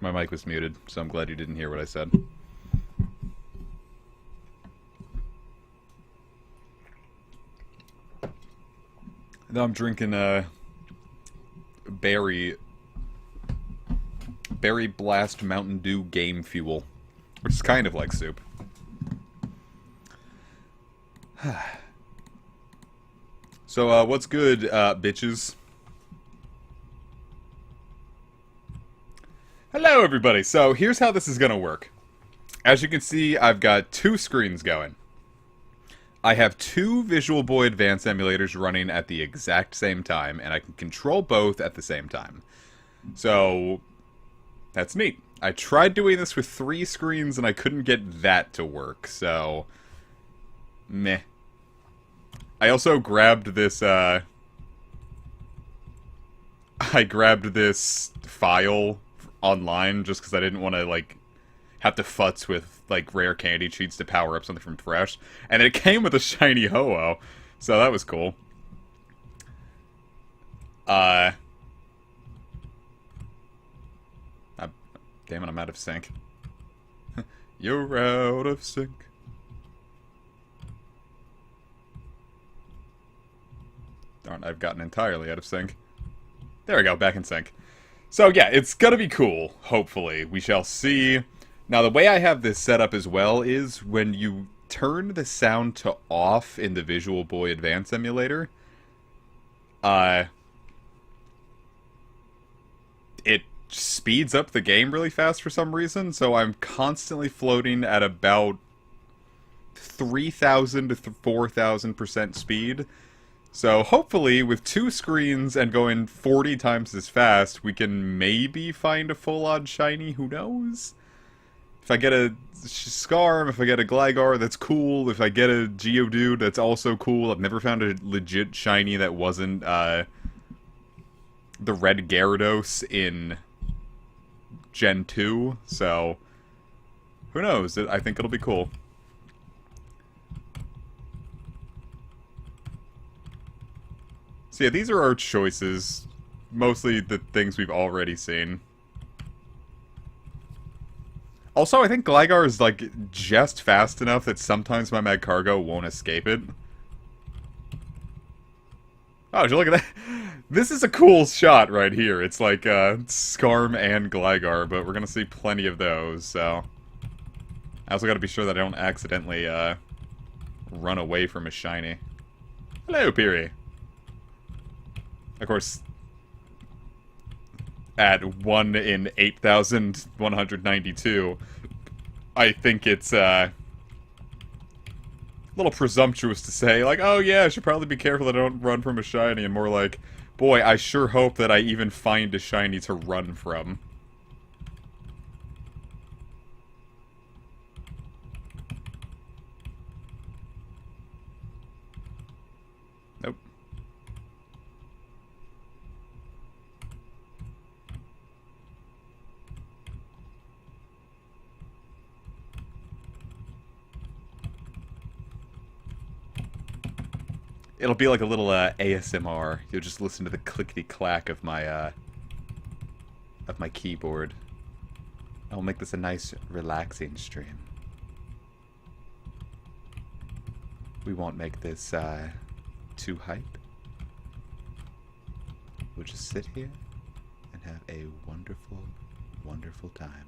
My mic was muted, so I'm glad you didn't hear what I said. Now I'm drinking berry blast Mountain Dew game fuel, which is kind of like soup. So what's good, bitches? Hello everybody. So here's how this is gonna work. As you can see, I've got two screens going. I have two Visual Boy Advance emulators running at the exact same time, and I can control both at the same time. So, that's neat. I tried doing this with 3 screens, and I couldn't get that to work, so... meh. I also grabbed this, I grabbed this file online, just because I didn't want to, like, have to futz with, like, rare candy cheats to power up something from Fresh. And it came with a shiny Ho-Oh, so that was cool. Damn it, I'm out of sync. You're out of sync. Darn, I've gotten entirely out of sync. There we go, back in sync. So yeah, it's gonna be cool, hopefully. We shall see. Now, the way I have this set up as well is when you turn the sound to off in the Visual Boy Advance emulator, it speeds up the game really fast for some reason, so I'm constantly floating at about 3,000 to 4,000% speed. So hopefully, with 2 screens and going 40 times as fast, we can maybe find a full-on shiny, who knows? If I get a Skarm, if I get a Gligar, that's cool. If I get a Geodude, that's also cool. I've never found a legit shiny that wasn't, the red Gyarados in Gen 2, so... who knows? I think it'll be cool. So yeah, these are our choices. Mostly the things we've already seen. Also, I think Gligar is, like, just fast enough that sometimes my Magcargo won't escape it. Oh, did you look at that? This is a cool shot right here. It's like, Skarm and Gligar, but we're gonna see plenty of those, so... I also gotta be sure that I don't accidentally, run away from a shiny. Hello, Piri. Of course... at 1 in 8,192, I think it's, a little presumptuous to say, like, oh yeah, I should probably be careful that I don't run from a shiny, and more like, boy, I sure hope that I even find a shiny to run from. Nope. It'll be like a little ASMR. You'll just listen to the clickety-clack of my keyboard. I'll make this a nice, relaxing stream. We won't make this too hype. We'll just sit here and have a wonderful, wonderful time.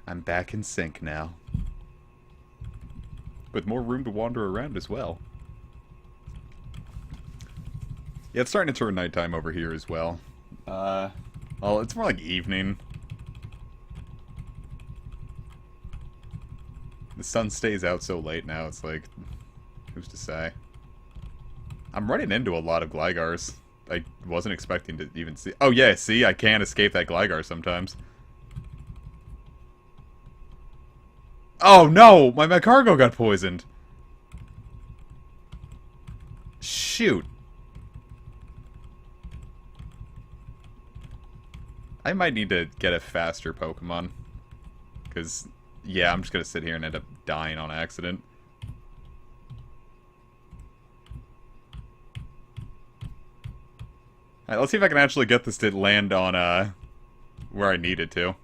I'm back in sync now. With more room to wander around as well. Yeah, it's starting to turn nighttime over here as well. Well, it's more like evening. The sun stays out so late now, it's like... who's to say? I'm running into a lot of Gligars. I wasn't expecting to even see. Oh yeah, see, I can't escape that Gligar sometimes. Oh no, my cargo got poisoned. Shoot. I might need to get a faster Pokemon. Because, yeah, I'm just going to sit here and end up dying on accident. Alright, let's see if I can actually get this to land on, where I need it to.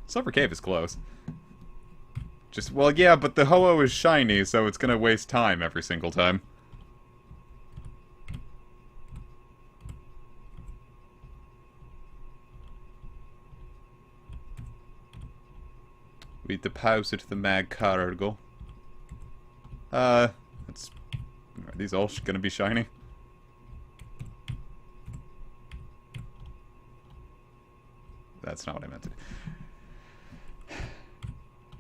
Silver Cave is close. Just, well, yeah, but the Ho-Oh is shiny, so it's gonna waste time every single time. We deposit the mag cargo. Are these all gonna be shiny? That's not what I meant to do.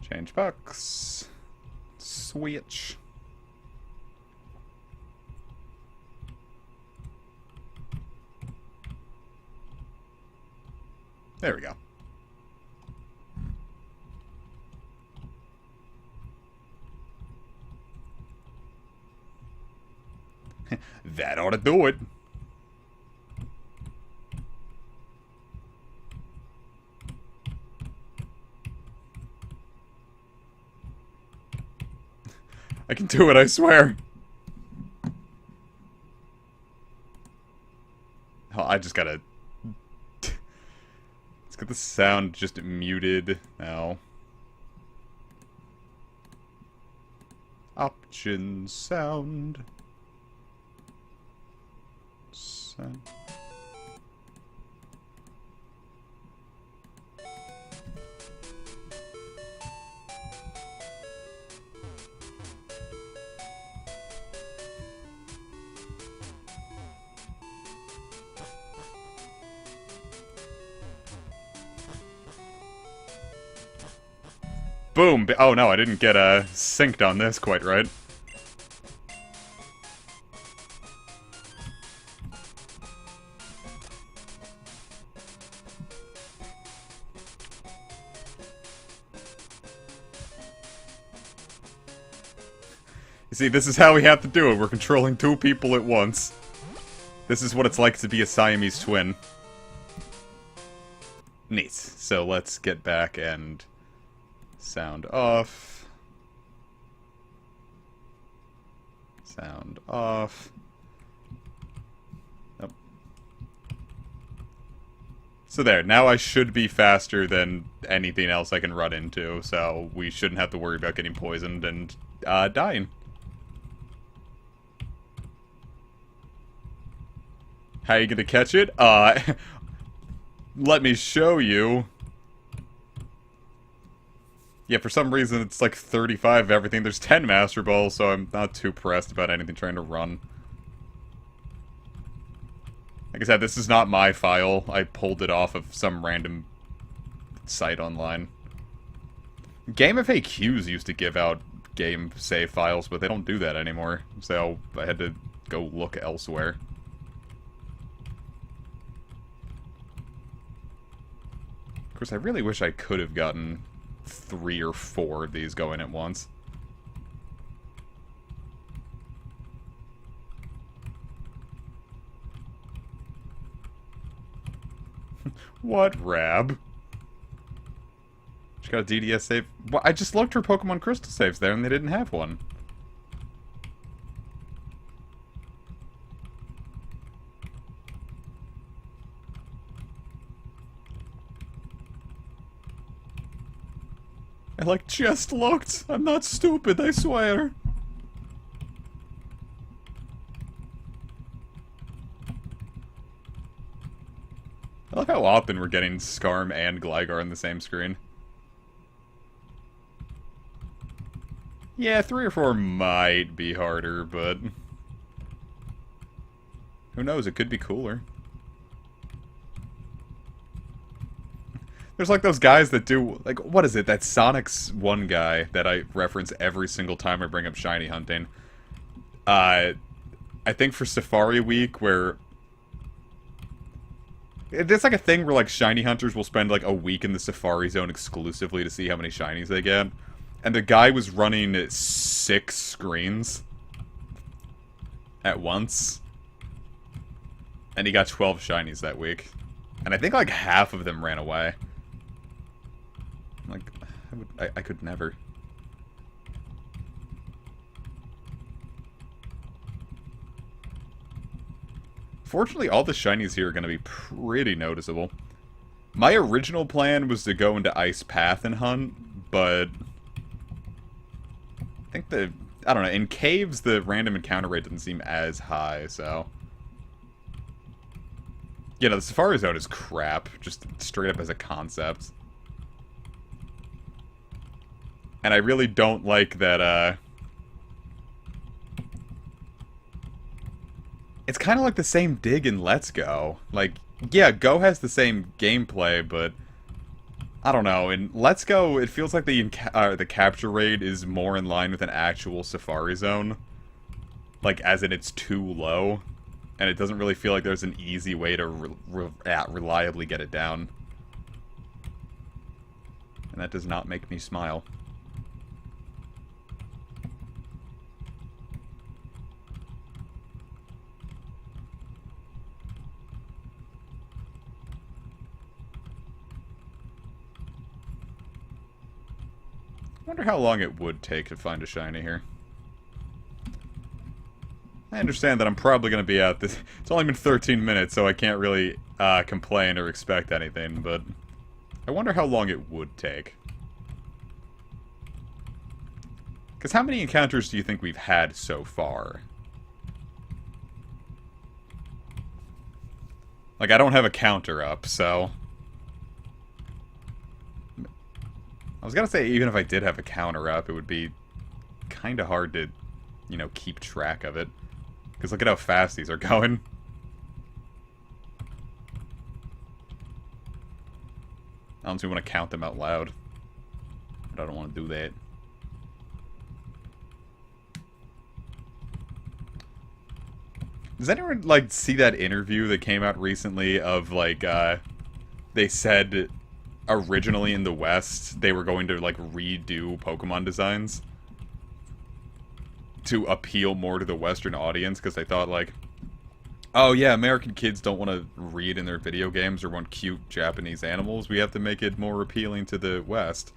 Change box. Switch. There we go. That ought to do it. I can do it, I swear. Oh, I just gotta... Let's get the sound just muted now. Options, sound. Sound. Boom! Oh no, I didn't get synced on this quite right. You see, this is how we have to do it. We're controlling two people at once. This is what it's like to be a Siamese twin. Neat. So let's get back and... sound off. Sound off. Oh. So there, now I should be faster than anything else I can run into, so we shouldn't have to worry about getting poisoned and dying. How are you gonna catch it? Let me show you. Yeah, for some reason it's like 35 of everything. There's 10 Master Balls, so I'm not too pressed about anything trying to run. Like I said, this is not my file. I pulled it off of some random site online. Game FAQs used to give out game save files, but they don't do that anymore. So I had to go look elsewhere. Of course, I really wish I could have gotten 3 or 4 of these going at once. What, Rab? She got a DDS save? Well, I just looked for Pokemon Crystal saves there and they didn't have one. I like just looked. I'm not stupid, I swear. I love how often we're getting Skarm and Gligar on the same screen. Yeah, 3 or 4 might be harder, but... who knows, it could be cooler. There's like those guys that do, like, what is it? That Sonic's one guy that I reference every single time I bring up shiny hunting. I think for Safari Week, where it's like a thing where, like, shiny hunters will spend, like, a week in the Safari Zone exclusively to see how many shinies they get. And the guy was running 6 screens at once. And he got 12 shinies that week. And I think, like, half of them ran away. Like, I could never. Fortunately, all the shinies here are going to be pretty noticeable. My original plan was to go into Ice Path and hunt, but I think I don't know, in caves the random encounter rate doesn't seem as high, so. Yeah, no, the Safari Zone is crap, just straight up as a concept. And I really don't like that, it's kind of like the same dig in Let's Go. Like, yeah, Go has the same gameplay, but I don't know. In Let's Go, it feels like the capture rate is more in line with an actual Safari Zone. Like, as in it's too low. And it doesn't really feel like there's an easy way to reliably get it down. And that does not make me smile. I wonder how long it would take to find a shiny here. I understand that I'm probably going to be out this... It's only been 13 minutes, so I can't really complain or expect anything, but I wonder how long it would take. Because how many encounters do you think we've had so far? Like, I don't have a counter up, so... I was gonna say, even if I did have a counter up, it would be kind of hard to, you know, keep track of it. Because look at how fast these are going. I don't even want to count them out loud. But I don't want to do that. Does anyone, like, see that interview that came out recently of, like, they said originally in the West they were going to, like, redo Pokemon designs to appeal more to the Western audience, because they thought, like, oh yeah, American kids don't want to read in their video games or want cute Japanese animals, we have to make it more appealing to the West.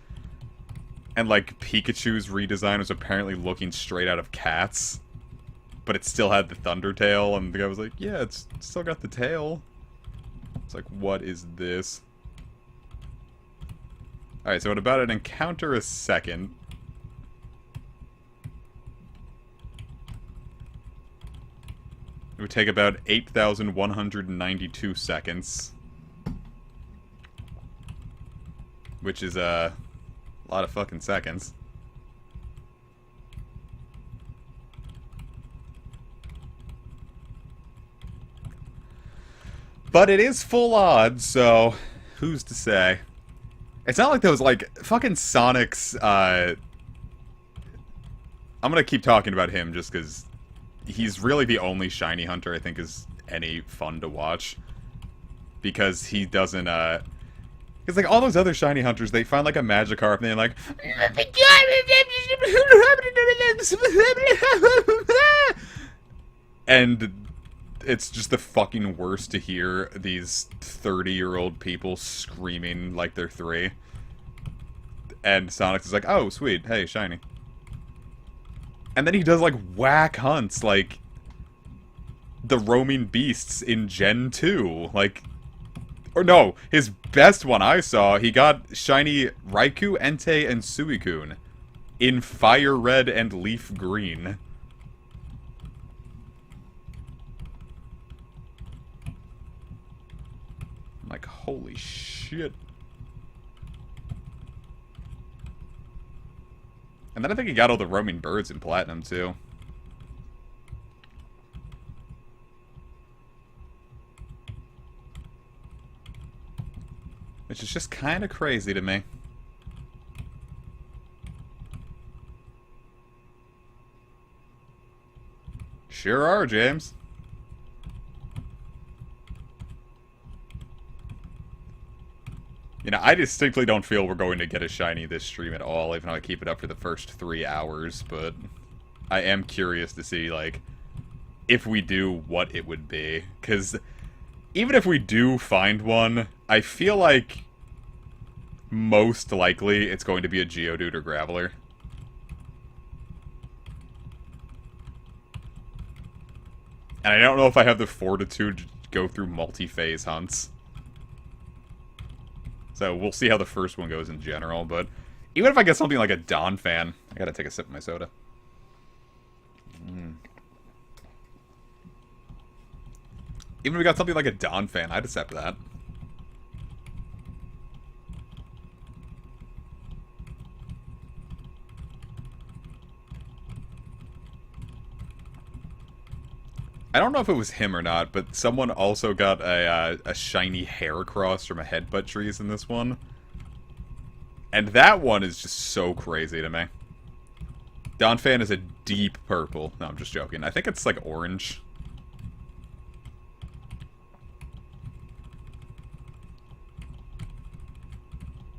And, like, Pikachu's redesign was apparently looking straight out of Cats, but it still had the thunder tail, and the guy was like, yeah, it's still got the tail. It's like, what is this? Alright, so at about an encounter a second, it would take about 8,192 seconds. Which is a lot of fucking seconds. But it is full odds, so who's to say? It's not like those, like, fucking Sonic's, I'm gonna keep talking about him just because he's really the only shiny hunter I think is any fun to watch. Because he doesn't, because, like, all those other shiny hunters, they find, like, a Magikarp and they're like... And it's just the fucking worst to hear these 30-year-old people screaming like they're 3. And Sonic is like, oh, sweet, hey, shiny. And then he does, like, whack hunts, like the roaming beasts in Gen 2. Like, or no, his best one I saw, he got shiny Raikou, Entei, and Suicune in Fire Red and Leaf Green. I'm like, holy shit. And then I think he got all the roaming birds in Platinum, too. Which is just kind of crazy to me. Sure are, James. You know, I distinctly don't feel we're going to get a shiny this stream at all, even though I keep it up for the first 3 hours, but I am curious to see, like, if we do, what it would be. Because even if we do find one, I feel like most likely it's going to be a Geodude or Graveler. And I don't know if I have the fortitude to go through multi-phase hunts. So we'll see how the first one goes in general, but even if I get something like a Donphan, I gotta take a sip of my soda. Even if we got something like a Donphan, I'd accept that. I don't know if it was him or not, but someone also got a shiny Heracross from a Headbutt Trees in this one. And that one is just so crazy to me. Donphan is a deep purple. No, I'm just joking. I think it's like orange.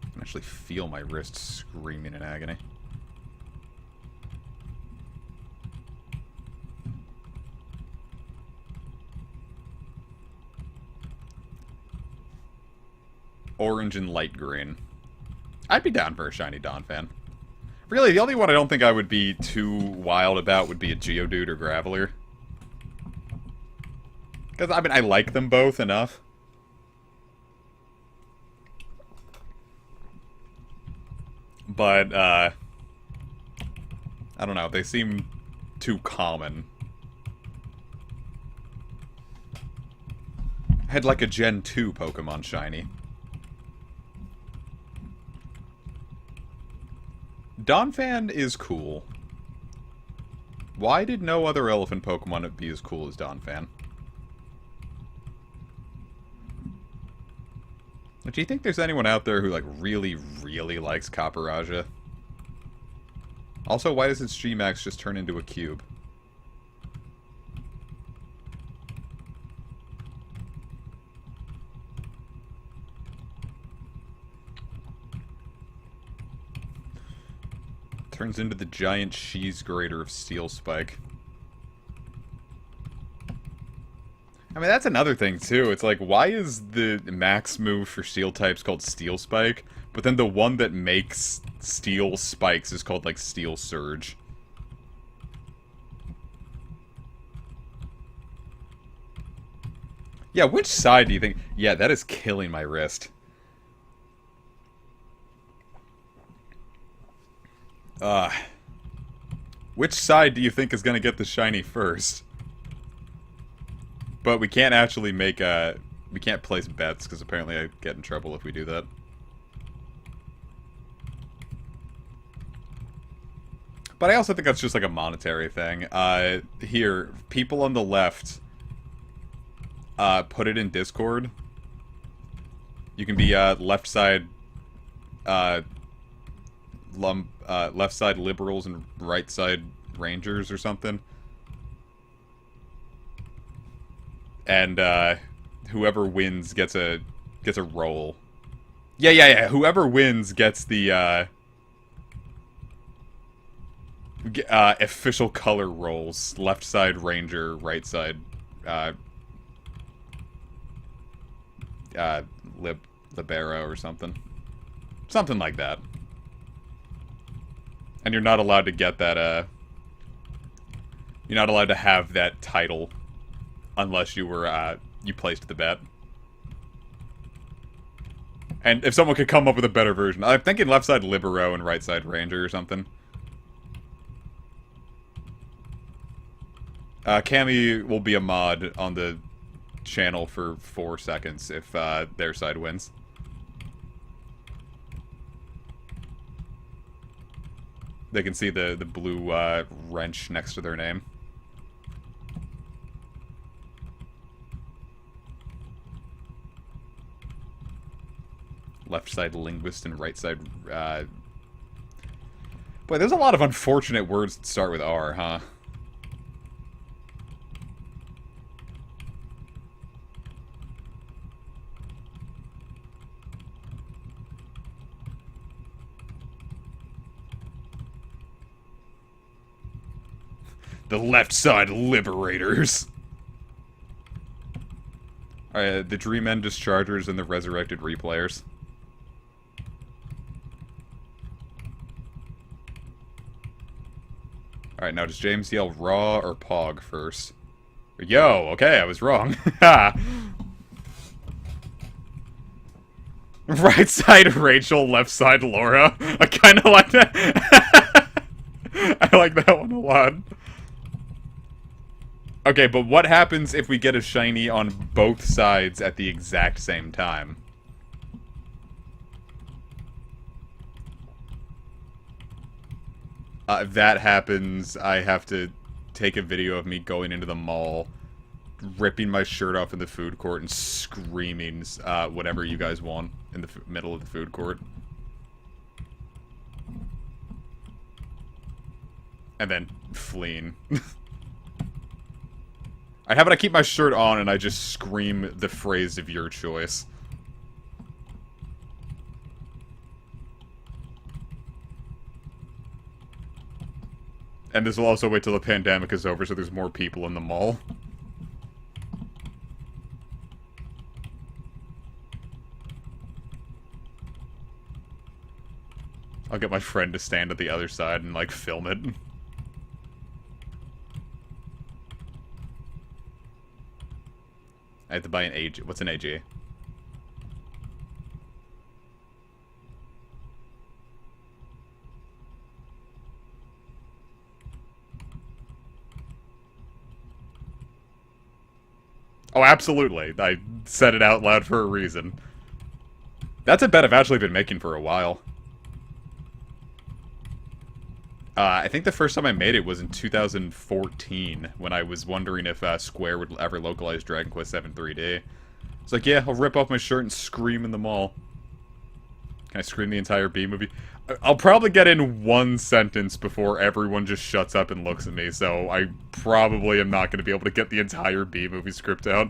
I can actually feel my wrist screaming in agony. Orange and light green. I'd be down for a shiny Donphan. Really, the only one I don't think I would be too wild about would be a Geodude or Graveler. Because, I mean, I like them both enough. But, I don't know, they seem too common. I had like a Gen 2 Pokemon shiny. Donphan is cool. Why did no other elephant Pokemon be as cool as Donphan? Do you think there's anyone out there who, like, really, really likes Copperajah? Also, why does its Gmax just turn into a cube? Turns into the giant cheese grater of Steel Spike. I mean, that's another thing, too. It's like, why is the max move for Steel types called Steel Spike, but then the one that makes Steel Spikes is called, like, Steel Surge? Yeah, which side do you think... Yeah, that is killing my wrist. Which side do you think is going to get the shiny first? But we can't actually make we can't place bets, because apparently I get in trouble if we do that. But I also think that's just like a monetary thing. Here, people on the left, put it in Discord. You can be, left side liberals and right side rangers or something. And whoever wins gets a roll. Yeah. Whoever wins gets the official color rolls. Left side ranger, right side libero or something. Something like that. And you're not allowed to get that, you're not allowed to have that title unless you were, you placed the bet. And if someone could come up with a better version. I'm thinking left side Libero and right side Ranger or something. Cammy will be a mod on the channel for 4 seconds if, their side wins. They can see the blue, wrench next to their name. left side linguist and right side, Boy, there's a lot of unfortunate words that start with R, huh? The left side liberators. Alright, the Dream End Dischargers and the Resurrected Replayers. Alright, now does James yell raw or pog first? Yo, okay, I was wrong. Right side Rachel, left side Laura. I kind of like that. I like that one a lot. Okay, but what happens if we get a shiny on both sides at the exact same time? If that happens, I have to take a video of me going into the mall, ripping my shirt off in the food court, and screaming whatever you guys want in the middle of the food court. And then fleeing. How about I keep my shirt on and I just scream the phrase of your choice? And this will also wait till the pandemic is over so there's more people in the mall. I'll get my friend to stand at the other side and, like, film it. I have to buy an AG. What's an AG? Oh, absolutely. I said it out loud for a reason. That's a bet I've actually been making for a while. I think the first time I made it was in 2014, when I was wondering if Square would ever localize Dragon Quest VII 3D. It's like, yeah, I'll rip off my shirt and scream in the mall. Can I scream the entire B movie? I'll probably get in one sentence before everyone just shuts up and looks at me, so I probably am not going to be able to get the entire B movie script out.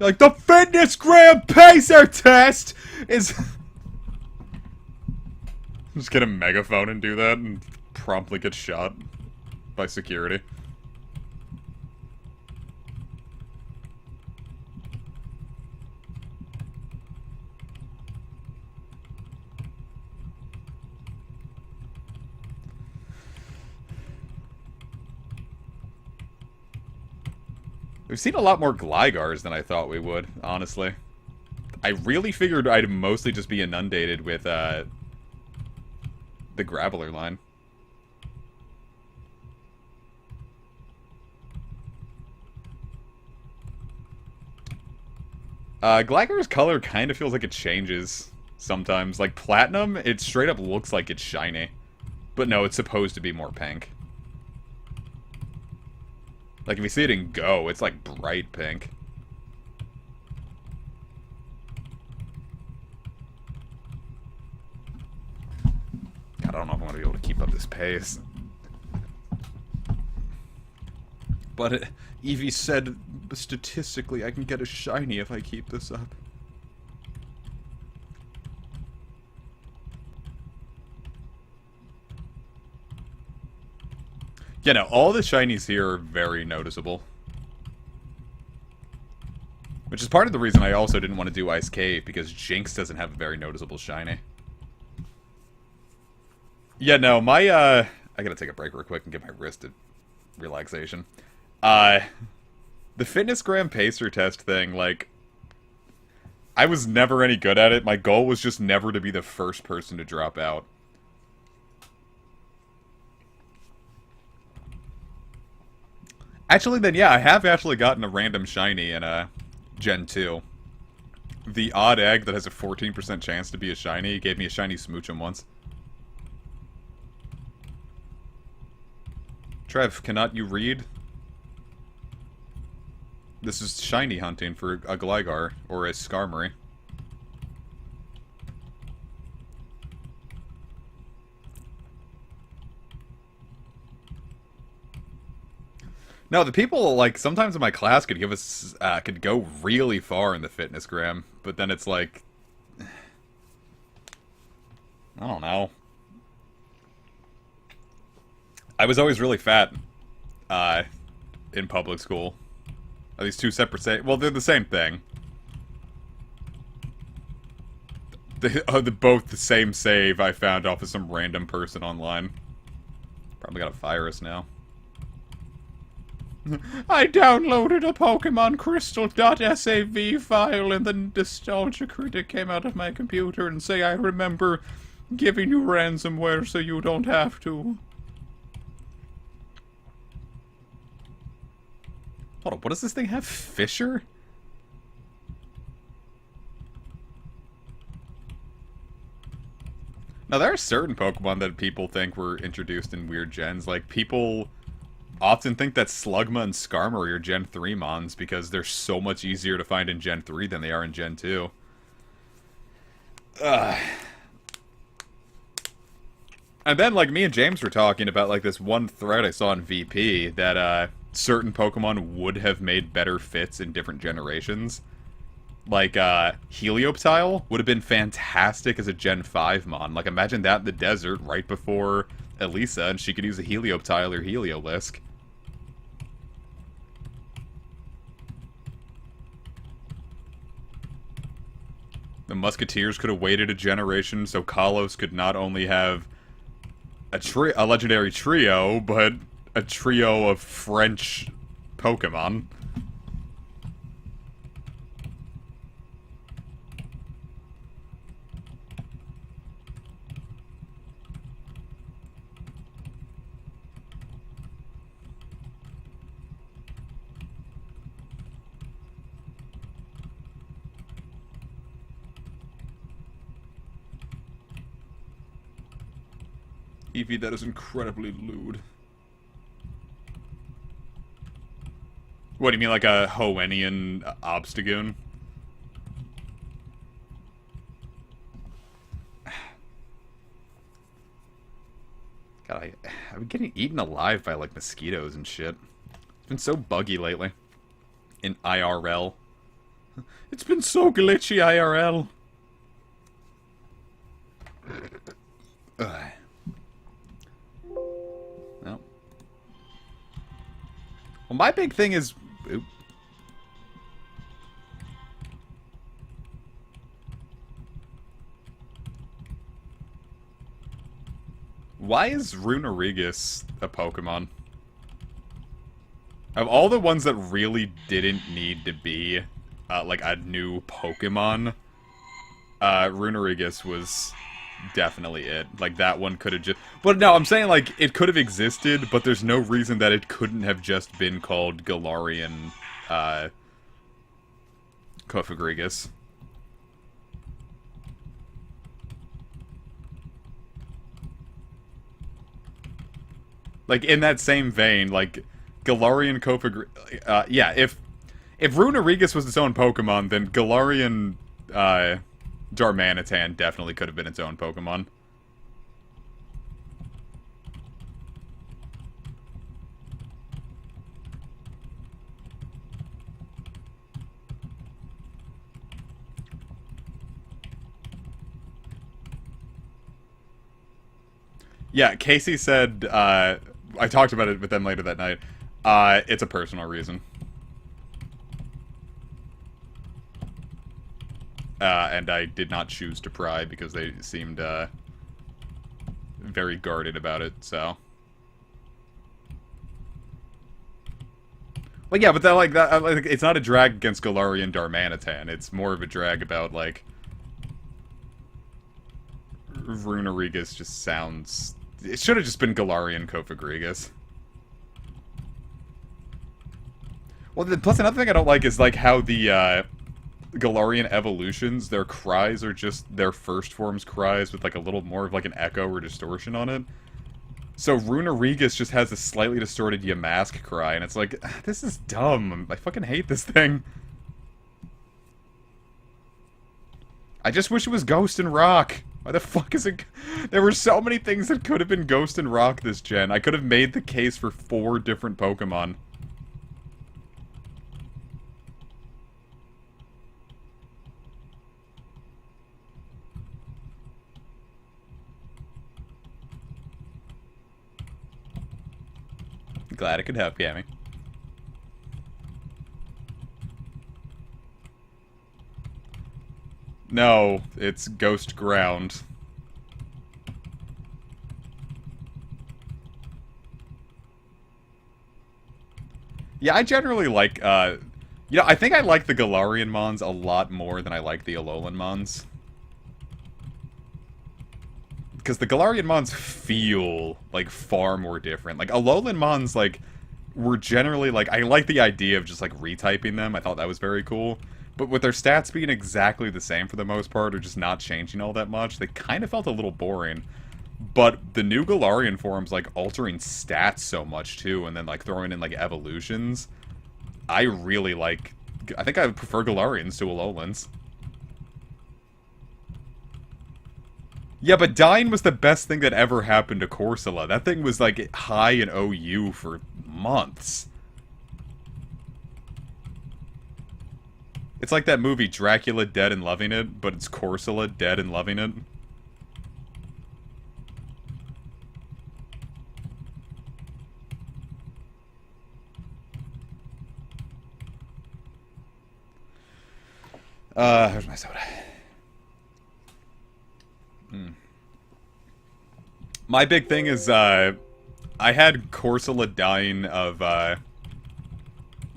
Like, the fitness gram pacer test is... Just get a megaphone and do that and promptly get shot by security. We've seen a lot more Gligars than I thought we would, honestly. I really figured I'd mostly just be inundated with, the Graveler line. Gligar's color kind of feels like it changes sometimes. Like, Platinum, it straight up looks like it's shiny. But no, it's supposed to be more pink. Like, if you see it in Go, it's like bright pink. God, I don't know if I'm going to be able to keep up this pace. But Eevee said, statistically, I can get a shiny if I keep this up. Yeah, no, all the shinies here are very noticeable. Which is part of the reason I also didn't want to do Ice Cave, because Jinx doesn't have a very noticeable shiny. Yeah, no, my, I gotta take a break real quick and get my wrist a relaxation. The Fitness Gram Pacer test thing, like, I was never any good at it. My goal was just never to be the first person to drop out. Actually, then, yeah, I have actually gotten a random shiny in, Gen 2. The odd egg that has a 14% chance to be a shiny gave me a shiny Smoochum once. Trev, cannot you read? This is shiny hunting for a Gligar or a Skarmory. No, the people, like, sometimes in my class could give us, could go really far in the fitness gram, but then it's like, I don't know. I was always really fat, in public school. Are these two separate well, they're the same thing. They are both the same save I found off of some random person online. Probably got a virus now. I downloaded a Pokemon Crystal.sav file and the Nostalgia Critic came out of my computer and say I remember giving you ransomware so you don't have to. Hold on, what does this thing have? Fisher? Now, there are certain Pokemon that people think were introduced in weird gens. Like, people often think that Slugma and Skarmory are Gen 3 Mons because they're so much easier to find in Gen 3 than they are in Gen 2. Ugh. And then, like, me and James were talking about, like, this one thread I saw in VP that, certain Pokemon would have made better fits in different generations. Like, Helioptile would have been fantastic as a Gen 5 Mon. Like, imagine that in the desert right before Elisa, and she could use a Helioptile or Heliolisk. The Musketeers could have waited a generation so Kalos could not only have a legendary trio, but a trio of French Pokemon. Eevee, that is incredibly lewd. What, do you mean like a Hoennian Obstagoon? God, I've been getting eaten alive by, like, mosquitoes and shit. It's been so buggy lately. In IRL. It's been so glitchy, IRL. Ugh. No. Well, my big thing is... Oop. Why is Runerigus a Pokemon? Of all the ones that really didn't need to be, like, a new Pokemon, Runerigus was definitely it. Like, that one could have just... But no, I'm saying, like, it could have existed, but there's no reason that it couldn't have just been called Galarian, Cofagrigus. Like, in that same vein, like, Galarian Cofagrigus... yeah, if Runerigus was its own Pokemon, then Galarian, Darmanitan definitely could have been its own Pokemon. Yeah, Casey said, I talked about it with them later that night, it's a personal reason. And I did not choose to pry because they seemed, very guarded about it, so. Well, yeah, but that, like, it's not a drag against Galarian Darmanitan, it's more of a drag about, like, Runerigus just sounds... It should have just been Galarian Cofagrigus. Well, plus another thing I don't like is, like, how the, Galarian evolutions, their cries are just their first form's cries with, like, a little more of, like, an echo or distortion on it. So Runerigus just has a slightly distorted Yamask cry, and it's like, this is dumb. I fucking hate this thing. I just wish it was Ghost and Rock. Why the fuck is it... There were so many things that could have been Ghost and Rock this gen. I could have made the case for 4 different Pokemon. Glad I could help, Yami. No, it's Ghost Ground. Yeah, I generally like, I think I like the Galarian Mons a lot more than I like the Alolan Mons. Because the Galarian Mons feel, like, far more different. Like, Alolan Mons, like, were generally, like, I like the idea of just, like, retyping them. I thought that was very cool. But with their stats being exactly the same for the most part, or just not changing all that much, they kind of felt a little boring. But the new Galarian forms, like, altering stats so much, too, and then, like, throwing in, like, evolutions, I really like... I think I would prefer Galarians to Alolans. Yeah, but dying was the best thing that ever happened to Corsola. That thing was, like, high in OU for months. It's like that movie, Dracula Dead and Loving It, but it's Corsola dead and loving it. Here's my soda. My big thing is, I had Corsola dying of,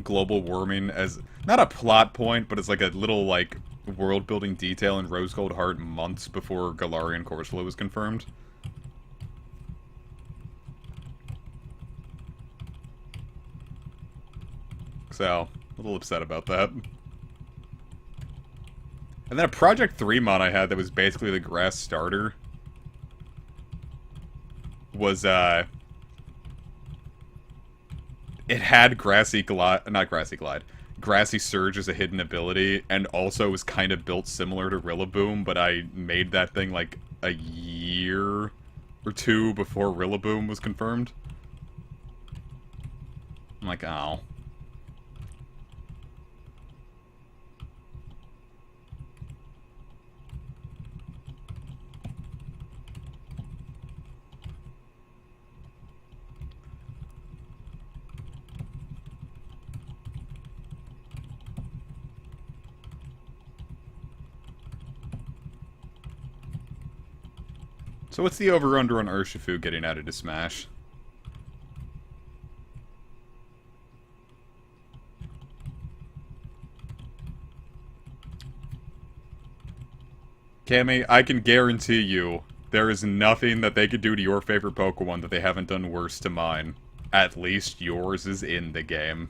global warming as, not a plot point, but it's like a little, like, world-building detail in Rose Gold Heart months before Galarian Corsola was confirmed. So, a little upset about that. And then a Project 3 mod I had that was basically the grass starter was, it had Grassy Glide, not Grassy Glide, Grassy Surge as a hidden ability, and also was kind of built similar to Rillaboom, but I made that thing like a year or 2 before Rillaboom was confirmed. I'm like, oh. So what's the over-under on Urshifu getting added to Smash? Cammy, I can guarantee you, there is nothing that they could do to your favorite Pokemon that they haven't done worse to mine. At least yours is in the game.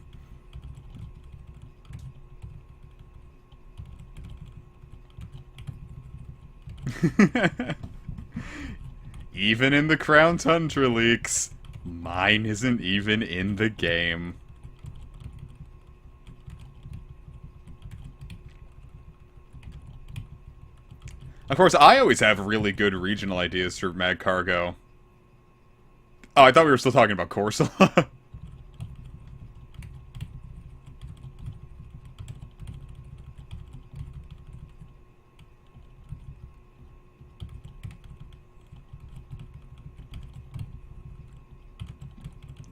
Even in the Crown Tundra leaks, mine isn't even in the game. Of course, I always have really good regional ideas for Mag Cargo. Oh, I thought we were still talking about Corsola.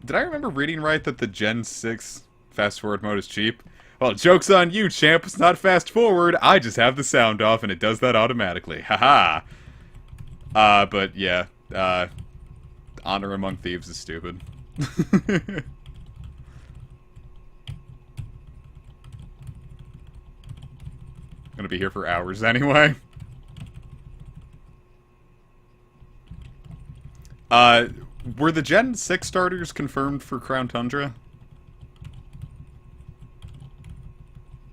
Did I remember reading right that the Gen 6 fast forward mode is cheap? Well, joke's on you, champ. It's not fast forward. I just have the sound off and it does that automatically. Haha. But yeah. Honor Among Thieves is stupid. Gonna be here for hours anyway. Were the Gen 6 starters confirmed for Crown Tundra?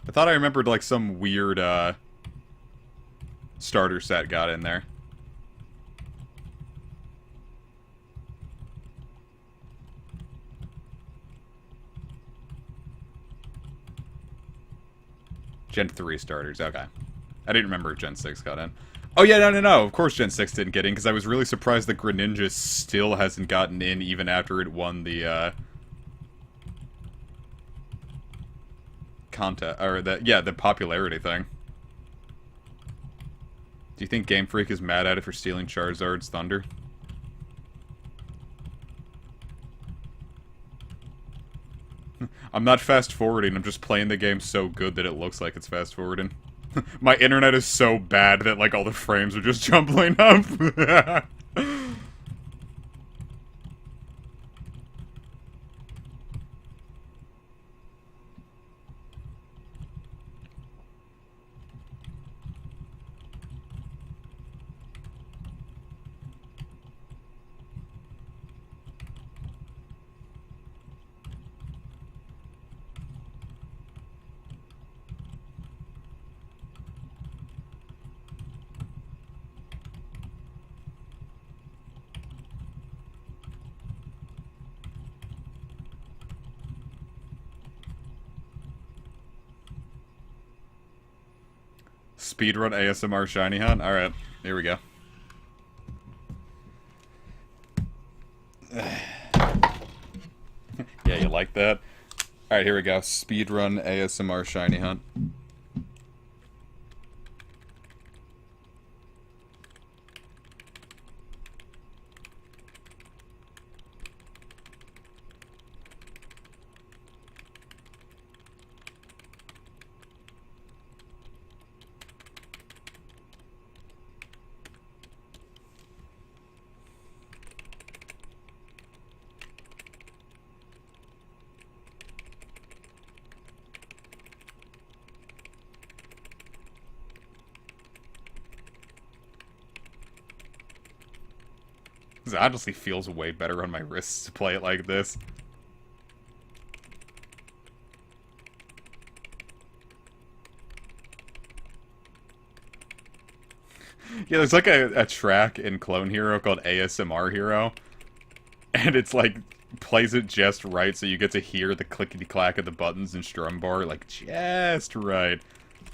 I thought I remembered, like, some weird, starter set got in there. Gen 3 starters, okay. I didn't remember if Gen 6 got in. Oh yeah, no. Of course Gen 6 didn't get in, because I was really surprised that Greninja still hasn't gotten in even after it won the, contest, or the popularity thing. Do you think Game Freak is mad at it for stealing Charizard's thunder? I'm not fast-forwarding, I'm just playing the game so good that it looks like it's fast-forwarding. My internet is so bad that, like, all the frames are just jumbling up. Speedrun ASMR Shiny Hunt? Alright, here we go. Yeah, you like that? Alright, here we go. Speedrun ASMR Shiny Hunt. This honestly feels way better on my wrists to play it like this. Yeah, there's like a track in Clone Hero called ASMR Hero. And it's like, plays it just right so you get to hear the clickety-clack of the buttons in Strum Bar, like, just right.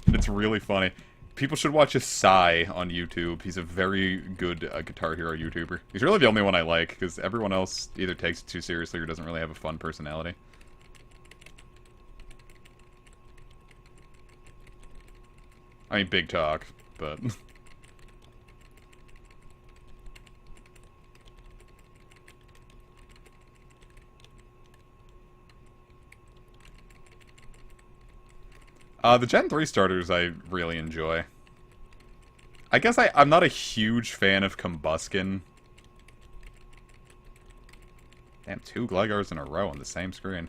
It's really funny. People should watch Sai on YouTube. He's a very good Guitar Hero YouTuber. He's really the only one I like, because everyone else either takes it too seriously or doesn't really have a fun personality. I mean, big talk, but... the Gen 3 starters I really enjoy. I guess I'm not a huge fan of Combuskin. Damn, 2 Gligars in a row on the same screen.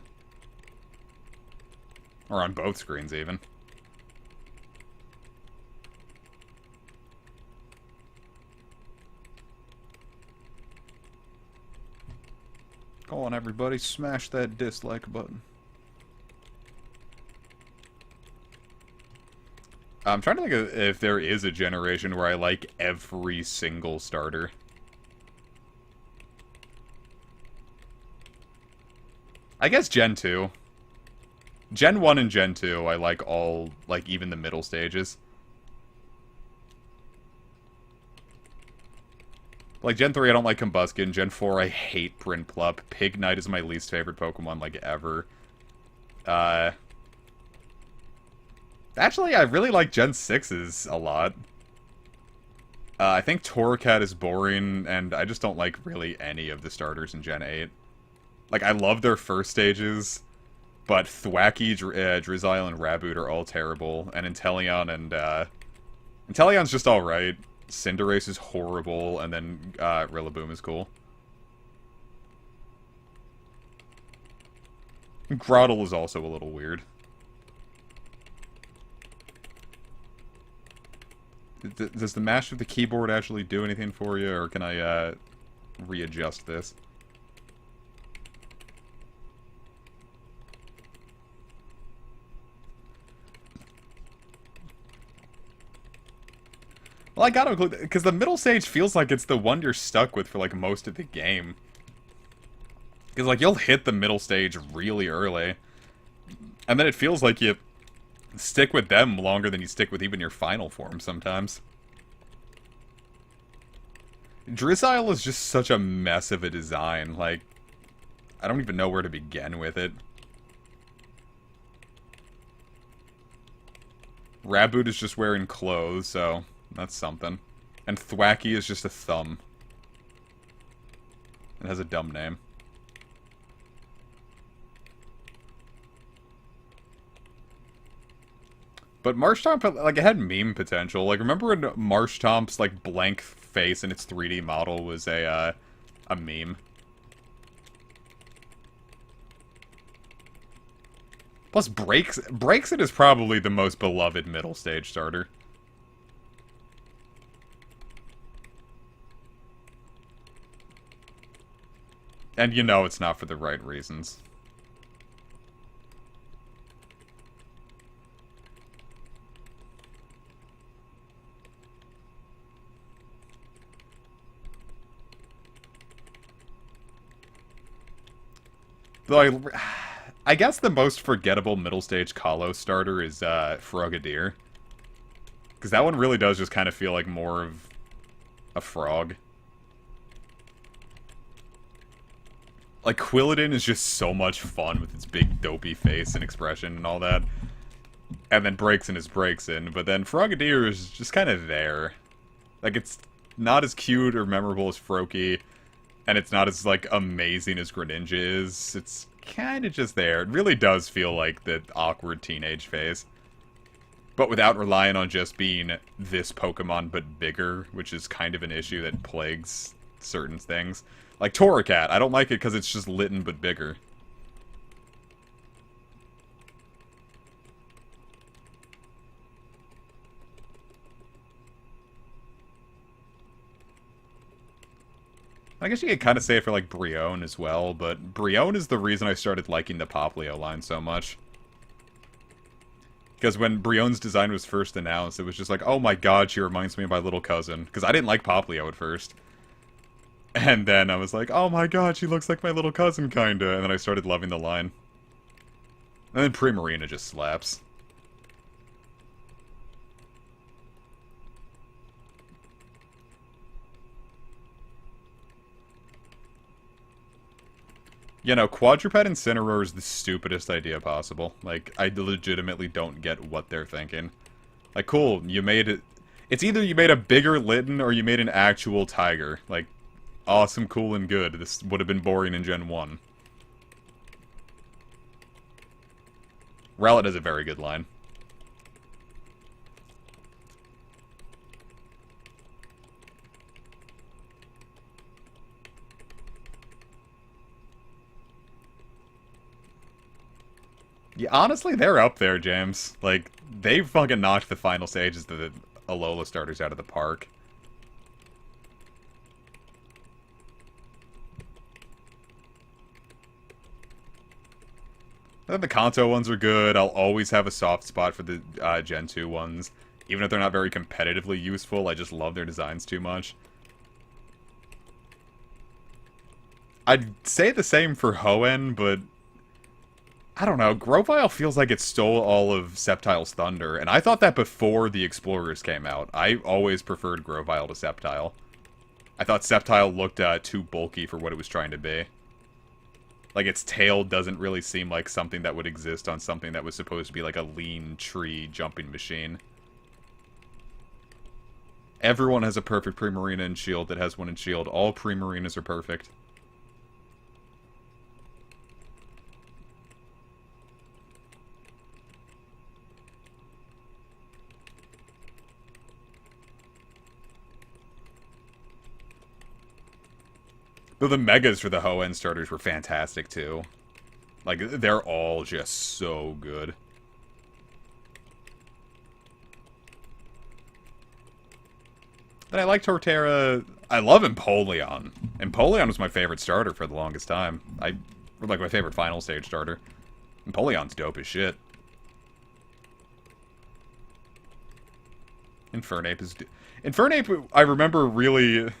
Or on both screens, even. Go on, everybody, smash that dislike button. I'm trying to think of if there is a generation where I like every single starter. I guess Gen 2. Gen 1 and Gen 2, I like all, like, even the middle stages. Like, Gen 3, I don't like Combuskin. Gen 4, I hate Prinplup. Pignite is my least favorite Pokemon, like, ever. Actually, I really like Gen 6's a lot. I think Torracat is boring, and I just don't like really any of the starters in Gen 8. Like, I love their first stages, but Thwackey, Drizzile, and Raboot are all terrible, and Inteleon and, Inteleon's just alright. Cinderace is horrible, and then, Rillaboom is cool. Groudle is also a little weird. Does the mash of the keyboard actually do anything for you, or can I, readjust this? Well, I gotta include, because the middle stage feels like it's the one you're stuck with for, like, most of the game. Because, like, you'll hit the middle stage really early. And then it feels like you stick with them longer than you stick with even your final form sometimes. Drizzile is just such a mess of a design. Like, I don't even know where to begin with it. Raboot is just wearing clothes, so that's something. And Thwacky is just a thumb. It has a dumb name. But Marshtomp, like, it had meme potential. Like, remember when Marshtomp's, like, blank face in its 3D model was a meme? Plus, Braixen is probably the most beloved middle stage starter. And you know it's not for the right reasons. Though I guess the most forgettable middle stage Kalos starter is Frogadier. Because that one really does just kind of feel like more of a frog. Like, Quilladin is just so much fun with its big dopey face and expression and all that. And then Braixen is Braixen, but then Frogadier is just kind of there. Like, it's not as cute or memorable as Froakie, and it's not as, like, amazing as Greninja is. It's kind of just there. It really does feel like the awkward teenage phase. But without relying on just being this Pokemon but bigger, which is kind of an issue that plagues certain things. Like Torracat, I don't like it because it's just Litten but bigger. I guess you could kind of say it for, like, Brionne as well, but Brionne is the reason I started liking the Popplio line so much. Because when Brionne's design was first announced, it was just like, oh my god, she reminds me of my little cousin. Because I didn't like Popplio at first. And then I was like, oh my god, she looks like my little cousin, kinda. And then I started loving the line. And then Primarina just slaps. You know, Quadruped Incineroar is the stupidest idea possible. Like, I legitimately don't get what they're thinking. Like, cool, you made it... It's either you made a bigger Litten or you made an actual tiger. Like, awesome, cool, and good. This would have been boring in Gen 1. Rowlet has a very good line. Yeah, honestly, they're up there, James. Like, they fucking knocked the final stages of the Alola starters out of the park. I think the Kanto ones are good. I'll always have a soft spot for the Gen 2 ones. Even if they're not very competitively useful, I just love their designs too much. I'd say the same for Hoenn, but... I don't know, Grovyle feels like it stole all of Sceptile's thunder, and I thought that before the Explorers came out. I always preferred Grovyle to Sceptile. I thought Sceptile looked too bulky for what it was trying to be. Like, its tail doesn't really seem like something that would exist on something that was supposed to be like a lean tree jumping machine. Everyone has a perfect Primarina in Shield that has one in Shield. All Primarinas are perfect. Though the Megas for the Hoenn starters were fantastic, too. Like, they're all just so good. And I like Torterra. I love Empoleon. Empoleon was my favorite starter for the longest time. Like, my favorite final stage starter. Empoleon's dope as shit. Infernape is... Infernape, I remember really...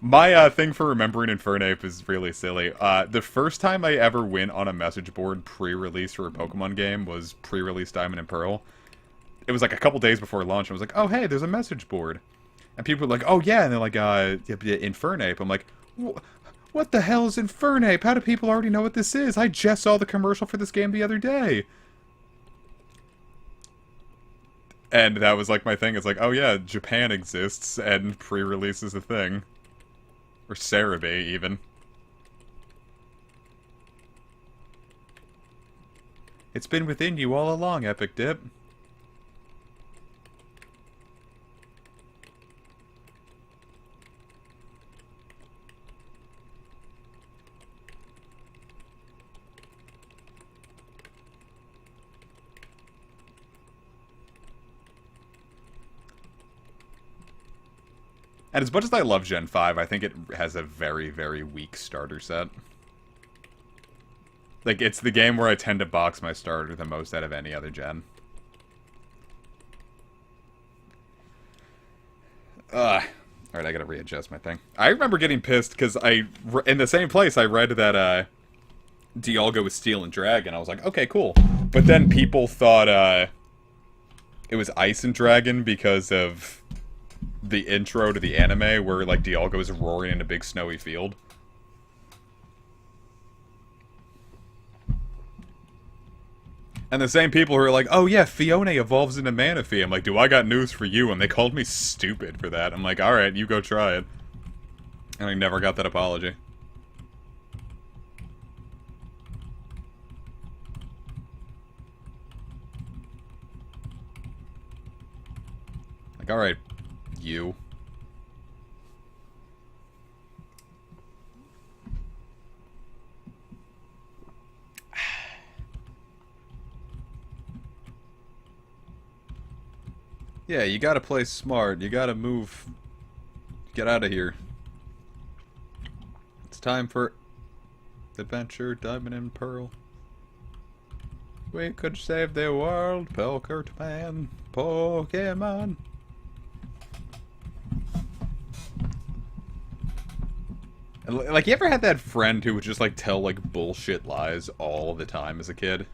My thing for remembering Infernape is really silly. The first time I ever went on a message board pre-release for a Pokemon game was pre-release Diamond and Pearl. It was like a couple days before launch. I was like, oh, hey, there's a message board. And people were like, oh, yeah. And they're like, Infernape. I'm like, what the hell is Infernape? How do people already know what this is? I just saw the commercial for this game the other day. And that was like my thing. It's like, oh, yeah, Japan exists and pre-release is a thing. Or Cerebi, even. It's been within you all along, Epic Dip. And as much as I love Gen 5, I think it has a very, very weak starter set. Like, it's the game where I tend to box my starter the most out of any other gen. Alright, I gotta readjust my thing. I remember getting pissed because in the same place, I read that, Dialga was Steel and Dragon. I was like, okay, cool. But then people thought, it was Ice and Dragon because of the intro to the anime where, like, Dialga was roaring in a big snowy field. And the same people who are like, oh yeah, Fiona evolves into Manaphy. I'm like, do I got news for you? And they called me stupid for that. I'm like, alright, you go try it. And I never got that apology. Like, alright, you. Yeah, you gotta play smart. You gotta move. Get out of here. It's time for adventure, Diamond and Pearl. We could save the world, Pelkert Man, Pokemon. And, like, you ever had that friend who would just, like, tell, like, bullshit lies all the time as a kid?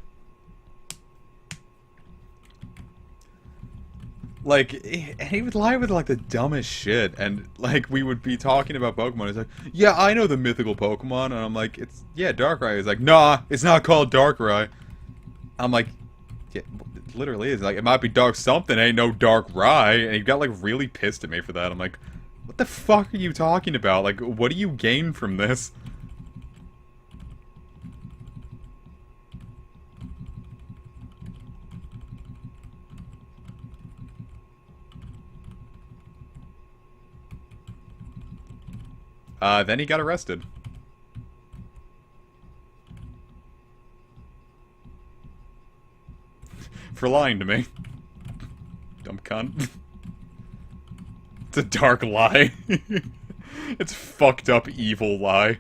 Like, he would lie with, like, the dumbest shit, and, like, we would be talking about Pokemon, he's like, yeah, I know the mythical Pokemon, and I'm like, yeah, Darkrai. He's like, nah, it's not called Darkrai. I'm like, yeah, it literally is. Like, it might be Dark something, ain't no Darkrai, and he got, like, really pissed at me for that. I'm like, what the fuck are you talking about? Like, what do you gain from this? Then he got arrested. For lying to me. Dumb cunt. It's a dark lie. It's a fucked up evil lie.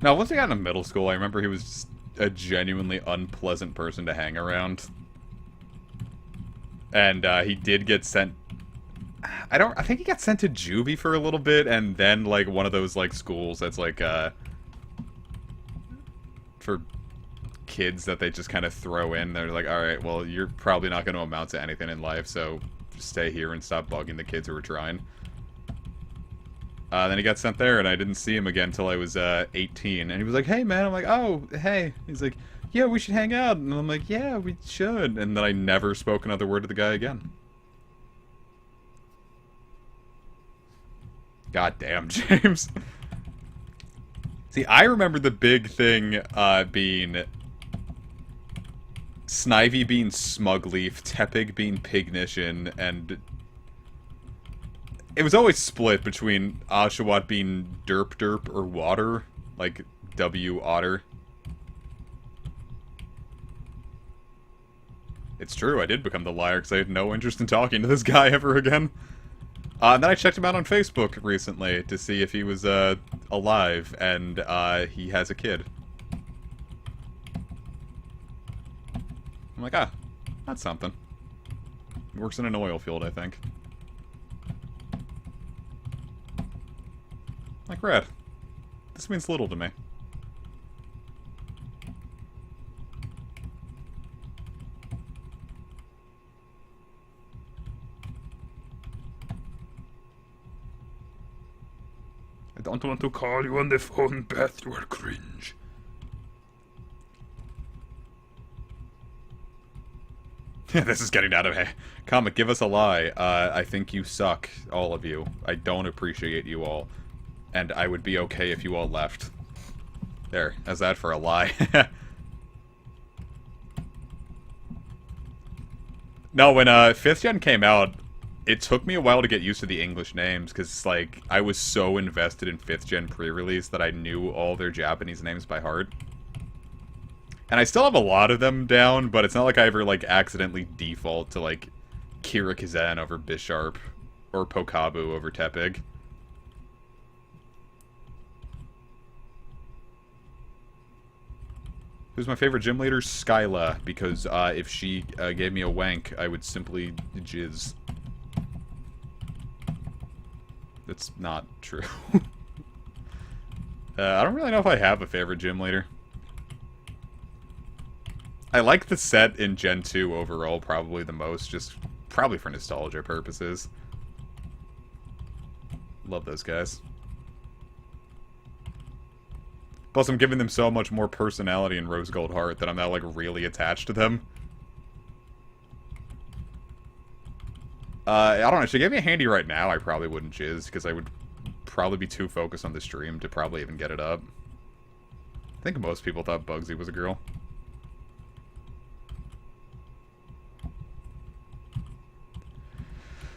Now, once I got into middle school, I remember he was just a genuinely unpleasant person to hang around. And, he did get sent... I think he got sent to juvie for a little bit, and then, like, one of those, like, schools that's, like, for kids that they just kind of throw in. They're like, alright, well, you're probably not going to amount to anything in life, so just stay here and stop bugging the kids who are trying. Then he got sent there, and I didn't see him again until I was 18. And he was like, hey, man. I'm like, oh, hey. He's like, yeah, we should hang out. And I'm like, yeah, we should. And then I never spoke another word to the guy again. God damn, James. See, I remember the big thing being Snivy being Smugleaf, Tepig being Pignition, and... it was always split between Oshawott being Derp Derp or Water, like W Otter. It's true, I did become the liar because I had no interest in talking to this guy ever again. And then I checked him out on Facebook recently to see if he was alive, and he has a kid. I'm like, ah, that's something. He works in an oil field, I think. Like, red. This means little to me. I don't want to call you on the phone, Beth. You are cringe. This is getting out of hand. Comic, give us a lie. I think you suck, all of you. I don't appreciate you all. And I would be okay if you all left. There, how's that for a lie? No, when 5th Gen came out, it took me a while to get used to the English names, because, like, I was so invested in 5th Gen pre-release that I knew all their Japanese names by heart. And I still have a lot of them down, but it's not like I ever, like, accidentally default to, like, Kirakizen over Bisharp, or Pokabu over Tepig. Who's my favorite gym leader? Skyla, because if she gave me a wank, I would simply jizz. That's not true. I don't really know if I have a favorite gym leader. I like the set in Gen 2 overall probably the most, just probably for nostalgia purposes. Love those guys. Plus, I'm giving them so much more personality in Rose Gold Heart that I'm now, like, really attached to them. I don't know, if she gave me a handy right now, I probably wouldn't jizz, because I would probably be too focused on the stream to probably even get it up. I think most people thought Bugsy was a girl.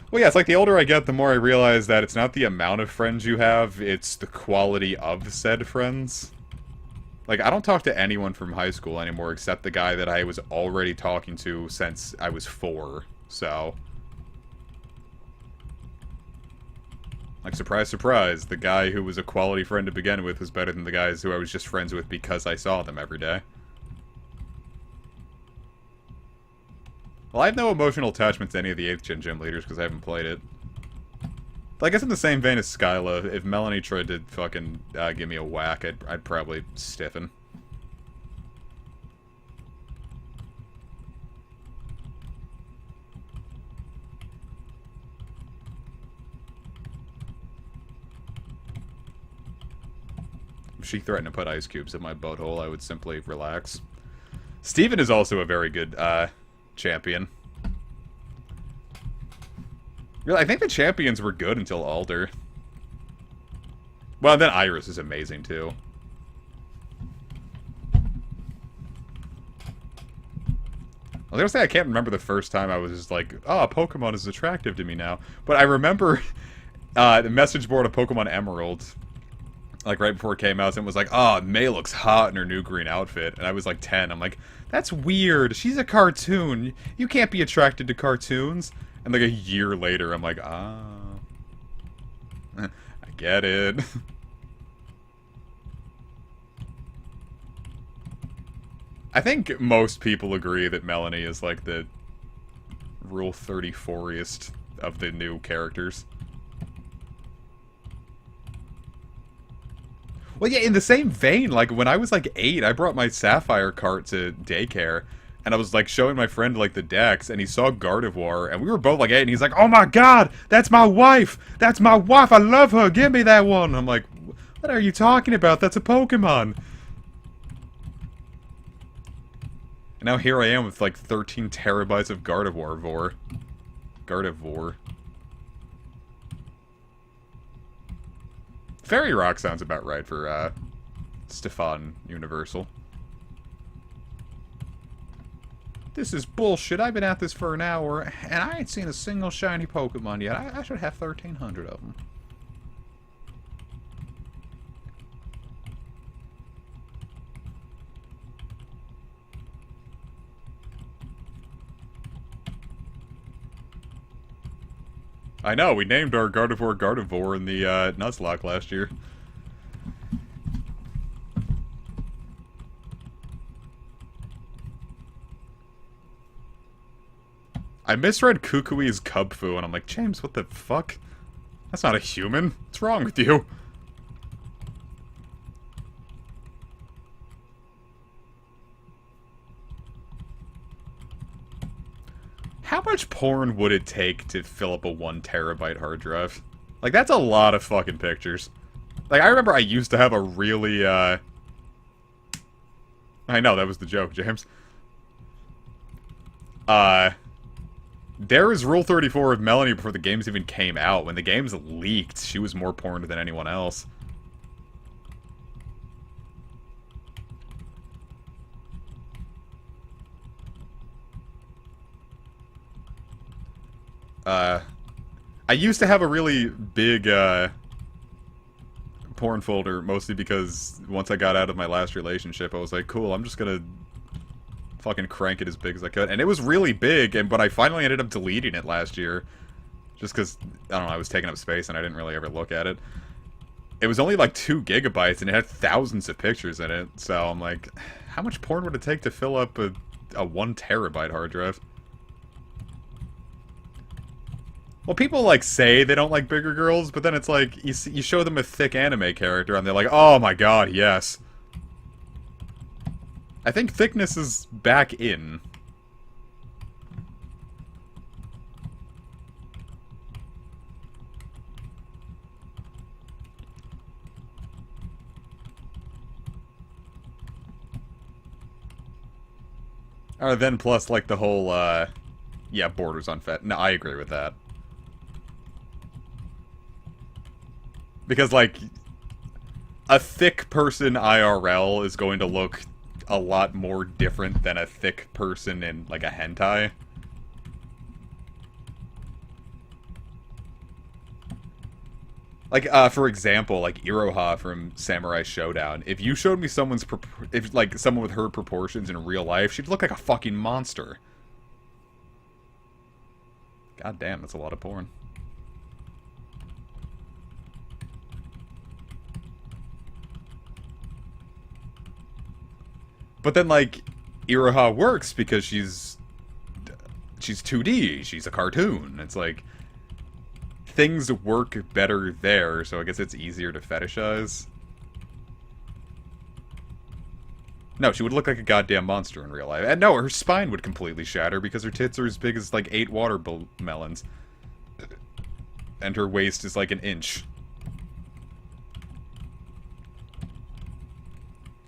Well, yeah, it's like the older I get, the more I realize that it's not the amount of friends you have, it's the quality of said friends. Like, I don't talk to anyone from high school anymore except the guy that I was already talking to since I was 4, so... Like, surprise, surprise, the guy who was a quality friend to begin with was better than the guys who I was just friends with because I saw them every day. Well, I have no emotional attachment to any of the 8th Gen gym leaders because I haven't played it. But I guess in the same vein as Skyla, if Melanie tried to fucking give me a whack, I'd probably stiffen. If she threatened to put ice cubes in my butthole, I would simply relax. Steven is also a very good champion. Really, I think the champions were good until Alder. Well, then Iris is amazing, too. I was gonna say I can't remember the first time I was just like, oh, Pokemon is attractive to me now. But I remember the message board of Pokemon Emerald, like right before it came out, and was like, oh, May looks hot in her new green outfit. And I was like 10. I'm like, that's weird. She's a cartoon. You can't be attracted to cartoons. And like a year later, I'm like, ah, I get it. I think most people agree that Melanie is like the Rule 34iest of the new characters. Well, yeah, in the same vein, like, when I was, like, 8, I brought my Sapphire cart to daycare, and I was, like, showing my friend, like, the decks, and he saw Gardevoir, and we were both, like, 8, and he's like, oh my god, that's my wife! That's my wife! I love her! Give me that one! And I'm like, what are you talking about? That's a Pokemon! And now here I am with, like, 13 terabytes of Gardevoir. Fairy Rock sounds about right for, Stefan Universal. This is bullshit. I've been at this for an hour, and I ain't seen a single shiny Pokemon yet. I should have 1,300 of them. I know, we named our Gardevoir in the Nuzlocke last year. I misread Kukui's Cubfu, and I'm like, James, what the fuck? That's not a human. What's wrong with you? How much porn would it take to fill up a 1 terabyte hard drive? Like, that's a lot of fucking pictures. Like, I remember I used to have a really, I know, that was the joke, James. There was Rule 34 of Melanie before the games even came out. When the games leaked, she was more porn than anyone else. I used to have a really big, porn folder, mostly because once I got out of my last relationship, I was like, cool, I'm just gonna fucking crank it as big as I could. And it was really big, but I finally ended up deleting it last year. Just because, I don't know, I was taking up space and I didn't really ever look at it. It was only like 2 gigabytes and it had thousands of pictures in it. So I'm like, how much porn would it take to fill up a 1 terabyte hard drive? Well, people, like, say they don't like bigger girls, but then it's like, you show them a thick anime character, and they're like, oh my god, yes. I think thickness is back in. Then plus, like, the whole, yeah, borders on fat. No, I agree with that. Because, like, a thick person IRL is going to look a lot more different than a thick person in, like, a hentai. Like, for example, like, Iroha from Samurai Showdown. If you showed me someone with her proportions in real life, she'd look like a fucking monster. God damn, that's a lot of porn. But then, like, Iroha works because she's 2D, she's a cartoon. It's like, things work better there, so I guess it's easier to fetishize. No, she would look like a goddamn monster in real life. And no, her spine would completely shatter because her tits are as big as, like, 8 watermelons. And her waist is like an inch.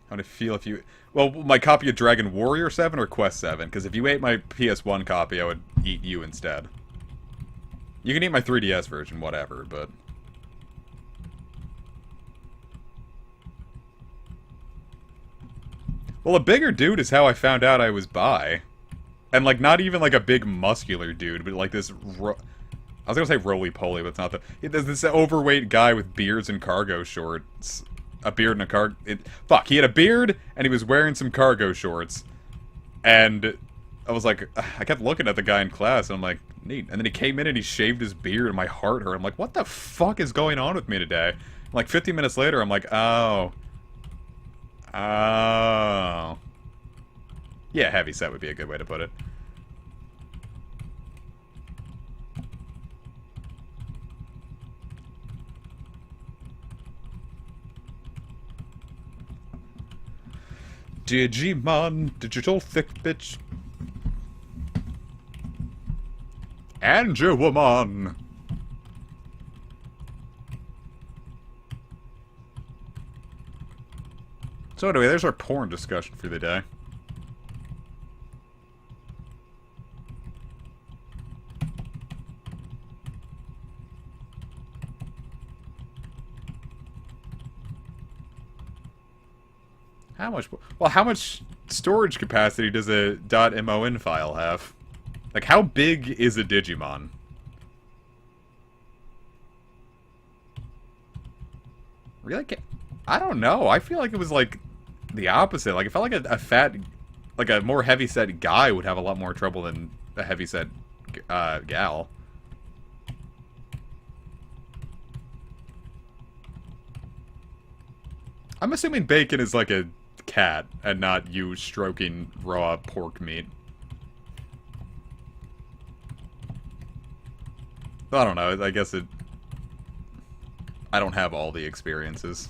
How'd it feel if you... Well, my copy of Dragon Warrior 7 or Quest 7? Because if you ate my PS1 copy, I would eat you instead. You can eat my 3DS version, whatever, but... Well, a bigger dude is how I found out I was bi. And, like, not even, like, a big muscular dude, but, like, this... I was gonna say roly-poly, but it's not the... There's this overweight guy with beards and cargo shorts... A beard and a fuck, he had a beard, and he was wearing some cargo shorts. And I was like, I kept looking at the guy in class, and I'm like, neat. And then he came in and he shaved his beard, and my heart hurt. I'm like, what the fuck is going on with me today? And like, 15 minutes later, I'm like, oh. Oh. Yeah, heavyset would be a good way to put it. Digimon, digital thick bitch. Angelwoman. So anyway, there's our porn discussion for the day. How much? Well, how much storage capacity does a .mon file have? Like, how big is a Digimon? Really? I don't know. I feel like it was, like, the opposite. Like, I felt like a fat, like, a more heavy-set guy would have a lot more trouble than a heavy-set gal. I'm assuming bacon is like a cat and not you stroking raw pork meat. I don't know, I guess it... I don't have all the experiences.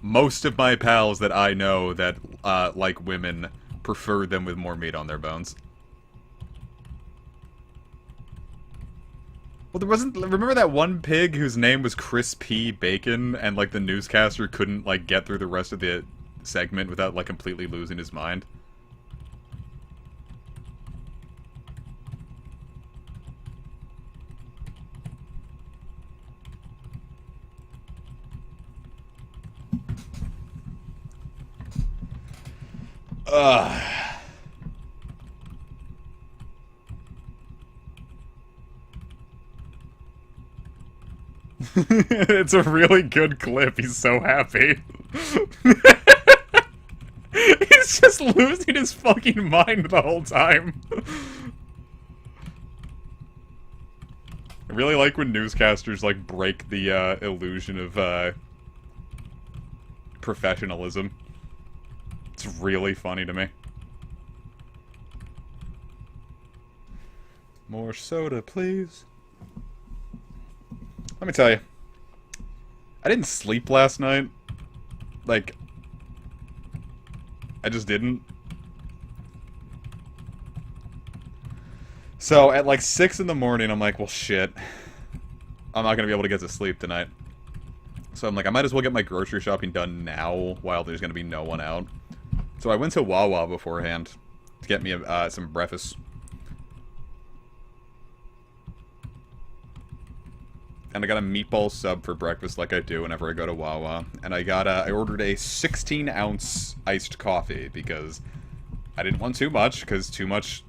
Most of my pals that I know that like women prefer them with more meat on their bones. Well, there wasn't... Remember that one pig whose name was Chris P. Bacon, and, like, the newscaster couldn't, like, get through the rest of the segment without, like, completely losing his mind? Ugh. It's a really good clip. He's so happy. He's just losing his fucking mind the whole time. I really like when newscasters, like, break the, illusion of, professionalism. It's really funny to me. More soda, please. Let me tell you. I didn't sleep last night. Like, I just didn't. So, at like 6 in the morning, I'm like, well, shit. I'm not gonna be able to get to sleep tonight. So I'm like, I might as well get my grocery shopping done now while there's gonna be no one out. So I went to Wawa beforehand to get me some breakfast. And I got a meatball sub for breakfast like I do whenever I go to Wawa. And I ordered a 16-ounce iced coffee because I didn't want too much, because too much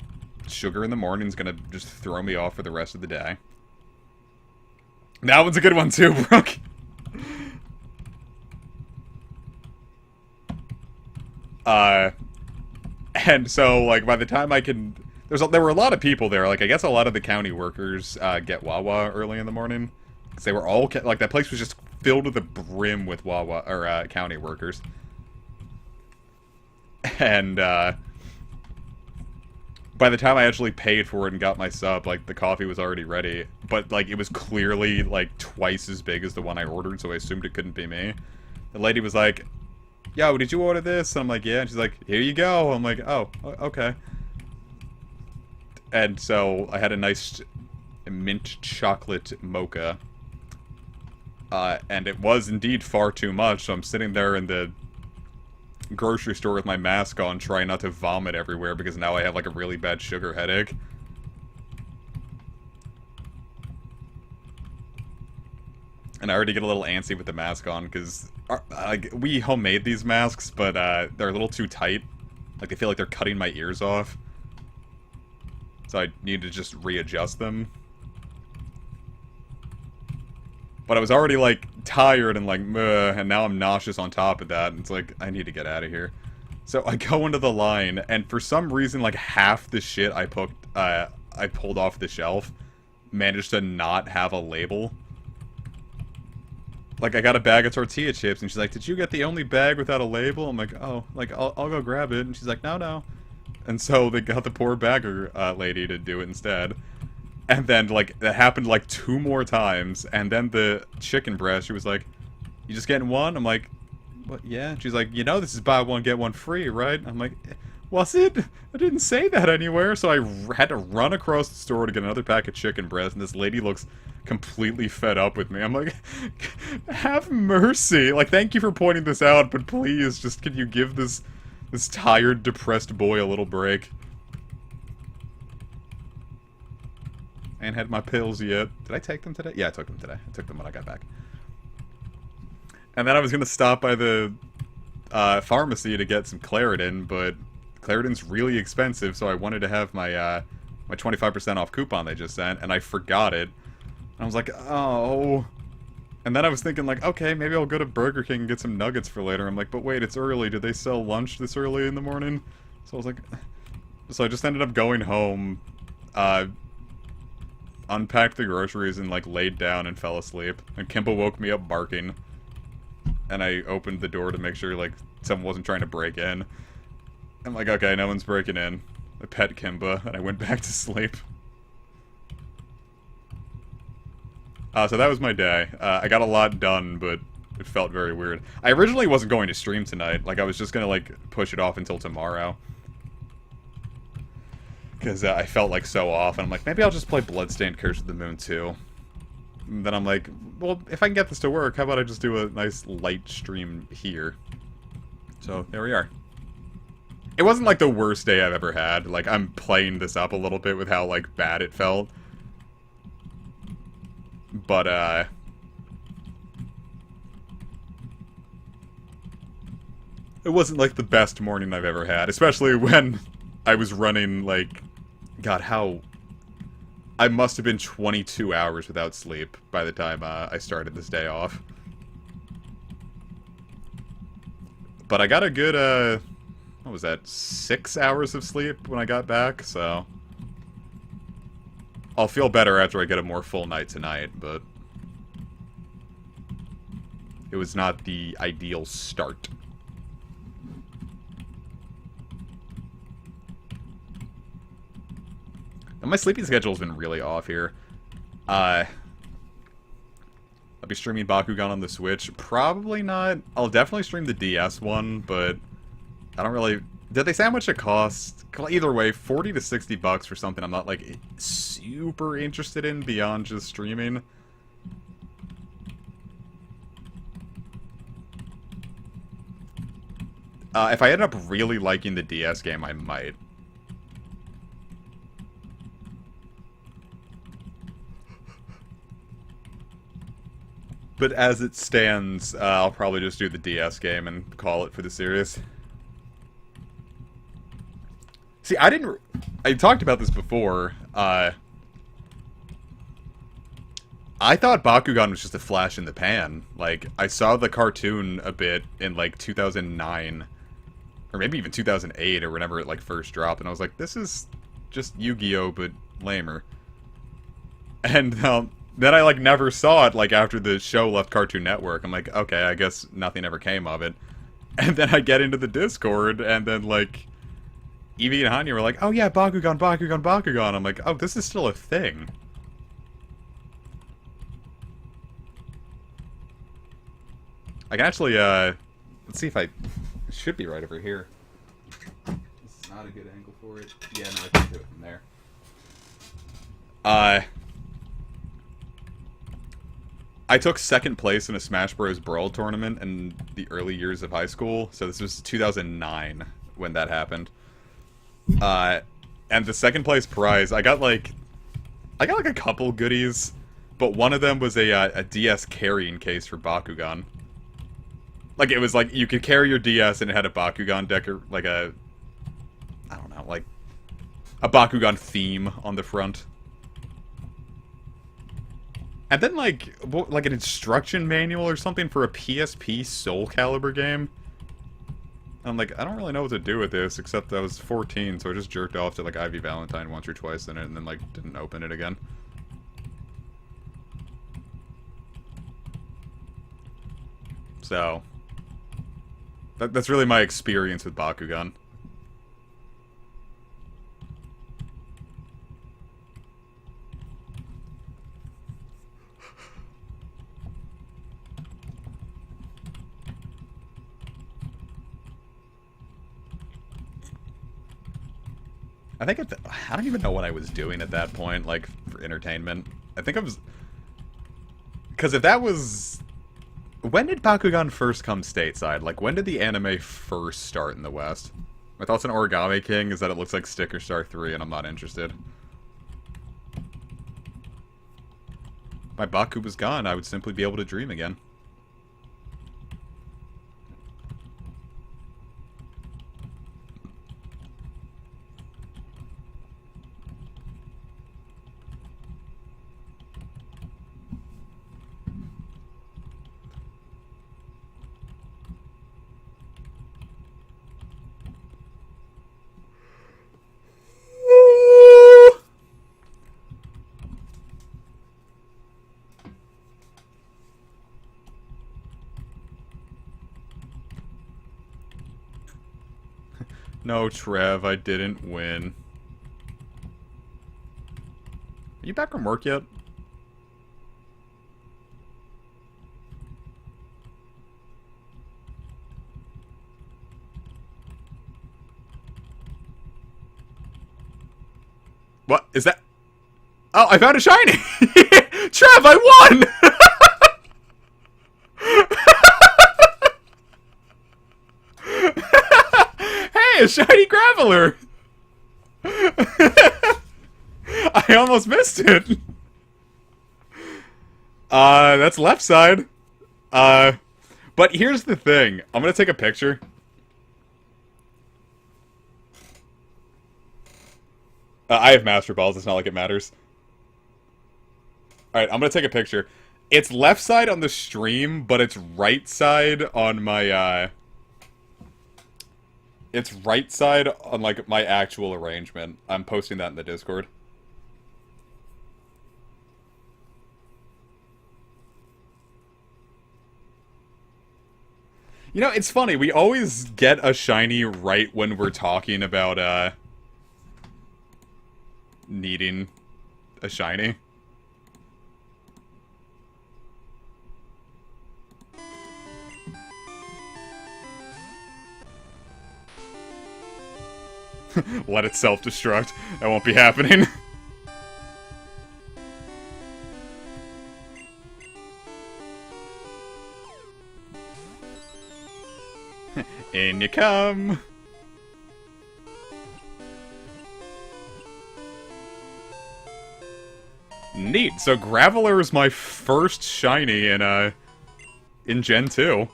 sugar in the morning is going to just throw me off for the rest of the day. That one's a good one too, Brooke. And so, like, by the time I can... There were a lot of people there. Like, I guess a lot of the county workers get Wawa early in the morning. Because they were all... Like, that place was just filled to the brim with Wawa... Or, county workers. And, by the time I actually paid for it and got my sub, like, the coffee was already ready. But, like, it was clearly, like, twice as big as the one I ordered, so I assumed it couldn't be me. The lady was like... Yo, did you order this? And I'm like, yeah. And she's like, here you go. I'm like, oh, okay. And so I had a nice mint chocolate mocha. And it was indeed far too much. So I'm sitting there in the grocery store with my mask on, trying not to vomit everywhere because now I have like a really bad sugar headache. And I already get a little antsy with the mask on, because we homemade these masks, but they're a little too tight. Like, they feel like they're cutting my ears off. So I need to just readjust them. But I was already, like, tired and, like, meh, and now I'm nauseous on top of that. And it's like, I need to get out of here. So I go into the line, and for some reason, like, half the shit I pulled off the shelf managed to not have a label. Like, I got a bag of tortilla chips, and she's like, did you get the only bag without a label? I'm like, oh, like, I'll go grab it. And she's like, no. And so they got the poor bagger lady to do it instead. And then, like, that happened, like, 2 more times. And then the chicken breast, she was like, you just getting one? I'm like, what, yeah? She's like, you know this is buy one, get one free, right? I'm like, was it? I didn't say that anywhere. So I had to run across the store to get another pack of chicken breast, and this lady looks completely fed up with me. I'm like, have mercy. Like, thank you for pointing this out, but please, just can you give this tired, depressed boy a little break? I ain't had my pills yet. Did I take them today? Yeah, I took them today. I took them when I got back. And then I was gonna stop by the pharmacy to get some Claritin, but Claritin's really expensive, so I wanted to have my my 25% off coupon they just sent, and I forgot it. And I was like, oh. And then I was thinking, like, okay, maybe I'll go to Burger King and get some nuggets for later. I'm like, but wait, it's early. Do they sell lunch this early in the morning? So I was like... So I just ended up going home, unpacked the groceries, and, like, laid down and fell asleep. And Kimba woke me up barking. And I opened the door to make sure, like, someone wasn't trying to break in. I'm like, okay, no one's breaking in. I pet Kimba, and I went back to sleep. So that was my day. I got a lot done, but it felt very weird. I originally wasn't going to stream tonight. Like, I was just gonna, like, push it off until tomorrow. Because I felt, like, so off, and I'm like, maybe I'll just play Bloodstained Curse of the Moon 2. And then I'm like, well, if I can get this to work, how about I just do a nice light stream here? So, there we are. It wasn't, like, the worst day I've ever had. Like, I'm playing this up a little bit with how, like, bad it felt. But, it wasn't, like, the best morning I've ever had. Especially when I was running, like... God, how... I must have been 22 hours without sleep by the time I started this day off. But I got a good, what was that, 6 hours of sleep when I got back, so... I'll feel better after I get a more full night tonight, but... It was not the ideal start. And my sleeping schedule's been really off here. I'll be streaming Bakugan on the Switch. Probably not. I'll definitely stream the DS one, but I don't really... Did they say how much it costs? Either way, 40 to 60 bucks for something I'm not, like, super interested in beyond just streaming. If I end up really liking the DS game, I might. But as it stands, I'll probably just do the DS game and call it for the series. See, I talked about this before. I thought Bakugan was just a flash in the pan. Like, I saw the cartoon a bit in, like, 2009. Or maybe even 2008, or whenever it, like, first dropped. And I was like, this is just Yu-Gi-Oh! But lamer. And, then I, like, never saw it, like, after the show left Cartoon Network. I'm like, okay, I guess nothing ever came of it. And then I get into the Discord, and then, like, Evie and Hanya were like, oh yeah, Bakugan, Bakugan, Bakugan. I'm like, oh, this is still a thing. I can actually, let's see if it should be right over here. This is not a good angle for it. Yeah, no, I can do it from there. I took second place in a Smash Bros. Brawl tournament in the early years of high school. So this was 2009 when that happened. And the second place prize, I got like a couple goodies, but one of them was a DS carrying case for Bakugan. Like, it was like, you could carry your DS and it had a Bakugan deck, or like I don't know, like a Bakugan theme on the front. And then, like an instruction manual or something for a PSP Soul Calibur game. I'm like, I don't really know what to do with this, except I was 14, so I just jerked off to, like, Ivy Valentine once or twice in it, and then, like, didn't open it again. So, that's really my experience with Bakugan. I don't even know what I was doing at that point, like, for entertainment. I think I was... Because if that was... When did Bakugan first come stateside? Like, when did the anime first start in the West? My thoughts on Origami King is that it looks like Sticker Star 3, and I'm not interested. My Baku was gone, I would simply be able to dream again. No, Trev, I didn't win. Are you back from work yet? Is that... Oh, I found a shiny! Trev, I won! Hey, a shiny Graveler! I almost missed it. That's left side. But here's the thing. I'm gonna take a picture. I have Master Balls, it's not like it matters. Alright, I'm gonna take a picture. It's left side on the stream, but it's right side on my, It's right side on, like, my actual arrangement. I'm posting that in the Discord. You know, it's funny, we always get a shiny right when we're talking about, needing a shiny. Let it self-destruct. That won't be happening. In you come! Neat. So Graveler is my first shiny in Gen 2.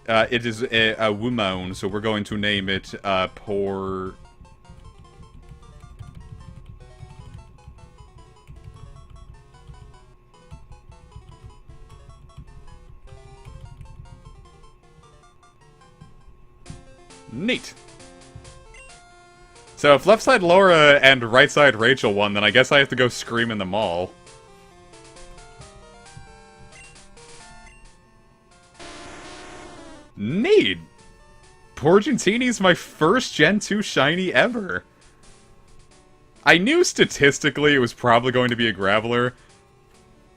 It is a woman, so we're going to name it, Poor... Neat. So if left side Laura and right side Rachel won, then I guess I have to go scream in the mall. Neat! Porgentini's my first Gen 2 shiny ever. I knew statistically it was probably going to be a Graveler,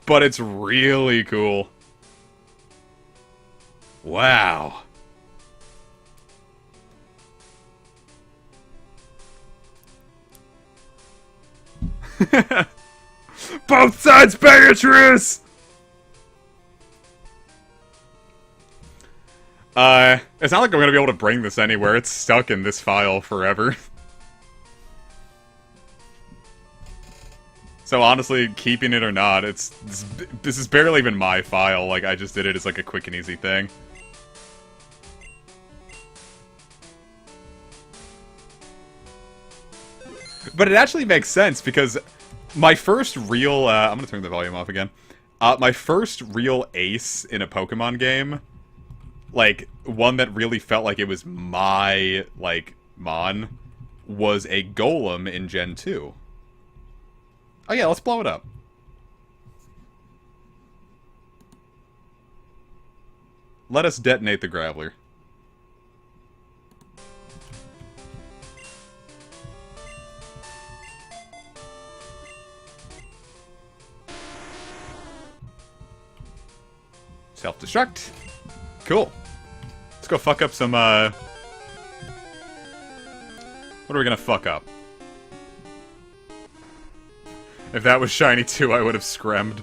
but it's really cool. Wow. Both sides, Beatrice! It's not like I'm gonna be able to bring this anywhere. It's stuck in this file forever. So honestly, keeping it or not, this is barely even my file. Like, I just did it as like a quick and easy thing. But it actually makes sense, because my first real, I'm gonna turn the volume off again. My first real ace in a Pokemon game, like, one that really felt like it was my, like, Mon, was a Golem in Gen 2. Oh yeah, let's blow it up. Let us detonate the Graveler. Self-destruct. Cool. Let's go fuck up some, What are we gonna fuck up? If that was shiny too, I would have scremmed.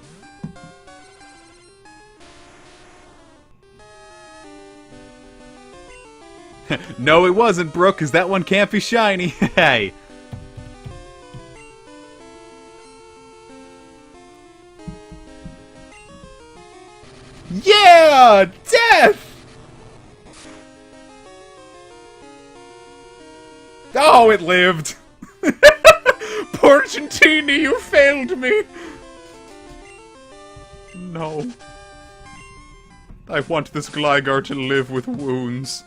No, it wasn't, Brooke, because that one can't be shiny. Hey. Yeah! Death! Oh, it lived! Porgentini, you failed me! No. I want this Gligar to live with wounds.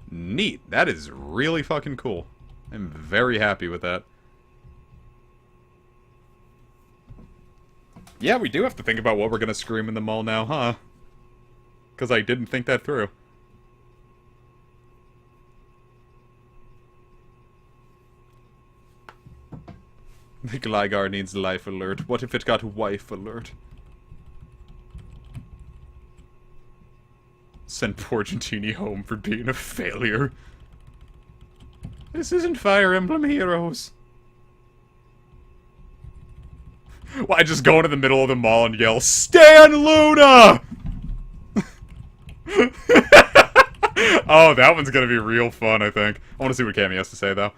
Neat. That is really fucking cool. I'm very happy with that. Yeah, we do have to think about what we're gonna scream in the mall now, huh? Because I didn't think that through. The Gligar needs life alert. What if it got wife alert? Send Porgentini home for being a failure. This isn't Fire Emblem Heroes. Well, I just go into the middle of the mall and yell, Stan Luna! Oh, that one's gonna be real fun, I think. I want to see what Cammy has to say, though.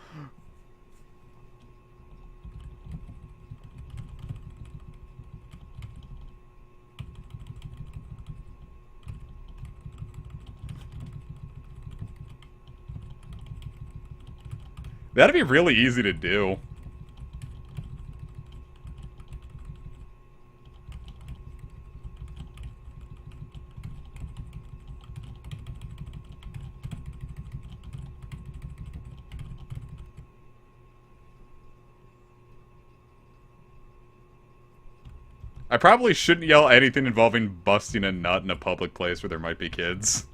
That'd be really easy to do. I probably shouldn't yell anything involving busting a nut in a public place where there might be kids.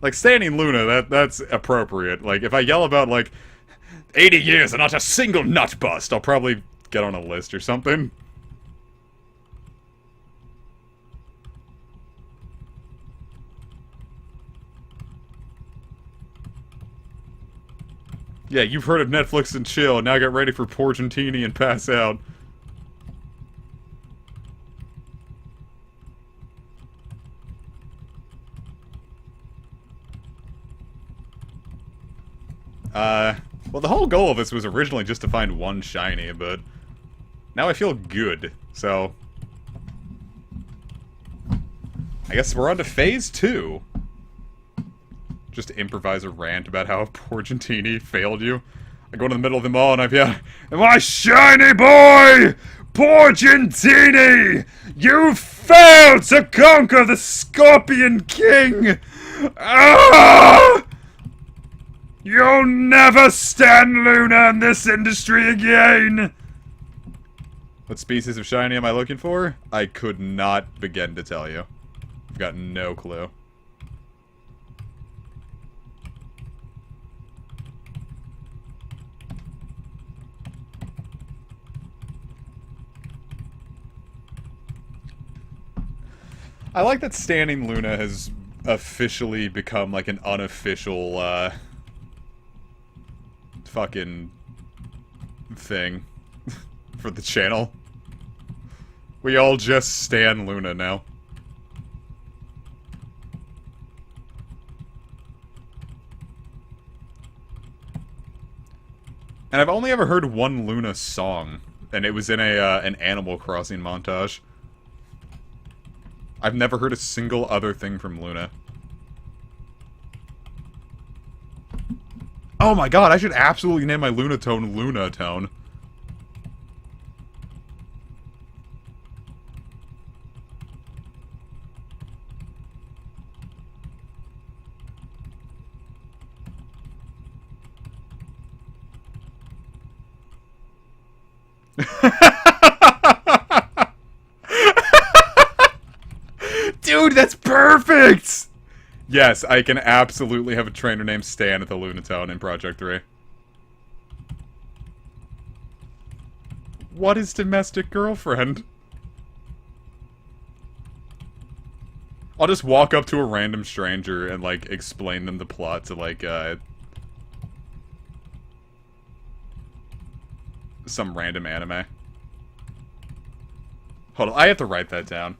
Like, standing Luna, that's appropriate. Like, if I yell about, like, 80 years and not a single nut bust, I'll probably get on a list or something. Yeah, you've heard of Netflix and chill, now get ready for Porgentini and pass out. Well, the whole goal of this was originally just to find one shiny, but now I feel good, so I guess we're on to phase 2. Just to improvise a rant about how Porgentini failed you. I go to the middle of the mall and I've yelled, my shiny boy! Porgentini! You failed to conquer the Scorpion King! Ah! You'll never stand Luna in this industry again! What species of shiny am I looking for? I could not begin to tell you. I've got no clue. I like that standing Luna has officially become like an unofficial, fucking thing for the channel. We all just stan Luna now. And I've only ever heard one Luna song, and it was in an Animal Crossing montage. I've never heard a single other thing from Luna. Oh my god, I should absolutely name my Lunatone Lunatone. Dude, that's perfect! Yes, I can absolutely have a trainer named Stan at the Lunatone in Project 3. What is domestic girlfriend? I'll just walk up to a random stranger and, like, explain them the plot to, like, some random anime. Hold on, I have to write that down.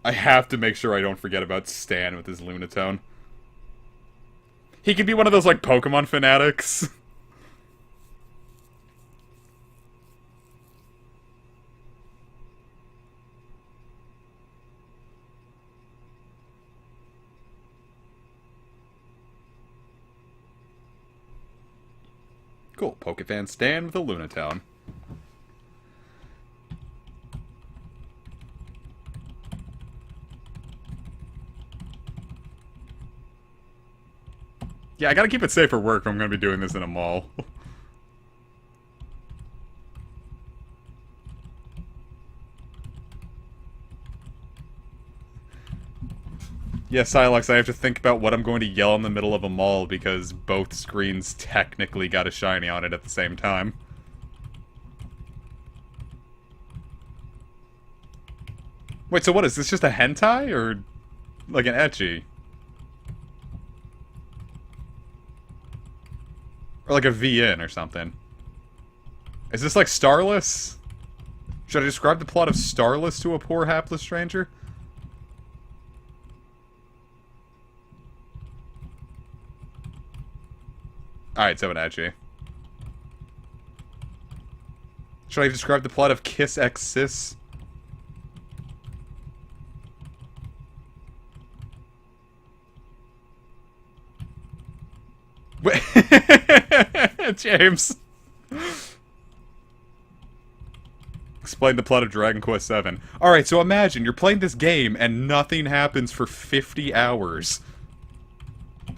I have to make sure I don't forget about Stan with his Lunatone. He could be one of those, like, Pokemon fanatics. Cool, Pokefan Stan with a Lunatone. Yeah, I gotta keep it safe for work if I'm gonna be doing this in a mall. Yeah, Silex, I have to think about what I'm going to yell in the middle of a mall because both screens technically got a shiny on it at the same time. Wait, so what is this, just a hentai, or like an ecchi? Or like a VN or something? Is this like Starless? Should I describe the plot of Starless to a poor hapless stranger? Alright, so an ecchi. Should I describe the plot of Kiss X Sis? Wait. James. Explain the plot of Dragon Quest VII. Alright, so imagine you're playing this game and nothing happens for 50 hours.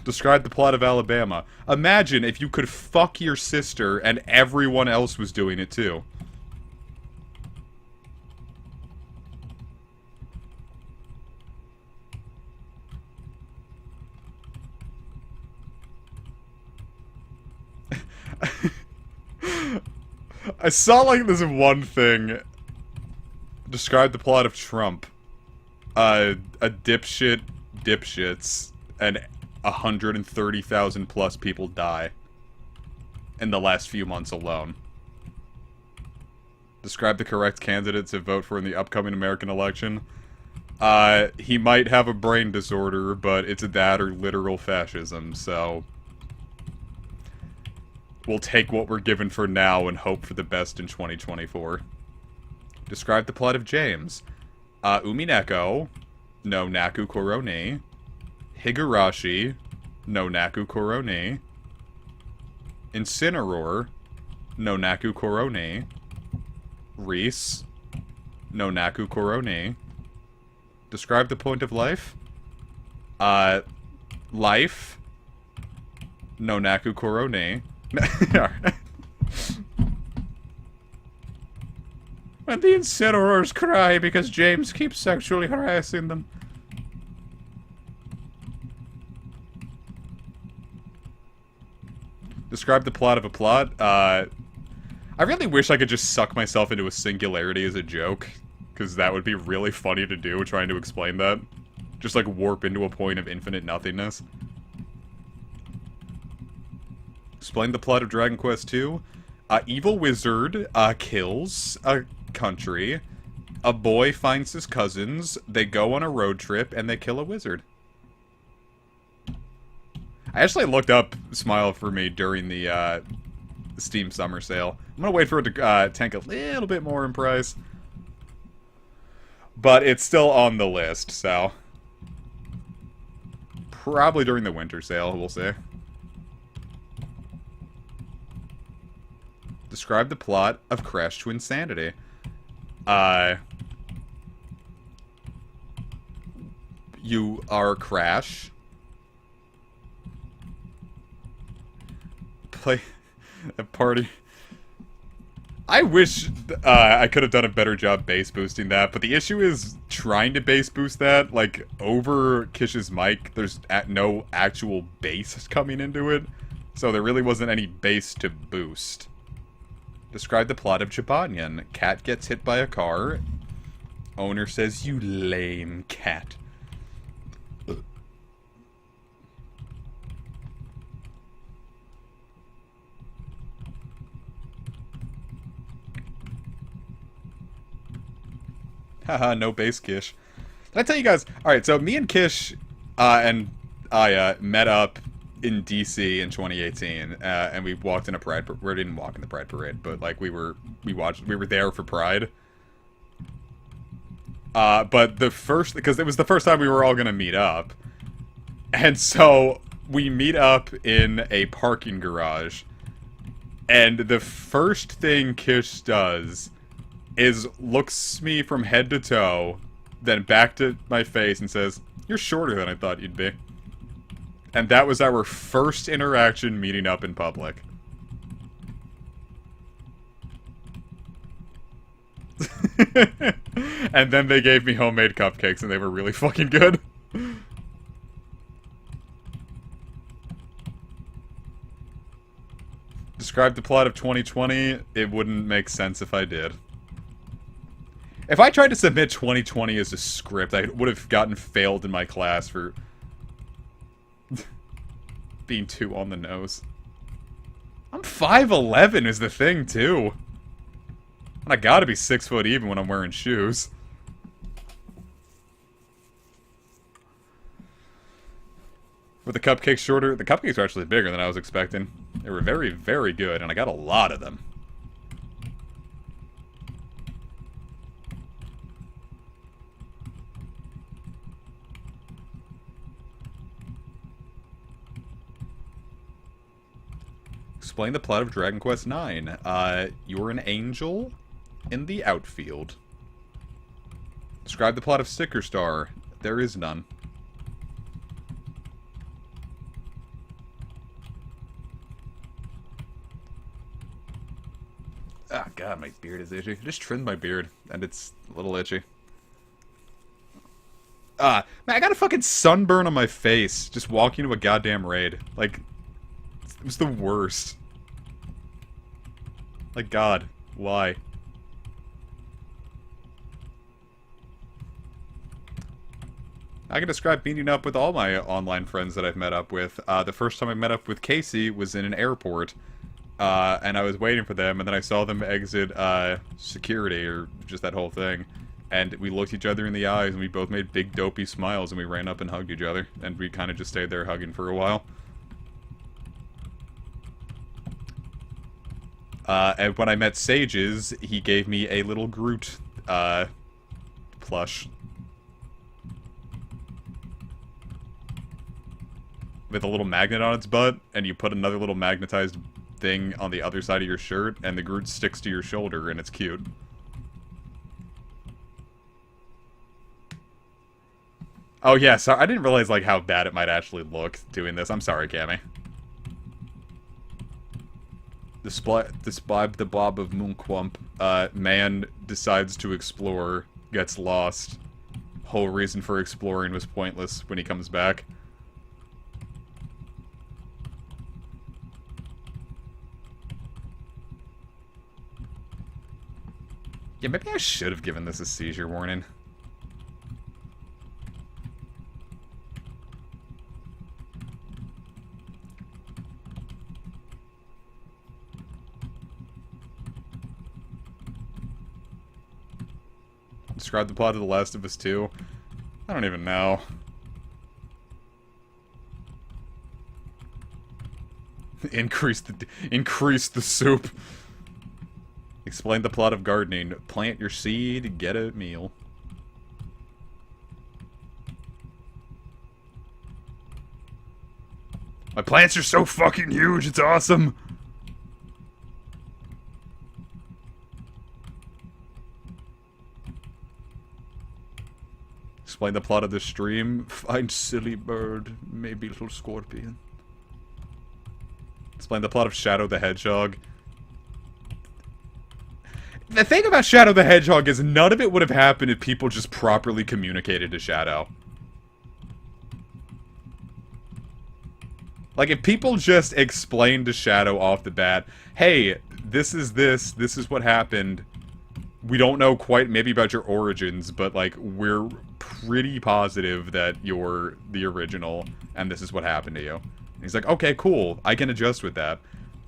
Describe the plot of Alabama. Imagine if you could fuck your sister and everyone else was doing it too. I saw like this one thing. Describe the plot of Trump. A dipshit dipshits and 130,000 plus people die in the last few months alone. Describe the correct candidate to vote for in the upcoming American election. He might have a brain disorder, but it's that or literal fascism, so we'll take what we're given for now and hope for the best in 2024. Describe the plot of James. Umineko, no Naku Koroni. Higurashi, no Naku Koroni. Incineroar, no Naku Koroni. Reese, no Naku Koroni. Describe the point of life. Life, no Naku Koroni. When the Incineroars cry because James keeps sexually harassing them. Describe the plot of a plot. I really wish I could just suck myself into a singularity as a joke, because that would be really funny to do, trying to explain that. Just like warp into a point of infinite nothingness. Explain the plot of Dragon Quest II. Evil wizard kills a country. A boy finds his cousins. They go on a road trip and they kill a wizard. I actually looked up Smile for Me during the Steam Summer Sale. I'm gonna wait for it to tank a little bit more in price. But it's still on the list, so probably during the winter sale, we'll see. Describe the plot of Crash to Insanity. You are Crash. Play a party. I wish I could have done a better job bass boosting that, but the issue is trying to bass boost that, like, over Kish's mic, there's no actual bass coming into it, so there really wasn't any bass to boost. Describe the plot of Jibanyan. Cat gets hit by a car. Owner says, "You lame cat." Haha, no base Kish. Did I tell you guys? Alright, so me and Kish and I met up in DC in 2018, and we walked in a Pride parade. We didn't walk in the Pride parade, but like we were there for Pride. But because it was the first time we were all gonna meet up, and so we meet up in a parking garage, and the first thing Kish does is looks me from head to toe, then back to my face and says, "You're shorter than I thought you'd be." And that was our first interaction meeting up in public. And then they gave me homemade cupcakes and they were really fucking good. Describe the plot of 2020. It wouldn't make sense if I did. If I tried to submit 2020 as a script, I would have gotten failed in my class for being too on the nose. I'm 5'11" is the thing, too. And I gotta be 6 foot even when I'm wearing shoes. Were the cupcakes shorter? The cupcakes were actually bigger than I was expecting. They were very, very good, and I got a lot of them. Explain the plot of Dragon Quest IX. You're an angel in the outfield. Describe the plot of Sticker Star. There is none. Ah, God, my beard is itchy. I just trimmed my beard, and it's a little itchy. Man, I got a fucking sunburn on my face just walking to a goddamn raid. Like, it was the worst. Like, God, why? I can describe meeting up with all my online friends that I've met up with. The first time I met up with Casey was in an airport. And I was waiting for them, and then I saw them exit, security, or just that whole thing. And we looked each other in the eyes, and we both made big dopey smiles, and we ran up and hugged each other. And we kind of just stayed there hugging for a while. And when I met Sages, he gave me a little Groot, plush. With a little magnet on its butt, and you put another little magnetized thing on the other side of your shirt, and the Groot sticks to your shoulder, and it's cute. Oh yeah, so I didn't realize like how bad it might actually look doing this. I'm sorry, Cammy. Describe the blob of Moonquump. Man decides to explore, gets lost. Whole reason for exploring was pointless when he comes back. Yeah, maybe I should have given this a seizure warning. Describe the plot of The Last of Us 2. I don't even know. Increase the soup. Explain the plot of gardening. Plant your seed, get a meal. My plants are so fucking huge, it's awesome! Explain the plot of the stream. Find silly bird, maybe little scorpion. Explain the plot of Shadow the Hedgehog. The thing about Shadow the Hedgehog is none of it would have happened if people just properly communicated to Shadow. Like, if people just explained to Shadow off the bat, hey, this is what happened. We don't know quite maybe about your origins, but, like, we're pretty positive that you're the original, and this is what happened to you. And he's like, okay, cool, I can adjust with that.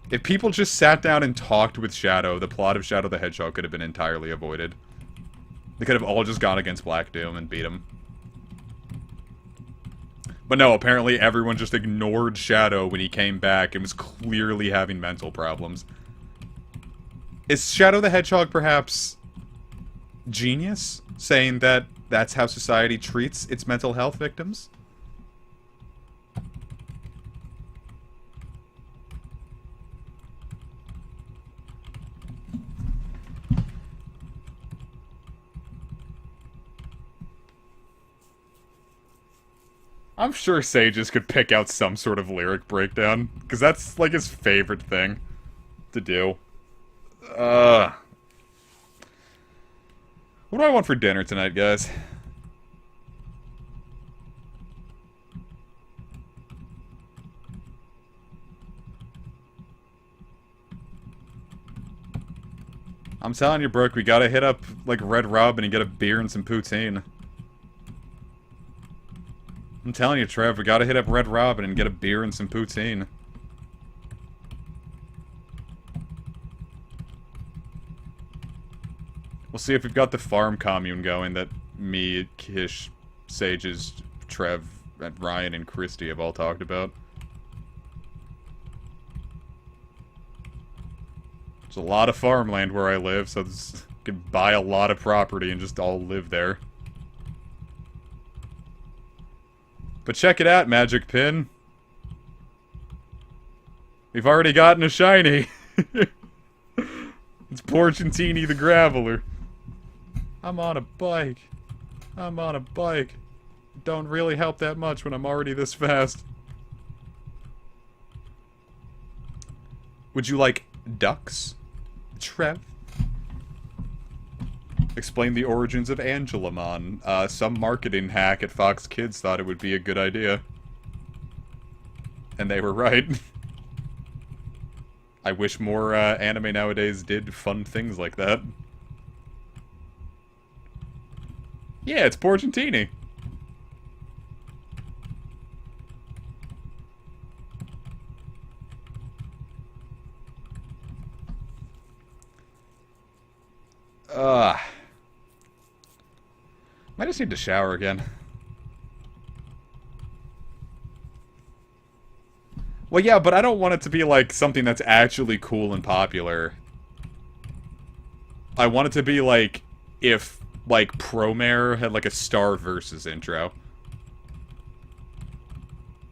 If people just sat down and talked with Shadow, the plot of Shadow the Hedgehog could have been entirely avoided. They could have all just gone against Black Doom and beat him. But no, apparently everyone just ignored Shadow when he came back and was clearly having mental problems. Is Shadow the Hedgehog perhaps genius, saying that that's how society treats its mental health victims? I'm sure Sages could pick out some sort of lyric breakdown, because that's, like, his favorite thing to do. What do I want for dinner tonight, guys? I'm telling you, Brooke, we gotta hit up, like, Red Robin and get a beer and some poutine. I'm telling you, Trev, we gotta hit up Red Robin and get a beer and some poutine. We'll see if we've got the farm commune going that me, Kish, Sages, Trev, and Ryan, and Christy have all talked about. There's a lot of farmland where I live, so this could buy a lot of property and just all live there. But check it out, Magic Pin. We've already gotten a shiny. It's Porcentini the Graveler. I'm on a bike. I'm on a bike. Don't really help that much when I'm already this fast. Would you like ducks, Trev? Explain the origins of Angelamon. Some marketing hack at Fox Kids thought it would be a good idea. And they were right. I wish more anime nowadays did fun things like that. Yeah, it's Porcentini. I just need to shower again. Well, yeah, but I don't want it to be, like, something that's actually cool and popular. I want it to be, like, if, like, Promare had, like, a Star Versus intro.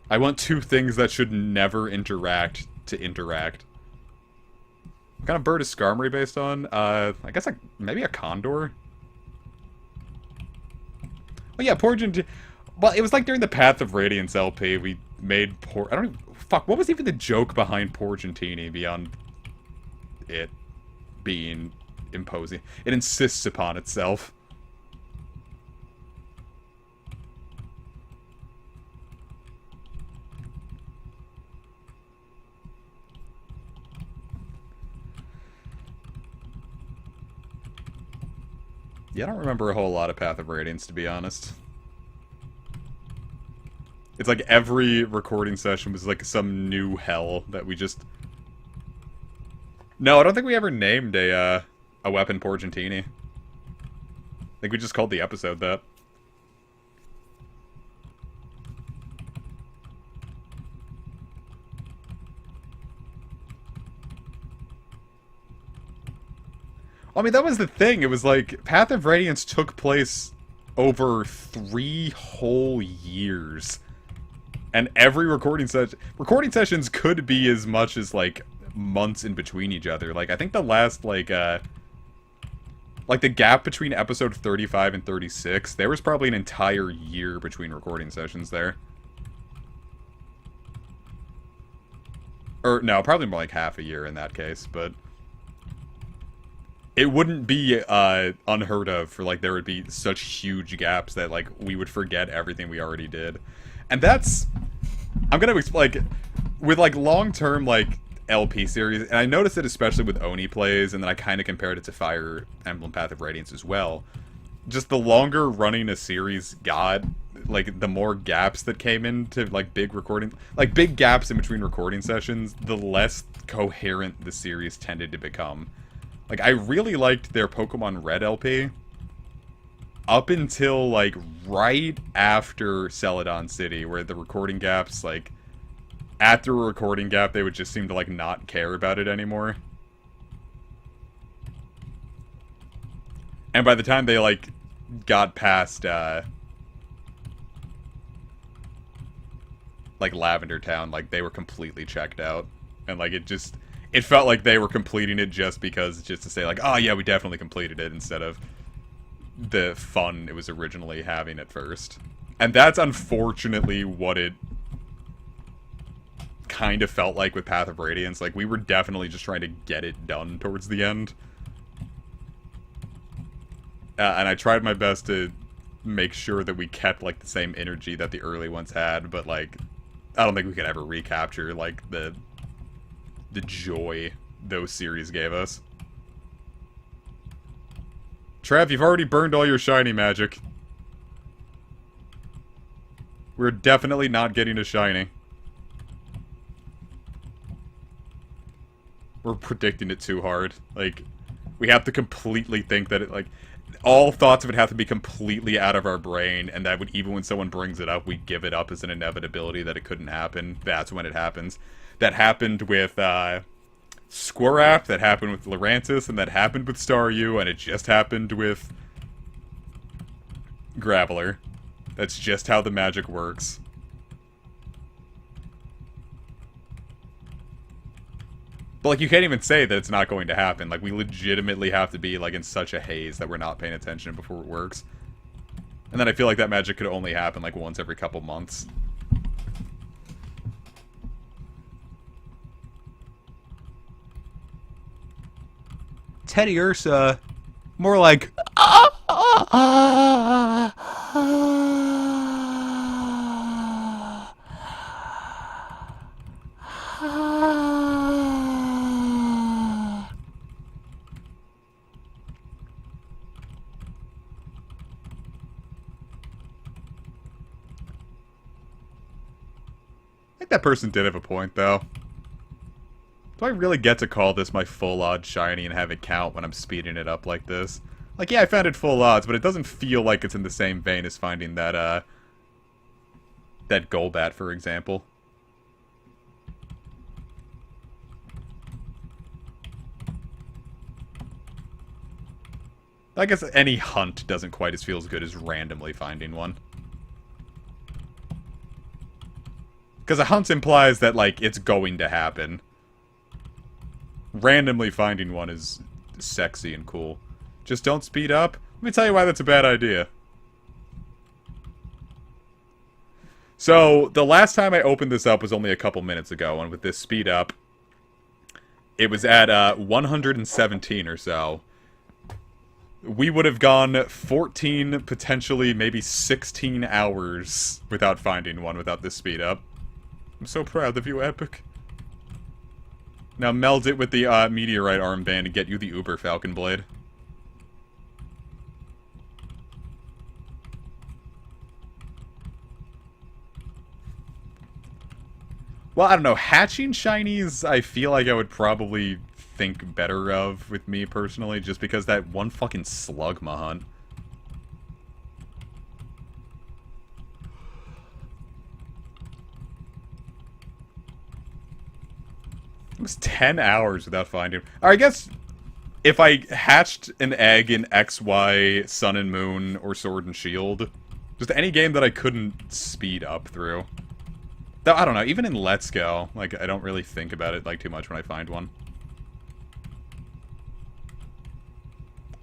I want two things that should never interact to interact. What kind of bird is Skarmory based on? I guess, like, maybe a condor? Well, yeah, Porcentini... Well, it was like during the Path of Radiance LP, we made I don't even... Fuck, what was even the joke behind Porcentini beyond it being imposing? It insists upon itself. Yeah, I don't remember a whole lot of Path of Radiance, to be honest. It's like every recording session was like some new hell that we just... No, I don't think we ever named a weapon Porcentini. I think we just called the episode that. I mean, that was the thing. It was like, Path of Radiance took place over 3 whole years. And every recording sessions could be as much as, like, months in between each other. Like, I think the last, like, the gap between episode 35 and 36, there was probably an entire year between recording sessions there. Or, no, probably more like half a year in that case, but... It wouldn't be unheard of for, like, there would be such huge gaps that, like, we would forget everything we already did. And that's... I'm gonna explain, like, with, like, long-term, like, LP series, and I noticed it especially with Oni plays, and then I kind of compared it to Fire Emblem Path of Radiance as well. Just the longer running a series got, like, the more gaps that came into, like, big gaps in between recording sessions, the less coherent the series tended to become. Like, I really liked their Pokemon Red LP. Up until, like, right after Celadon City, where the recording gaps, like... After a recording gap, they would just seem to, like, not care about it anymore. And by the time they, like, got past, like, Lavender Town, like, they were completely checked out. And, like, it felt like they were completing it just to say, like, oh yeah, we definitely completed it, instead of the fun it was originally having at first. And that's unfortunately what it kind of felt like with Path of Radiance. Like, we were definitely just trying to get it done towards the end. And I tried my best to make sure that we kept, like, the same energy that the early ones had, but, like, I don't think we could ever recapture, like, the joy those series gave us. Trev, you've already burned all your shiny magic. We're definitely not getting a shiny. We're predicting it too hard. Like, we have to completely think that it, like, all thoughts of it have to be completely out of our brain, and that would, even when someone brings it up, we give it up as an inevitability that it couldn't happen. That's when it happens. That happened with, Squirrap, that happened with Lurantis, and that happened with Staryu, and it just happened with Graveler. That's just how the magic works. But, like, you can't even say that it's not going to happen. Like, we legitimately have to be, like, in such a haze that we're not paying attention before it works. And then I feel like that magic could only happen, like, once every couple months. Teddy Ursa. More like... I think that person did have a point, though. Do I really get to call this my full odds shiny and have it count when I'm speeding it up like this? Like, yeah, I found it full odds, but it doesn't feel like it's in the same vein as finding that, that Golbat, for example. I guess any hunt doesn't quite feel as good as randomly finding one. Because a hunt implies that, like, it's going to happen. Randomly finding one is sexy and cool. Just don't speed up. Let me tell you why that's a bad idea. So, the last time I opened this up was only a couple minutes ago, and with this speed up, it was at 117 or so. We would have gone 14, potentially maybe 16 hours without finding one without this speed up. I'm so proud of you, Epic. Now meld it with the Meteorite armband and get you the Uber Falcon Blade. Well, I don't know. Hatching shinies, I feel like I would probably think better of with me personally, just because that one fucking Slugma hunt. It was 10 hours without finding him. Or I guess if I hatched an egg in XY, Sun and Moon, or Sword and Shield, just any game that I couldn't speed up through. Though, I don't know, even in Let's Go, like, I don't really think about it, like, too much when I find one.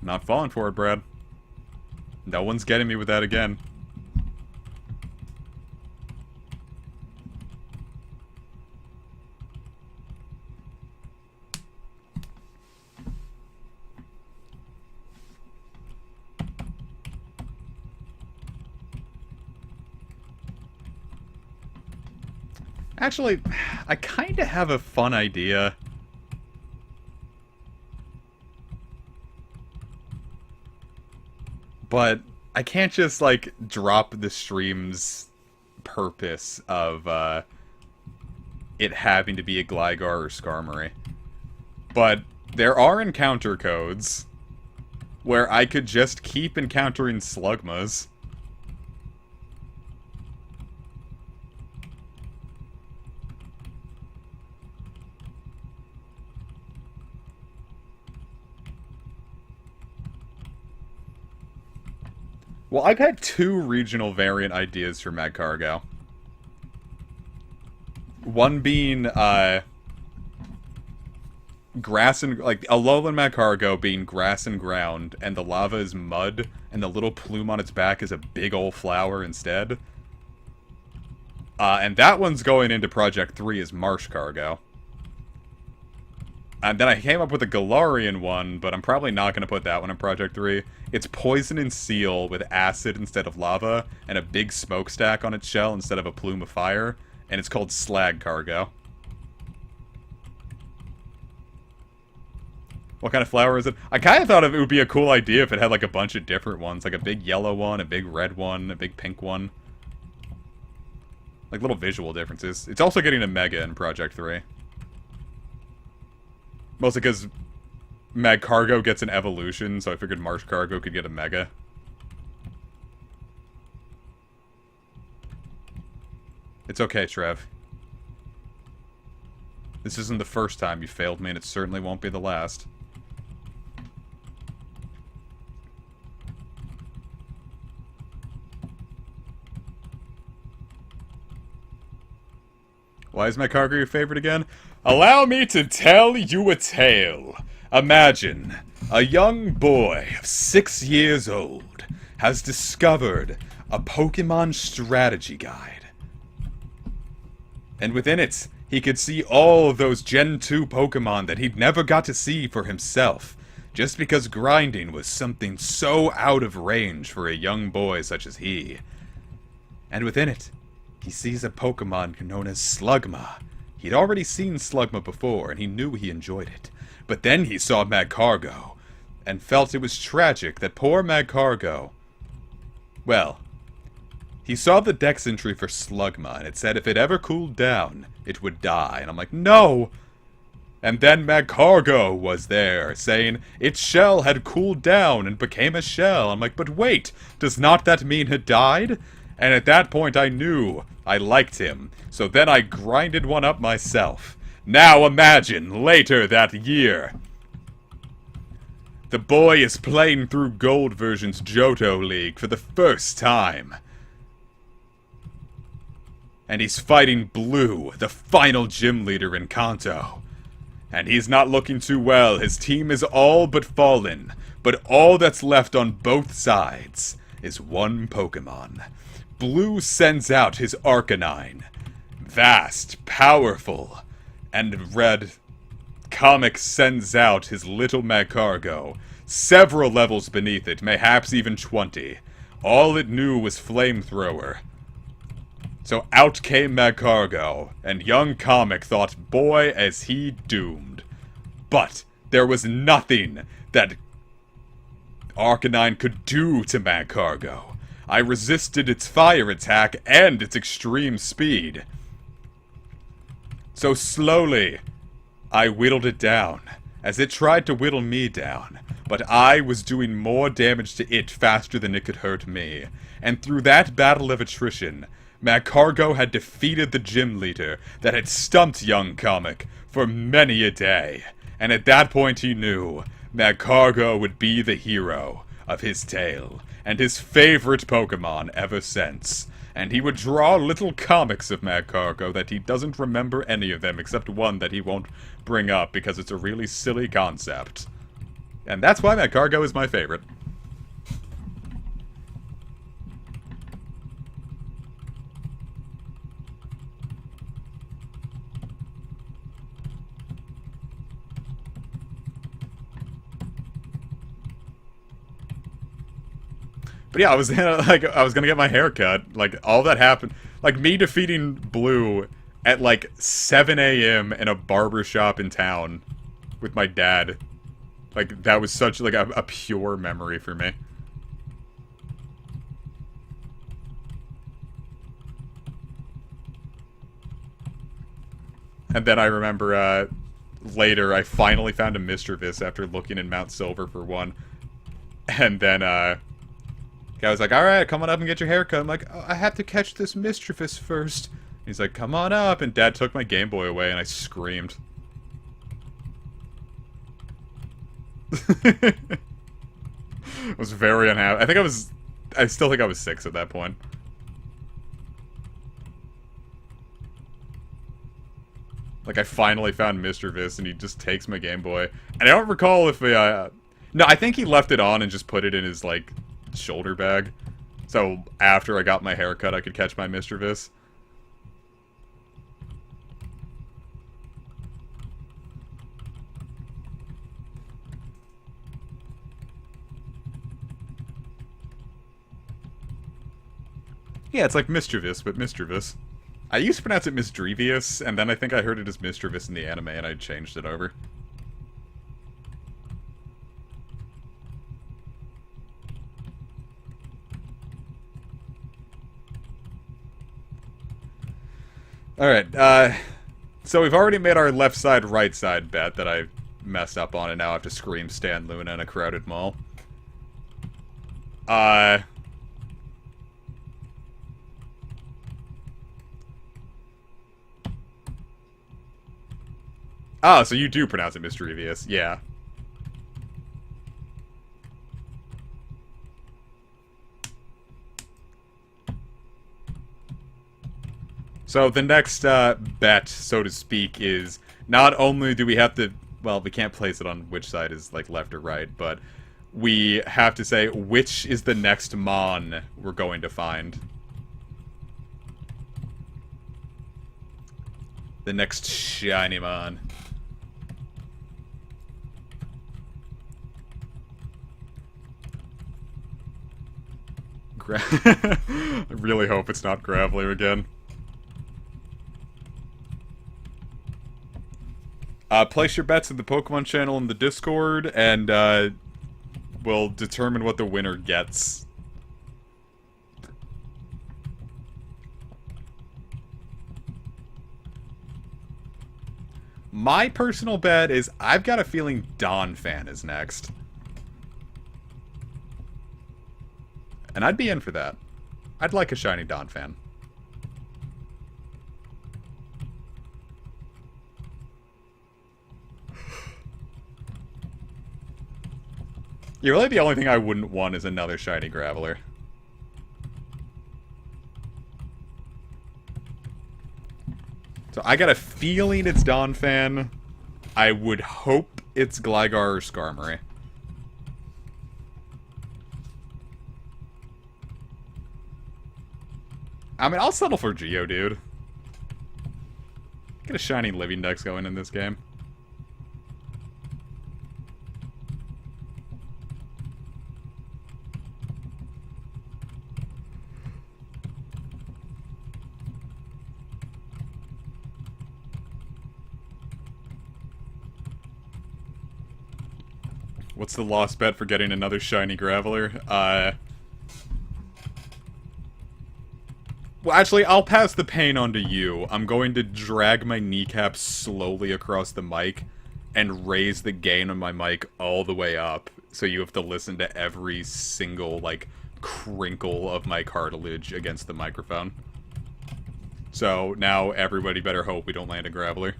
Not falling for it, Brad. No one's getting me with that again. Actually, I kind of have a fun idea. But I can't just, like, drop the stream's purpose of it having to be a Gligar or Skarmory. But there are encounter codes where I could just keep encountering Slugmas. Well, I've had 2 regional variant ideas for Magcargo. One being, grass and, like, a lowland Magcargo being grass and ground, and the lava is mud, and the little plume on its back is a big ol' flower instead. And that one's going into Project 3 as Marsh Cargo. And then I came up with a Galarian one, but I'm probably not going to put that one in Project 3. It's poison and seal with acid instead of lava, and a big smokestack on its shell instead of a plume of fire, and it's called Slag Cargo. What kind of flower is it? I kind of thought it would be a cool idea if it had like a bunch of different ones. Like a big yellow one, a big red one, a big pink one. Like little visual differences. It's also getting a Mega in Project 3. Mostly because Magcargo gets an evolution, so I figured Marshcargo could get a Mega. It's okay, Trev. This isn't the first time you failed me, and it certainly won't be the last. Why is Magcargo your favorite again? Allow me to tell you a tale. Imagine, a young boy of 6 years old has discovered a Pokemon strategy guide. And within it, he could see all of those Gen 2 Pokemon that he'd never got to see for himself, just because grinding was something so out of range for a young boy such as he. And within it, he sees a Pokemon known as Slugma. He'd already seen Slugma before, and he knew he enjoyed it. But then he saw Magcargo, and felt it was tragic that poor Magcargo... Well, he saw the dex entry for Slugma, and it said if it ever cooled down, it would die. And I'm like, no! And then Magcargo was there, saying its shell had cooled down and became a shell. I'm like, but wait, does not that mean it died? And at that point I knew I liked him, so then I grinded one up myself. Now imagine, later that year, the boy is playing through Gold version's Johto League for the first time. And he's fighting Blue, the final gym leader in Kanto. And he's not looking too well. His team is all but fallen. But all that's left on both sides is one Pokemon. Blue sends out his Arcanine. Vast, powerful. And Red Comic sends out his little Magcargo. Several levels beneath it, mayhaps even 20. All it knew was Flamethrower. So out came Magcargo, and young Comic thought, boy, is he doomed. But there was nothing that Arcanine could do to Magcargo. I resisted its fire attack and its extreme speed. So slowly, I whittled it down, as it tried to whittle me down. But I was doing more damage to it faster than it could hurt me. And through that battle of attrition, Magcargo had defeated the gym leader that had stumped young Comic for many a day. And at that point he knew Magcargo would be the hero of his tale, and his favorite Pokemon ever since. And he would draw little comics of Magcargo that he doesn't remember any of them, except one that he won't bring up because it's a really silly concept. And that's why Magcargo is my favorite. But yeah, I was gonna get my hair cut. Like, all that happened. Like, me defeating Blue at like 7 a.m. in a barber shop in town with my dad. Like, that was such like a pure memory for me. And then I remember later I finally found a Mischievous after looking in Mount Silver for one. And then guy was like, alright, come on up and get your haircut. I'm like, oh, I have to catch this Mischievous first. He's like, come on up. And Dad took my Game Boy away and I screamed. I was very unhappy. I still think I was 6 at that point. Like, I finally found Mischievous and he just takes my Game Boy. And I don't recall if no, I think he left it on and just put it in his, like, shoulder bag. So after I got my haircut, I could catch my Mischievous. Yeah, it's like Mischievous, but Mischievous. I used to pronounce it Misdrevious, and then I think I heard it as Mischievous in the anime, and I changed it over. Alright, so we've already made our left side, right side bet that I messed up on, and now I have to scream Stan Luna in a crowded mall. Oh, so you do pronounce it mischievous, yeah. So the next bet, so to speak, is not only do we have to, well, we can't place it on which side is like left or right, but we have to say which is the next Mon we're going to find. The next shiny Mon. I really hope it's not Graveler again. Place your bets in the Pokemon channel in the Discord, and we'll determine what the winner gets. My personal bet is I've got a feeling Donphan is next. And I'd be in for that. I'd like a shiny Donphan. Yeah, really the only thing I wouldn't want is another shiny Graveler. So I got a feeling it's Donphan. I would hope it's Gligar or Skarmory. I mean, I'll settle for Geodude. Get a shiny Living Dex going in this game. What's the lost bet for getting another shiny Graveler? Well, actually, I'll pass the pain on to you. I'm going to drag my kneecap slowly across the mic and raise the gain on my mic all the way up, so you have to listen to every single, like, crinkle of my cartilage against the microphone. So, now everybody better hope we don't land a Graveler.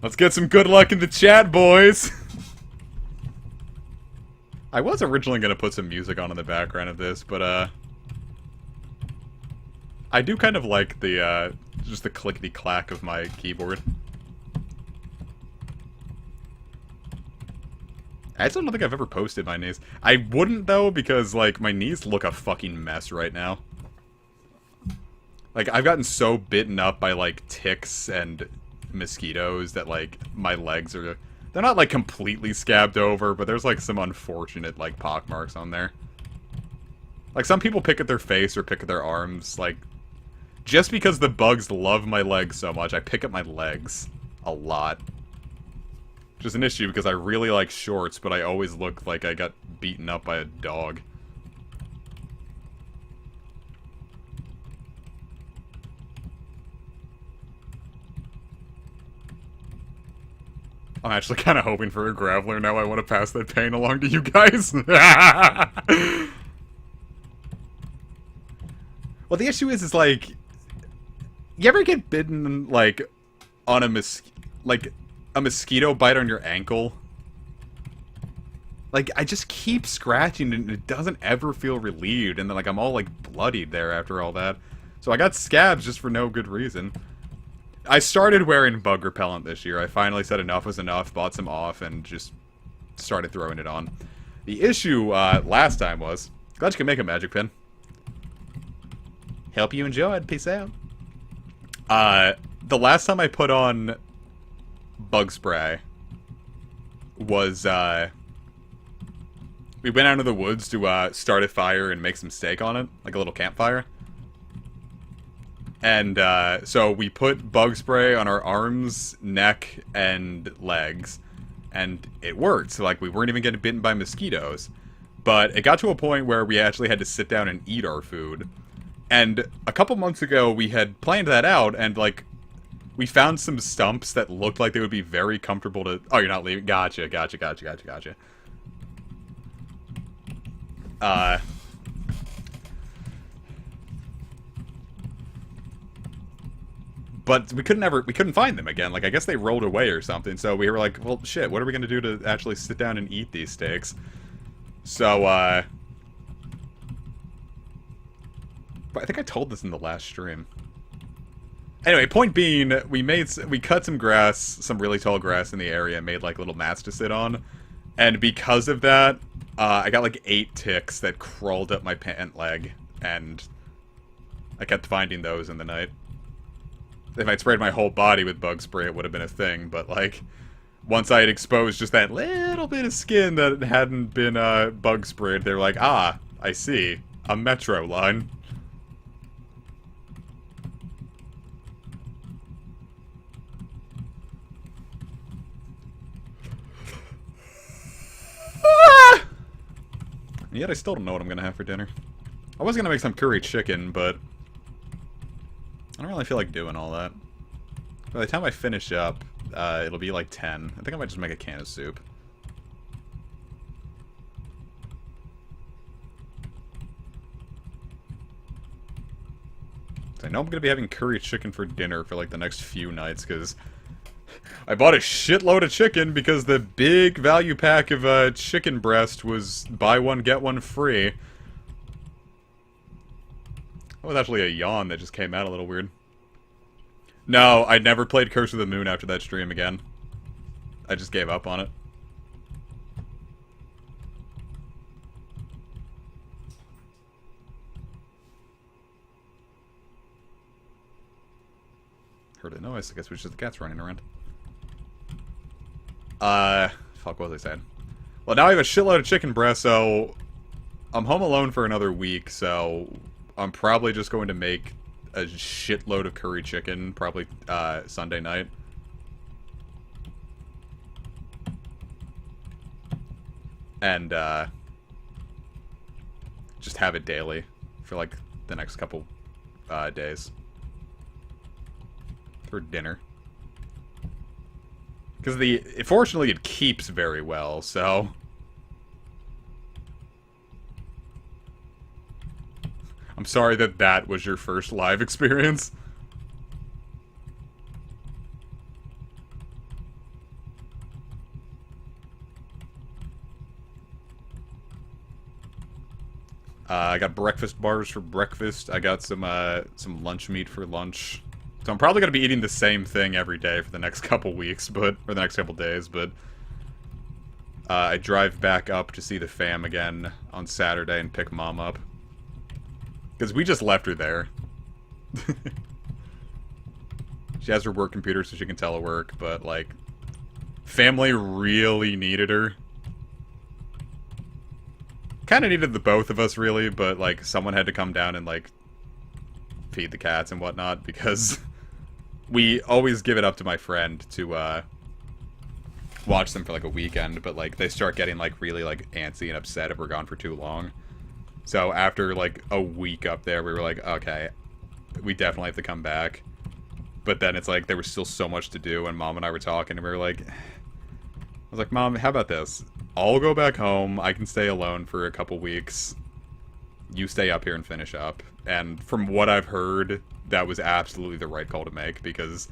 Let's get some good luck in the chat, boys! I was originally going to put some music on in the background of this, but, I do kind of like the, just the clickety-clack of my keyboard. I actually don't think I've ever posted my knees. I wouldn't, though, because, like, my knees look a fucking mess right now. Like, I've gotten so bitten up by, like, ticks and mosquitoes that, like, my legs are... They're not, like, completely scabbed over, but there's, like, some unfortunate, like, pock marks on there. Like, some people pick at their face or pick at their arms, like... Just because the bugs love my legs so much, I pick at my legs a lot. Which is an issue because I really like shorts, but I always look like I got beaten up by a dog. I'm actually kind of hoping for a Graveler now. I want to pass that pain along to you guys. Well, the issue is like... You ever get bitten, like, on a mosquito bite on your ankle? Like, I just keep scratching and it doesn't ever feel relieved. And then, like, I'm all, like, bloodied there after all that. So I got scabs just for no good reason. I started wearing bug repellent this year. I finally said enough was enough, bought some off, and just started throwing it on. The issue last time was... Glad you can make a magic pin. Hope you enjoyed. Peace out. The last time I put on bug spray was, we went out into the woods to, start a fire and make some steak on it, like a little campfire. And, so we put bug spray on our arms, neck, and legs, and it worked. So, like, we weren't even getting bitten by mosquitoes. But it got to a point where we actually had to sit down and eat our food. And a couple months ago, we had planned that out, and, like, we found some stumps that looked like they would be very comfortable to... Oh, you're not leaving? Gotcha. But we couldn't find them again. Like, I guess they rolled away or something. So we were like, well, shit, what are we gonna do to actually sit down and eat these steaks? So, but I think I told this in the last stream. Anyway, point being, we cut some grass, some really tall grass in the area, and made, like, little mats to sit on. And because of that, I got, like, 8 ticks that crawled up my pant leg, and I kept finding those in the night. If I'd sprayed my whole body with bug spray, it would have been a thing, but, like, once I had exposed just that little bit of skin that hadn't been, bug sprayed, they were like, ah, I see. A metro line. And yet I still don't know what I'm gonna have for dinner. I was gonna make some curry chicken, but I don't really feel like doing all that. By the time I finish up, it'll be like 10. I think I might just make a can of soup. So I know I'm gonna be having curry chicken for dinner for like the next few nights, because I bought a shitload of chicken because the big value pack of chicken breast was buy one, get one free. That was actually a yawn that just came out a little weird. No, I never played Curse of the Moon after that stream again. I just gave up on it. Heard a noise. I guess it was just the cats running around. Fuck, what was I saying? Well, now I have a shitload of chicken breast, so I'm home alone for another week, so I'm probably just going to make a shitload of curry chicken, probably Sunday night. And just have it daily for like the next couple days. For dinner. Because fortunately it keeps very well, so... I'm sorry that that was your first live experience. I got breakfast bars for breakfast. I got some lunch meat for lunch. So I'm probably going to be eating the same thing every day for the next couple weeks, or the next couple days, but... I drive back up to see the fam again on Saturday and pick Mom up. Because we just left her there. She has her work computer so she can telework, but, like, family really needed her. Kind of needed the both of us, really, but, like, someone had to come down and, like, feed the cats and whatnot, because we always give it up to my friend to, watch them for, like, a weekend, but, like, they start getting, like, really, like, antsy and upset if we're gone for too long. So after, like, a week up there, we were like, okay, we definitely have to come back. But then it's like, there was still so much to do, and Mom and I were talking, and we were like... I was like, Mom, how about this? I'll go back home, I can stay alone for a couple weeks. You stay up here and finish up. And from what I've heard, that was absolutely the right call to make, because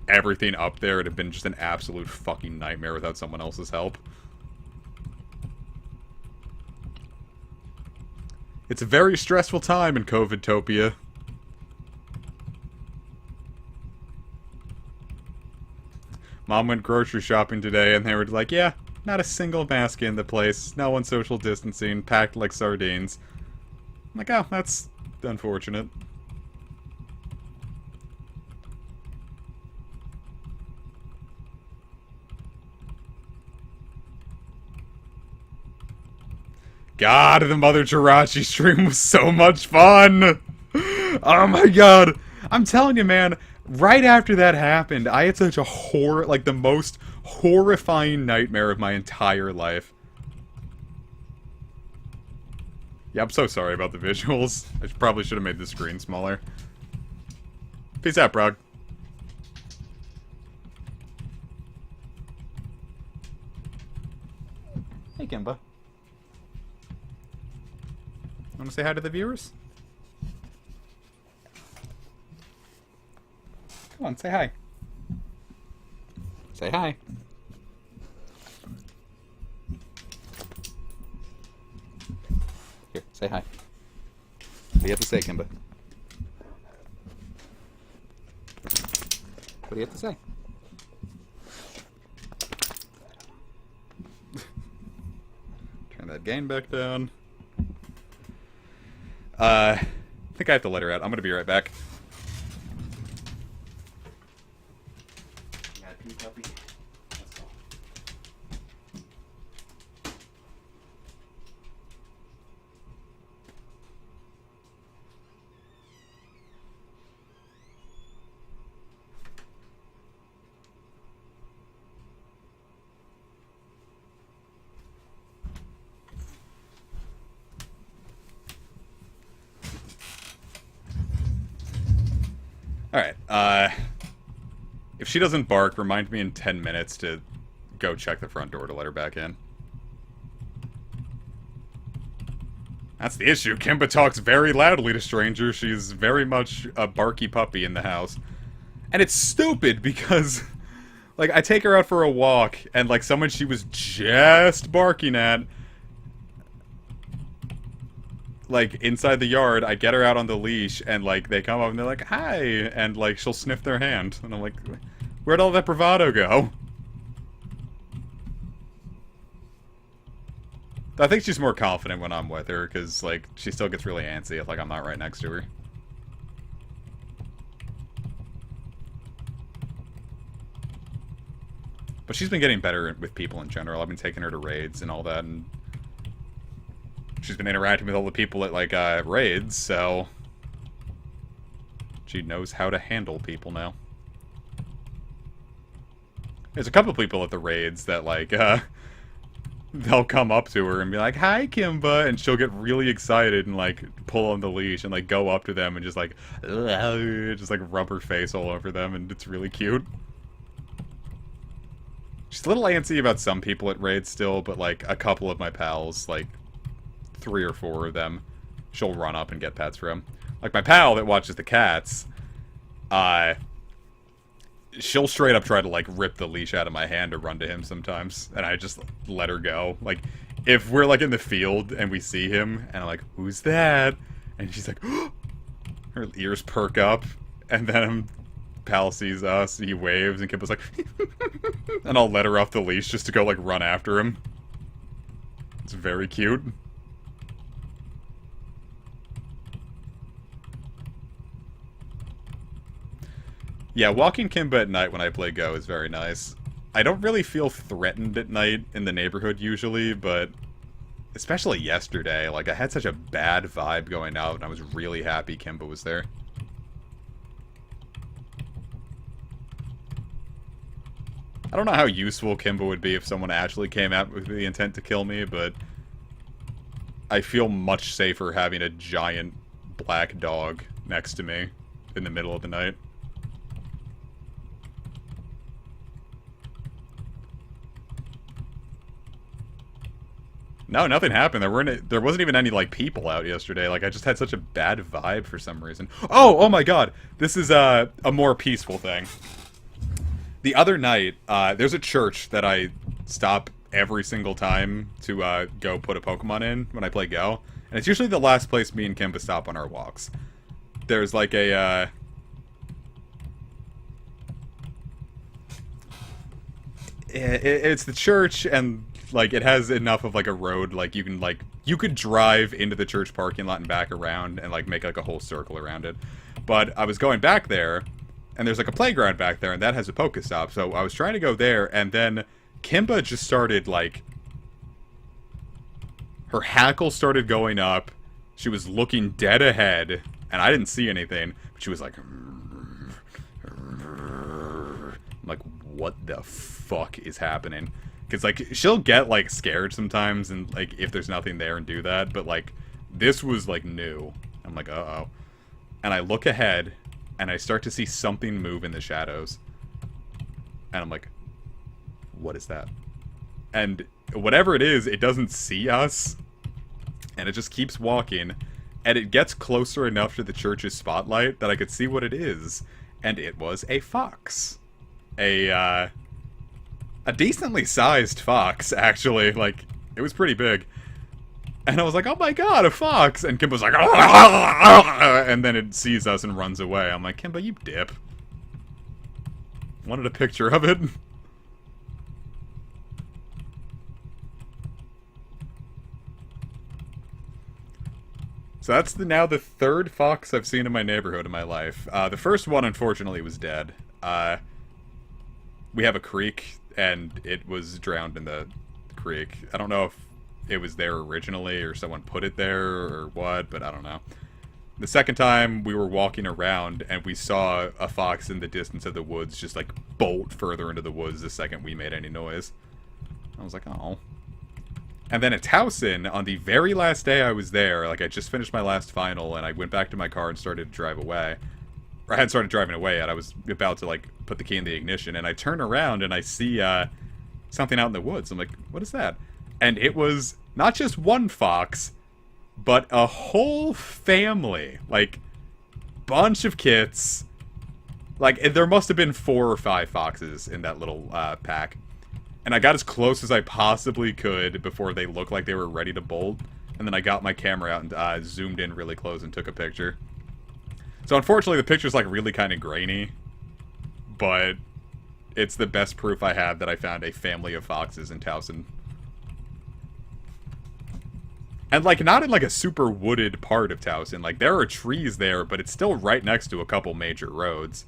everything up there would have been just an absolute fucking nightmare without someone else's help. It's a very stressful time in COVIDtopia. Mom went grocery shopping today, and they were like, yeah, not a single mask in the place, no one social distancing, packed like sardines. I'm like, oh, that's unfortunate. God, the Mother Jirachi stream was so much fun! Oh my god! I'm telling you, man, Right after that happened, I had such a like the most horrifying nightmare of my entire life. Yeah, I'm so sorry about the visuals. I probably should have made the screen smaller. Peace out, Brog. Hey, Kimba. Want to say hi to the viewers? Come on, say hi. Say hi. Here, say hi. What do you have to say, Kimba? What do you have to say? Turn that gain back down. I think I have to let her out. I'm gonna be right back. Alright, if she doesn't bark, remind me in 10 minutes to go check the front door to let her back in. That's the issue. Kimba talks very loudly to strangers. She's very much a barky puppy in the house. And it's stupid because, like, I take her out for a walk, and, like, someone she was just barking at, like, inside the yard, I get her out on the leash, and, like, they come up and they're like, hi, and, like, she'll sniff their hand. And I'm like, where'd all that bravado go? I think she's more confident when I'm with her, because, like, she still gets really antsy if, like, I'm not right next to her. But she's been getting better with people in general. I've been taking her to raids and all that, and she's been interacting with all the people at, like, raids, so she knows how to handle people now. There's a couple people at the raids that, like, they'll come up to her and be like, hi, Kimba, and she'll get really excited and, like, pull on the leash and, like, go up to them and just, like, just, like, rub her face all over them, and it's really cute. She's a little antsy about some people at raids still, but, like, a couple of my pals, like, 3 or 4 of them, she'll run up and get pets from. Like, my pal that watches the cats, she'll straight up try to, like, rip the leash out of my hand to run to him sometimes, and I just let her go. Like, if we're, like, in the field and we see him, and I'm like, who's that? And she's like, her ears perk up, and then pal sees us, he waves, and Kimba's like, and I'll let her off the leash just to go, like, run after him. It's very cute. Yeah, walking Kimba at night when I play Go is very nice. I don't really feel threatened at night in the neighborhood usually, but especially yesterday, like, I had such a bad vibe going out, and I was really happy Kimba was there. I don't know how useful Kimba would be if someone actually came out with the intent to kill me, but I feel much safer having a giant black dog next to me in the middle of the night. No, nothing happened. There wasn't even any, like, people out yesterday. Like, I just had such a bad vibe for some reason. Oh my god! This is a more peaceful thing. The other night, there's a church that I stop every single time to go put a Pokemon in when I play Go. And it's usually the last place me and Kimba stop on our walks. There's like a, it's the church, and, like, it has enough of, like, a road, like, you can, like, you could drive into the church parking lot and back around and, like, make, like, a whole circle around it. But I was going back there, and there's, like, a playground back there, and that has a Pokestop, so I was trying to go there, and then Kimba just started, like, her hackle started going up, she was looking dead ahead, and I didn't see anything, but she was like, I'm like, what the fuck is happening? Because, like, she'll get, like, scared sometimes, and, like, if there's nothing there and do that, but, like, this was, like, new. I'm like, uh-oh. And I look ahead, and I start to see something move in the shadows. And I'm like, what is that? And whatever it is, it doesn't see us. And it just keeps walking. And it gets closer enough to the church's spotlight that I could see what it is. And it was a fox. A decently sized fox, actually. Like, it was pretty big. And I was like, oh my god, a fox! And Kimba's like, and then it sees us and runs away. I'm like, Kimba, you dip. Wanted a picture of it. So that's now the third fox I've seen in my neighborhood in my life. The first one, unfortunately, was dead. We have a creek, and it was drowned in the creek. I don't know if it was there originally, or someone put it there, or what, but I don't know. The second time, we were walking around, and we saw a fox in the distance of the woods just, like, bolt further into the woods the second we made any noise. I was like, oh. And then at Towson, on the very last day I was there, like, I just finished my last final, and I went back to my car and started to drive away. Or I had started driving away, and I was about to, like, put the key in the ignition, and I turn around, and I see, something out in the woods. I'm like, what is that? And it was not just one fox, but a whole family. Like, bunch of kits. Like, there must have been 4 or 5 foxes in that little, pack. And I got as close as I possibly could before they looked like they were ready to bolt. And then I got my camera out and zoomed in really close and took a picture. So unfortunately the picture's like really kind of grainy. But it's the best proof I have that I found a family of foxes in Towson. And like not in like a super wooded part of Towson. Like there are trees there, but it's still right next to a couple major roads.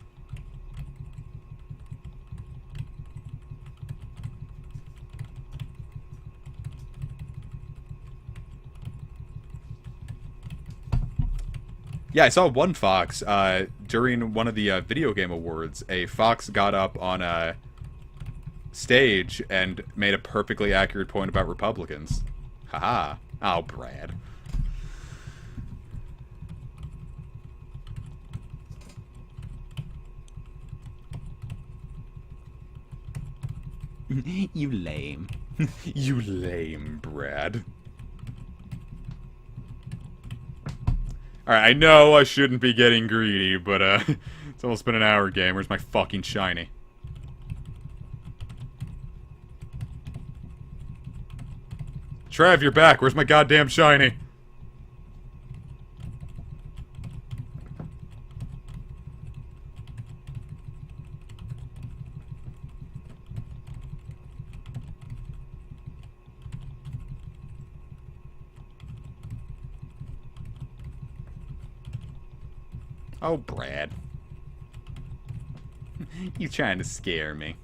Yeah, I saw one fox, during one of the, video game awards. A fox got up on a stage and made a perfectly accurate point about Republicans. Haha. Oh, Brad. You lame. You lame, Brad. Alright, I know I shouldn't be getting greedy, but, it's almost been an hour game. Where's my fucking shiny? Trev, you're back. Where's my goddamn shiny? Oh, Brad. You trying to scare me.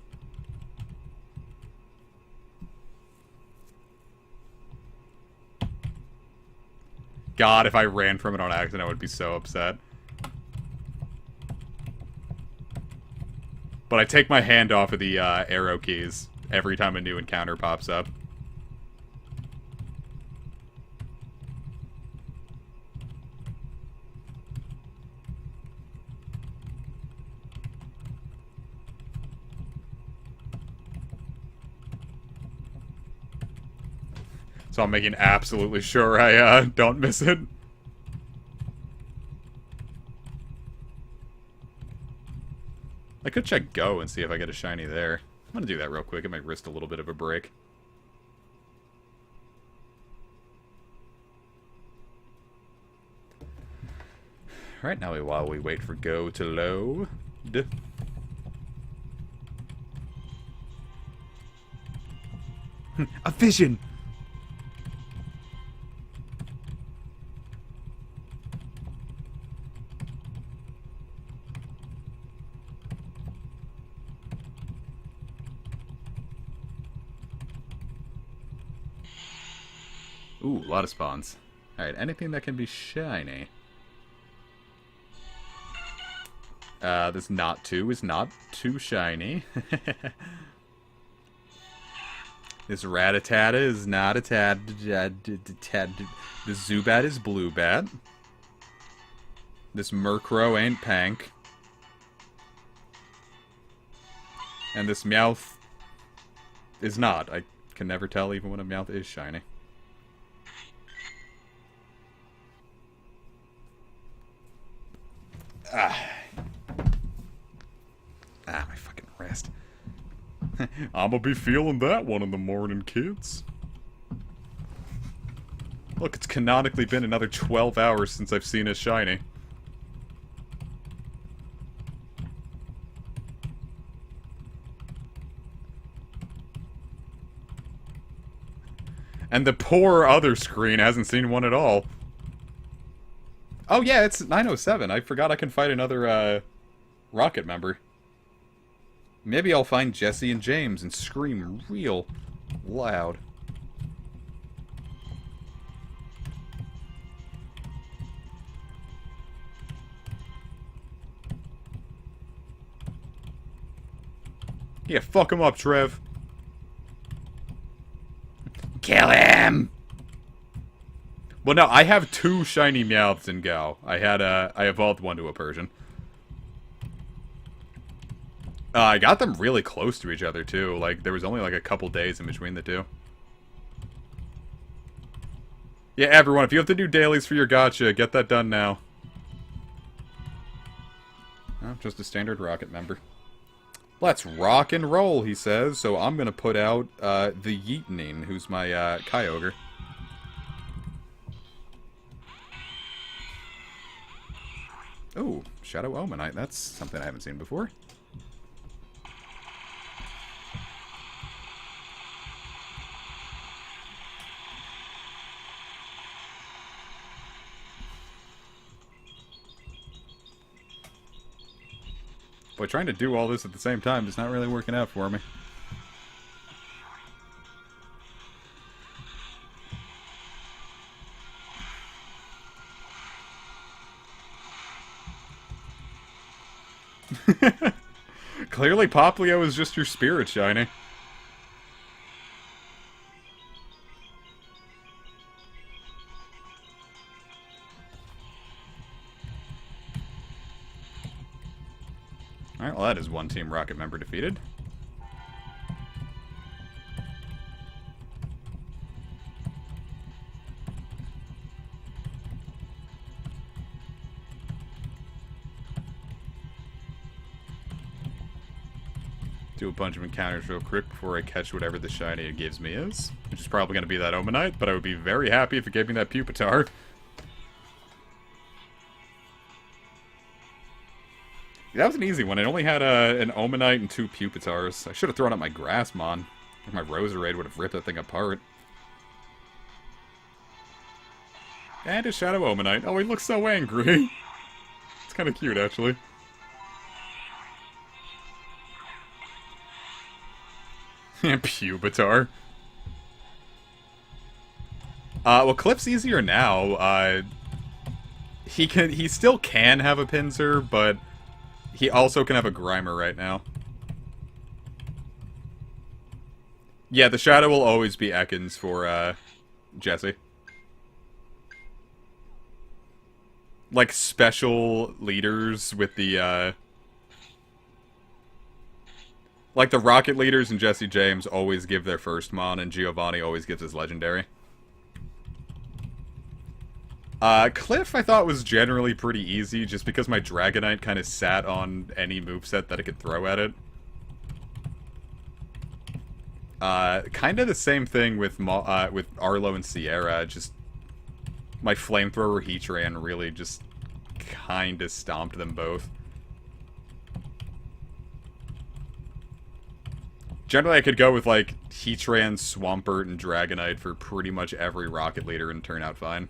God, if I ran from it on accident, I would be so upset. But I take my hand off of the arrow keys every time a new encounter pops up. So I'm making absolutely sure I don't miss it. I could check Go and see if I get a shiny there. I'm gonna do that real quick. Give my wrist a little bit of a break. Alright, now while we wait for Go to load. A vision! Ooh, a lot of spawns. Alright, anything that can be shiny. This Knot 2 is not too shiny. This Rattata is not a tad. The Zubat is Blue Bat. This Murkrow ain't Pank. And this Meowth is not. I can never tell even when a Meowth is shiny. My fucking wrist. I'ma be feeling that one in the morning, kids. Look, it's canonically been another 12 hours since I've seen a shiny. And the poor other screen hasn't seen one at all. Oh yeah, it's 9:07. I forgot I can fight another, Rocket member. Maybe I'll find Jesse and James and scream real loud. Yeah, fuck him up, Trev. Kill him! Well, no, I have 2 shiny Meowths in Go. I evolved one to a Persian. I got them really close to each other, too. Like, there was only, like, a couple days in between the two. Yeah, everyone, if you have to do dailies for your gacha, get that done now. Oh, just a standard Rocket member. Let's rock and roll, he says. So I'm gonna put out, the Yeetning, who's my, Kyogre. Ooh, Shadow Omanite. That's something I haven't seen before. Boy, trying to do all this at the same time is not really working out for me. Clearly Poplio is just your spirit shiny. Alright, well that is one Team Rocket member defeated. Do a bunch of encounters real quick before I catch whatever the shiny it gives me is. Which is probably going to be that Omanite, but I would be very happy if it gave me that Pupitar. That was an easy one. It only had an Omanite and 2 Pupitars. I should have thrown out my Grassmon. My Roserade would have ripped that thing apart. And a Shadow Omanite. Oh, he looks so angry. It's kind of cute, actually. Pupitar. Well, Cliff's easier now. He still can have a Pinsir, but he also can have a Grimer right now. Yeah, the Shadow will always be Ekans for, Jesse. Like, special leaders with the, like, the Rocket leaders and Jesse James always give their first Mon, and Giovanni always gives his legendary. Cliff I thought was generally pretty easy, just because my Dragonite kind of sat on any moveset that I could throw at it. Kind of the same thing with Arlo and Sierra, just my Flamethrower Heatran really just kind of stomped them both. Generally, I could go with, like, Heatran, Swampert, and Dragonite for pretty much every Rocket Leader and turn out fine.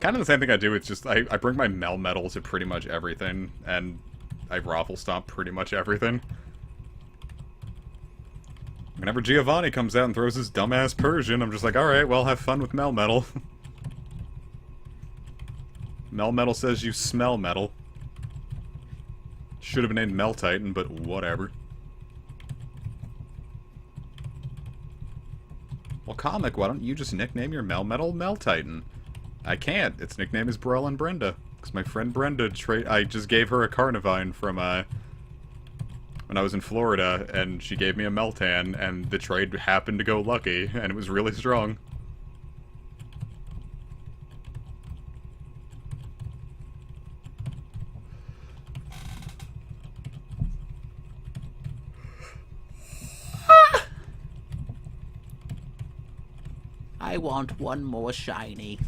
Kind of the same thing I do, it's just, I bring my Melmetal to pretty much everything, and I Raffle Stomp pretty much everything. Whenever Giovanni comes out and throws his dumbass Persian, I'm just like, alright, well, have fun with Melmetal. Melmetal says you smell metal. Should have been named Meltitan, but whatever. Well, Comic, why don't you just nickname your Melmetal Meltitan? I can't. Its nickname is Burrell and Brenda. Because my friend Brenda, I just gave her a Carnivine from, when I was in Florida, and she gave me a Meltan, and the trade happened to go lucky, and it was really strong. I want one more shiny.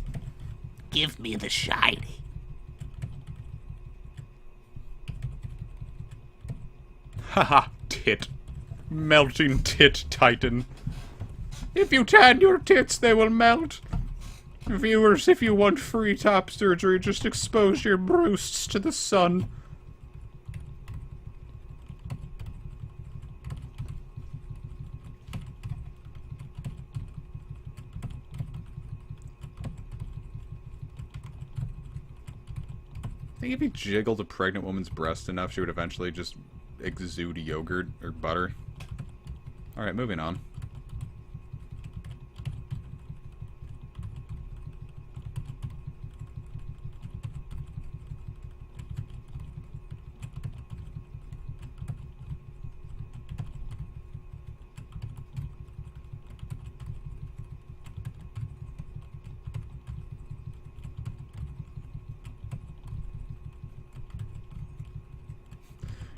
Give me the shiny. Haha, tit. Melting tit titan. If you tan your tits, they will melt. Viewers, if you want free top surgery, just expose your breasts to the sun. I think if you jiggled a pregnant woman's breast enough, she would eventually just exude yogurt or butter. Alright, moving on.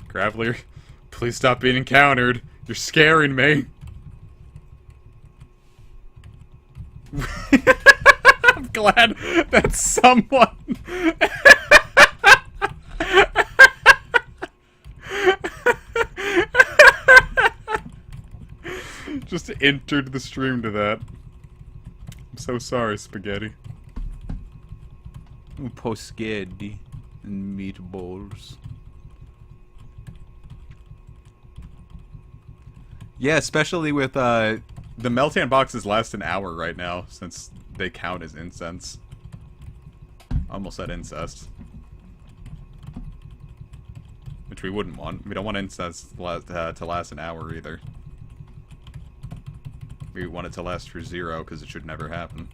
Graveler, please stop being encountered. You're scaring me. I'm glad that someone... just entered the stream to that. I'm so sorry, Spaghetti. Poskedi and meatballs. Yeah, especially with, the Meltan boxes last an hour right now, since they count as incense. Almost said incest. Which we wouldn't want. We don't want incense to last an hour either. We want it to last for 0, because it should never happen.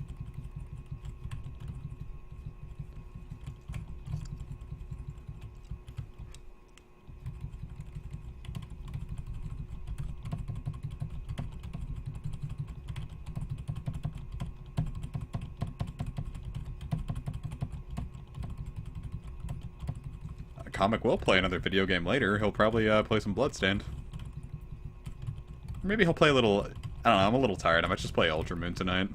Comic will play another video game later. He'll probably play some Bloodstained. Or maybe he'll play a little... I don't know, I'm a little tired. I might just play Ultra Moon tonight.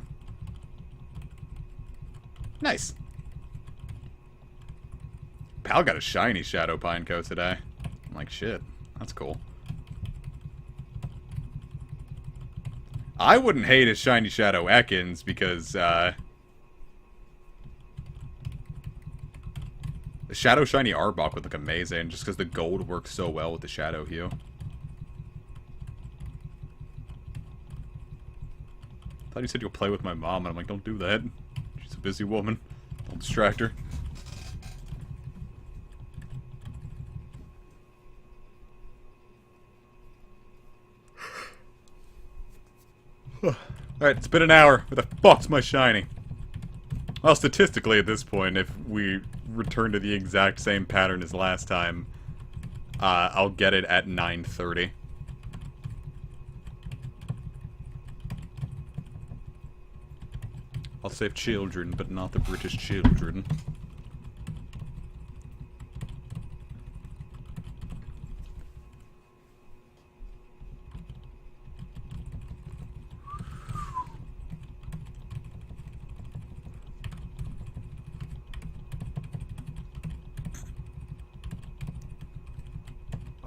Nice. Pal got a shiny Shadow Pineco today. I'm like, shit. That's cool. I wouldn't hate a shiny Shadow Ekans because, the Shadow Shiny Arbok would look amazing, just because the gold works so well with the Shadow Hue. I thought you said you'll play with my mom, and I'm like, don't do that. She's a busy woman. Don't distract her. Alright, it's been an hour. Where the fuck's my shiny? Well, statistically at this point, if we return to the exact same pattern as last time, I'll get it at 9:30. I'll save children, but not the British children.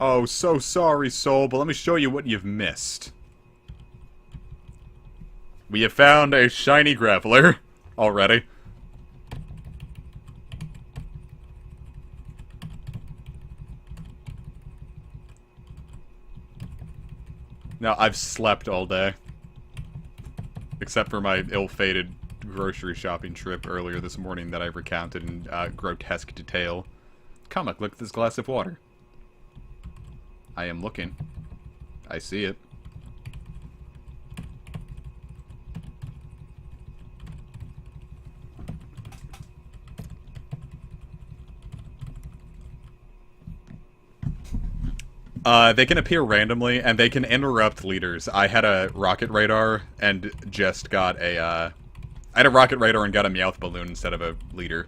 Oh, so sorry, Soul, but let me show you what you've missed. We have found a shiny Graveler already. No, I've slept all day. Except for my ill-fated grocery shopping trip earlier this morning that I recounted in grotesque detail. Comic, look at this glass of water. I am looking. I see it. They can appear randomly, and they can interrupt leaders. I had a rocket radar, and just got a, I had a rocket radar and got a Meowth balloon instead of a leader.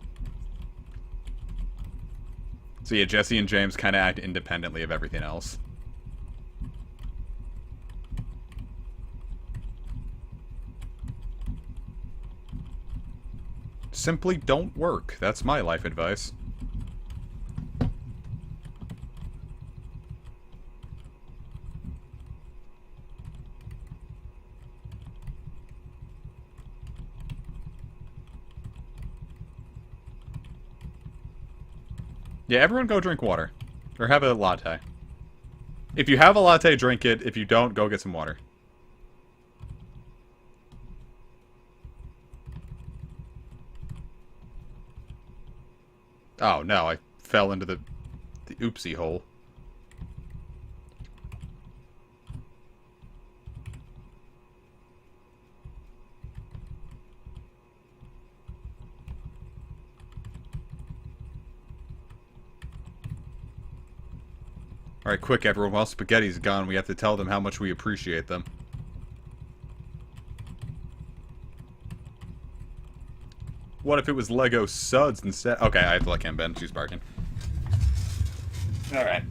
So yeah, Jesse and James kind of act independently of everything else. Simply don't work. That's my life advice. Yeah, everyone go drink water. Or have a latte. If you have a latte, drink it. If you don't, go get some water. Oh, no, I fell into the oopsie hole. Alright, quick everyone, while Spaghetti's gone, we have to tell them how much we appreciate them. What if it was Lego Suds instead? Okay, I have to let him bend. She's barking. Alright.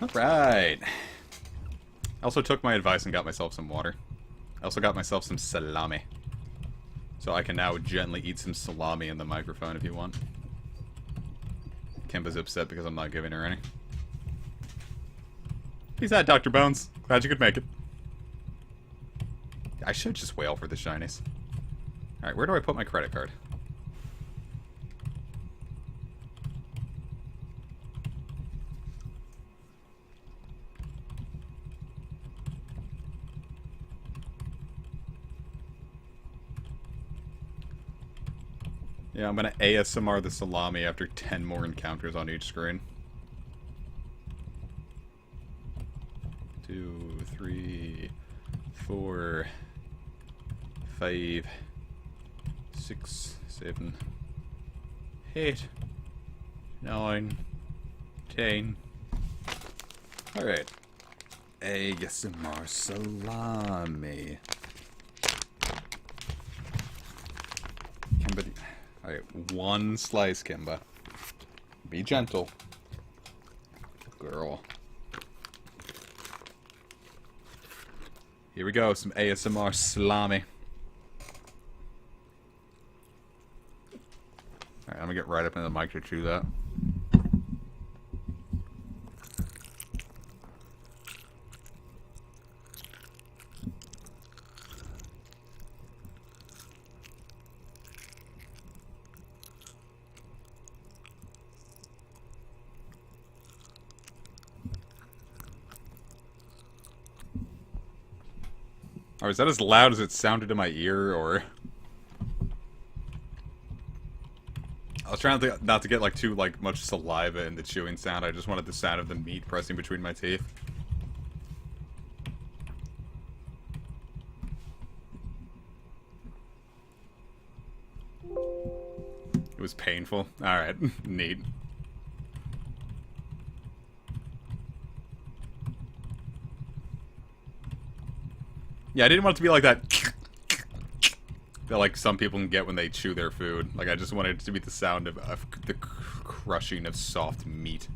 Alright. I also took my advice and got myself some water. I also got myself some salami. So I can now gently eat some salami in the microphone if you want. Kimba's upset because I'm not giving her any. Peace out, Dr. Bones. Glad you could make it. I should just wail for the shinies. Alright, where do I put my credit card? Yeah, I'm gonna ASMR the salami after 10 more encounters on each screen. 2, 3, 4, 5, 6, 7, 8, 9, 10. Alright. ASMR salami. Alright, one slice, Kimba. Be gentle. Girl. Here we go, some ASMR salami. Alright, I'm gonna get right up in the mic to chew that. Or is that as loud as it sounded in my ear, or... I was trying not to get, like, too, like, much saliva in the chewing sound. I just wanted the sound of the meat pressing between my teeth. It was painful. Alright, neat. Yeah, I didn't want it to be like that that like some people can get when they chew their food. Like, I just wanted it to be the sound of the crushing of soft meat.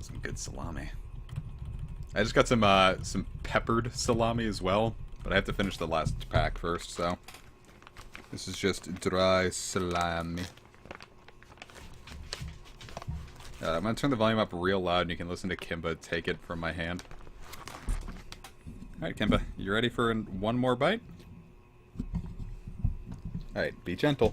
Some good salami. I just got some peppered salami as well, but I have to finish the last pack first, so this is just dry salami. I'm gonna turn the volume up real loud and you can listen to Kimba take it from my hand. Alright, Kimba, you ready for one more bite? Alright, be gentle.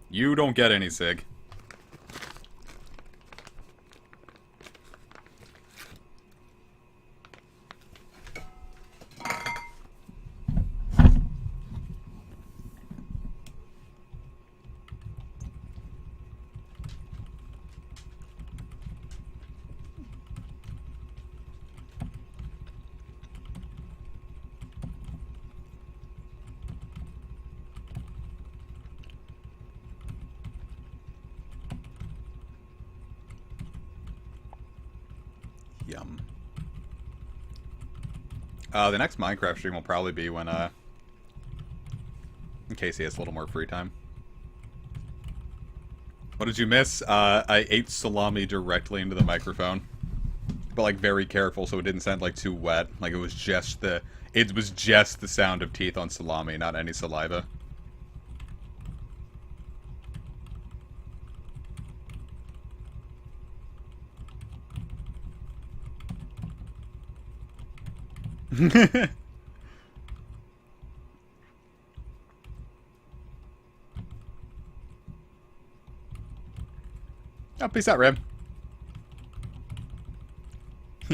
You don't get any, Sig. Yum. The next Minecraft stream will probably be when, in case he has a little more free time. What did you miss? I ate salami directly into the microphone. But, like, very careful so it didn't sound, like, too wet. Like, it was just the sound of teeth on salami, not any saliva. Oh, peace out, Reb.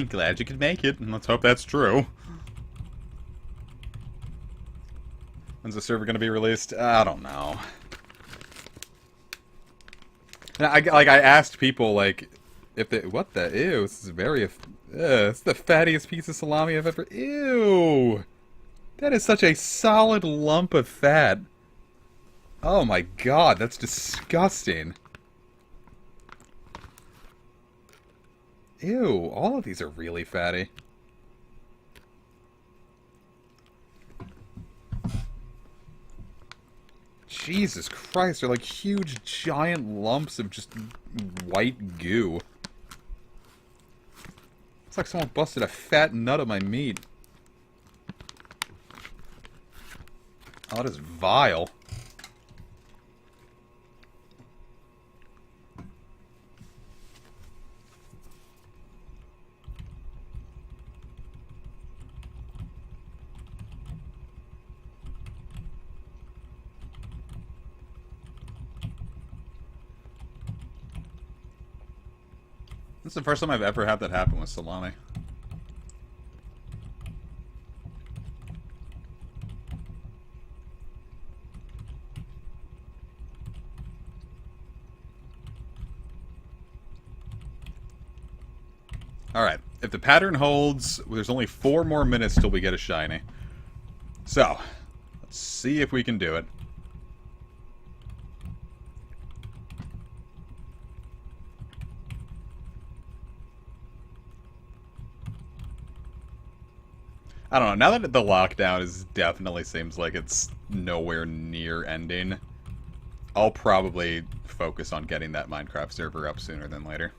Glad you could make it, and let's hope that's true. When's the server gonna be released? I don't know. And I asked people, like, if they... What the... Ew, this is very... it's the fattiest piece of salami I've ever... Ew! That is such a solid lump of fat. Oh my god, that's disgusting. Ew, all of these are really fatty. Jesus Christ, they're like huge, giant lumps of just white goo. It's like someone busted a fat nut of my meat. Oh, that is vile. This is the first time I've ever had that happen with salami. Alright, if the pattern holds, there's only 4 more minutes till we get a shiny. So, let's see if we can do it. I don't know, now that the lockdown is definitely seems like it's nowhere near ending, I'll probably focus on getting that Minecraft server up sooner than later.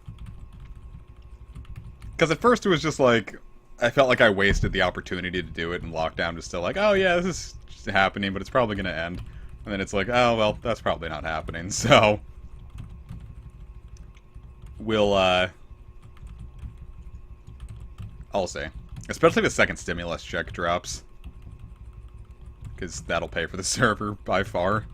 Because at first it was just like, I felt like I wasted the opportunity to do it, and lockdown was still like, oh yeah, this is just happening, but it's probably going to end. And then it's like, oh well, that's probably not happening, so... We'll, I'll see. Especially the second stimulus check drops. Because that'll pay for the server, by far.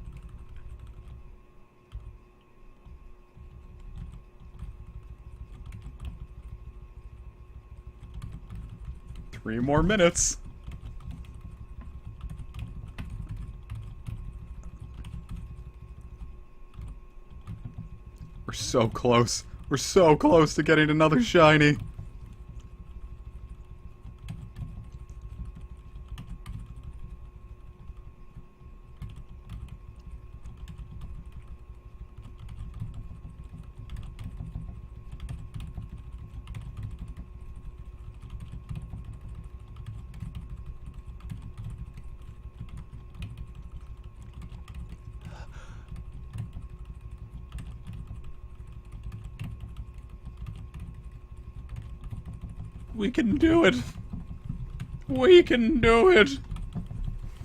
Three more minutes. We're so close. We're so close to getting another shiny. We can do it. We can do it.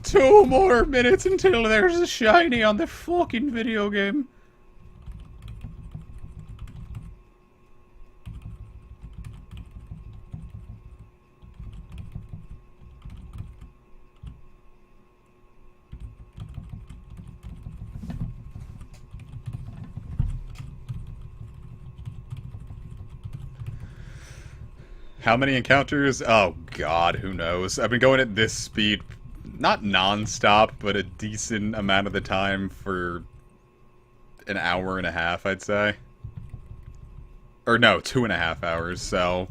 2 more minutes until there's a shiny on the fucking video game. How many encounters? Oh god, who knows. I've been going at this speed, not non-stop, but a decent amount of the time for an hour and a half, I'd say. Or no, 2.5 hours, so...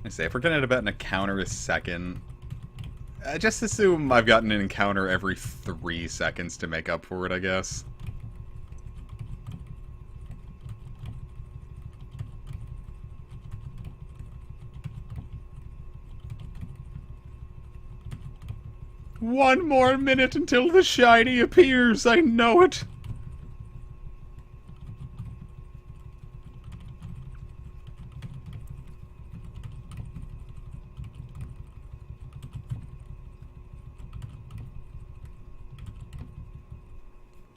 I say, if we're getting at about an encounter a second, just assume I've gotten an encounter every 3 seconds to make up for it, I guess. One more minute until the shiny appears, I know it!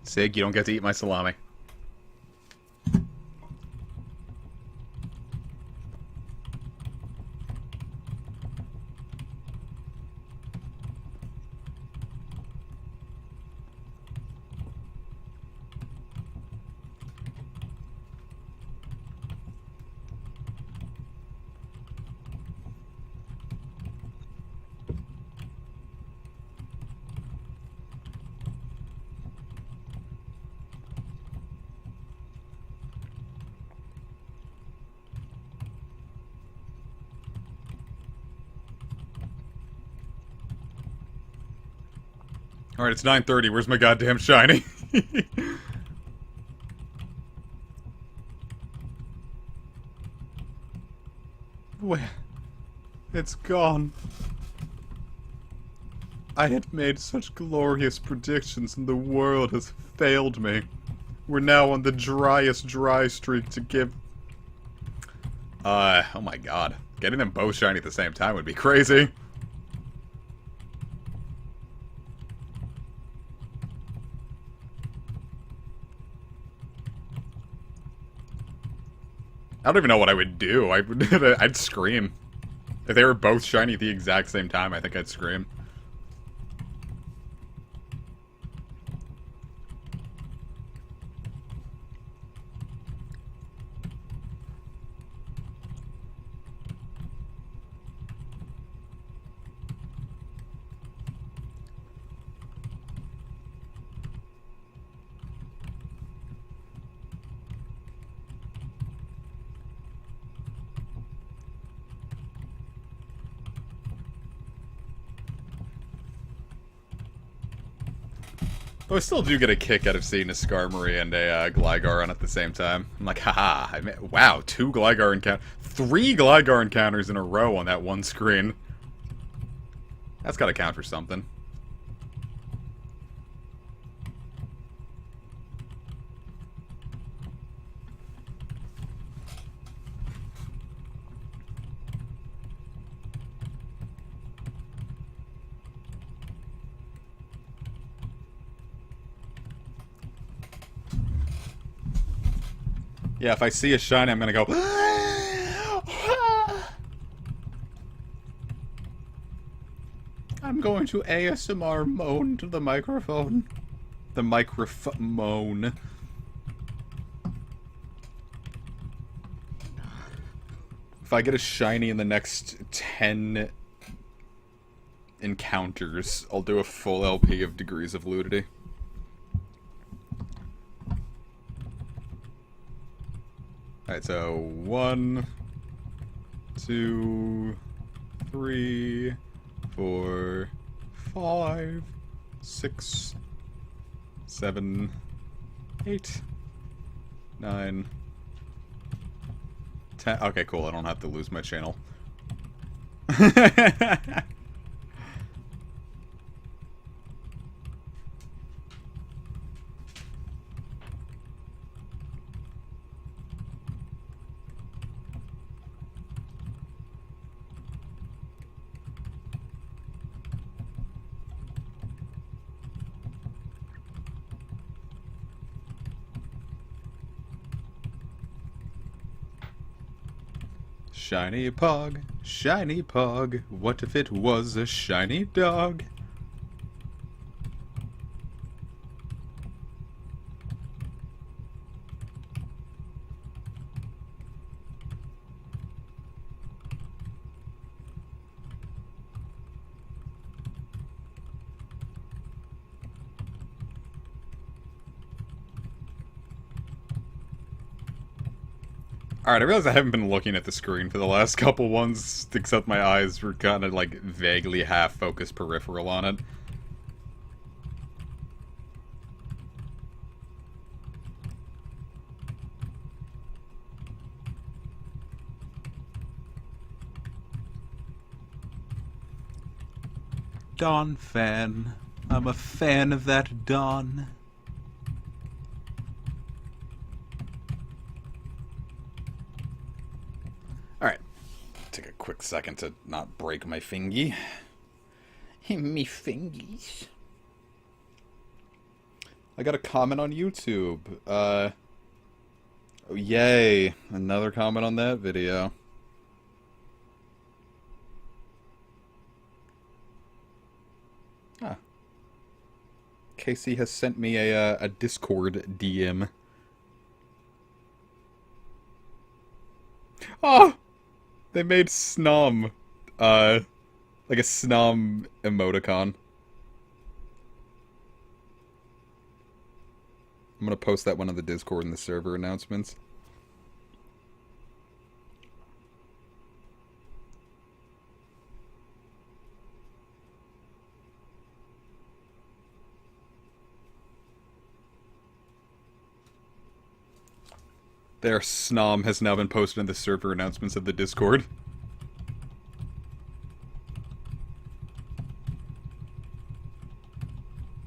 Sig, you don't get to eat my salami. Alright, it's 9:30. Where's my goddamn shiny? Where? It's gone. I had made such glorious predictions and the world has failed me. We're now on the driest dry streak to give... oh my god. Getting them both shiny at the same time would be crazy. I don't even know what I would do. I'd scream. If they were both shiny at the exact same time, I think I'd scream. Though I still do get a kick out of seeing a Skarmory and a Gligar on at the same time. I'm like, haha, wow, 2 Gligar encounters, 3 Gligar encounters in a row on that one screen. That's gotta count for something. Yeah, if I see a shiny, I'm gonna go. I'm going to ASMR moan to the microphone. The microphone. If I get a shiny in the next 10 encounters, I'll do a full LP of Degrees of Ludity. Alright, so 1, 2, 3, 4, 5, 6, 7, 8, 9, 10. Okay, cool. I don't have to lose my channel. Shiny Pog, what if it was a shiny dog? Alright, I realize I haven't been looking at the screen for the last couple ones, except my eyes were kind of, like, vaguely half-focused peripheral on it. Dawn fan. I'm a fan of that Dawn. Alright. Take a quick second to not break my fingy. Me fingies. I got a comment on YouTube. Oh, yay. Another comment on that video. Ah. Casey has sent me a Discord DM. Oh! They made Snom, like a Snom emoticon. I'm gonna post that one on the Discord in the server announcements. Their Snom has now been posted in the server announcements of the Discord.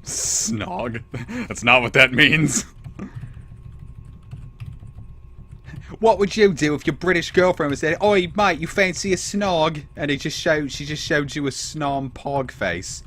Snog? That's not what that means. What would you do if your British girlfriend was there? Oi, mate, you fancy a snog? And she just showed you a Snom pog face.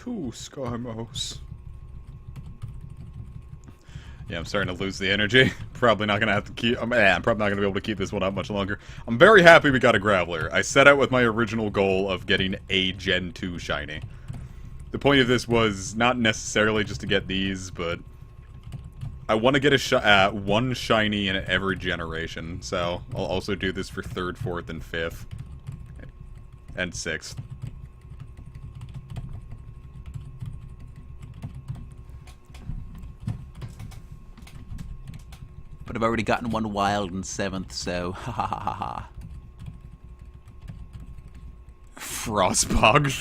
2 Skarmos. Yeah, I'm starting to lose the energy. Probably not gonna have to keep. I'm probably not gonna be able to keep this one up much longer. I'm very happy we got a Graveler. I set out with my original goal of getting a Gen 2 shiny. The point of this was not necessarily just to get these, but I want to get a one shiny in every generation. So I'll also do this for 3rd, 4th, and 5th, and 6th. But I've already gotten one wild in 7th, so ha ha ha ha. Frostbog.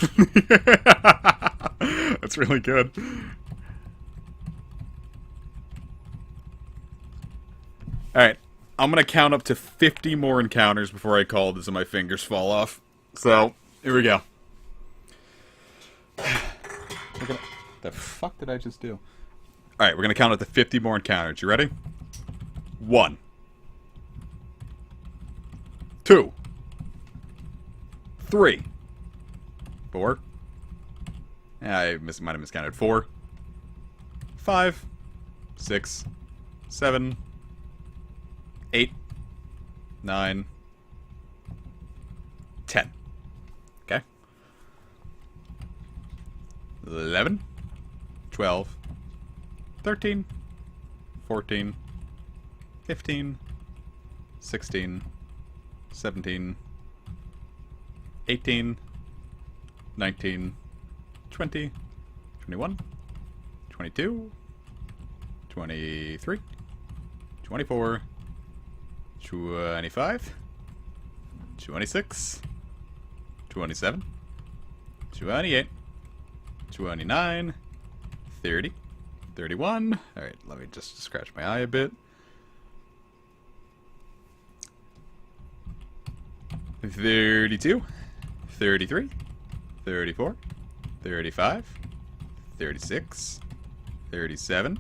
That's really good. Alright, I'm gonna count up to 50 more encounters before I call this and my fingers fall off. So, here we go. The fuck did I just do? Alright, we're gonna count up to 50 more encounters. You ready? 1. 2. 3. 4. I might have miscounted. 4. 5. 6. 7. 8. 9. 10. Okay. 11. 12. 13. 14. 15, 16, 17, 18, 19, 20, 21, 22, 23, 24, 25, 26, 27, 28, 29, 30, 31. Alright, let me just scratch my eye a bit. 32, 33, 34, 35, 36, 37,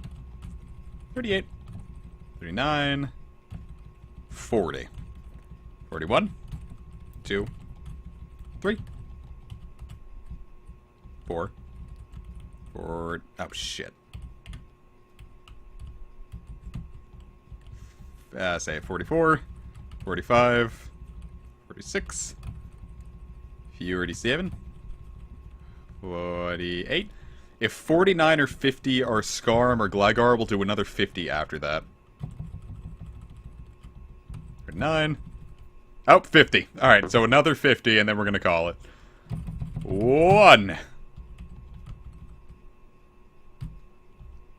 38, 39, 40, 41, 2, 3, 4, 4, oh shit. Say 44, 45, 46, 47, 48. If 49 or 50 are Skarm or Gligar, we'll do another 50 after that. 49. Oh, 50. Alright, so another 50, and then we're gonna call it. 1.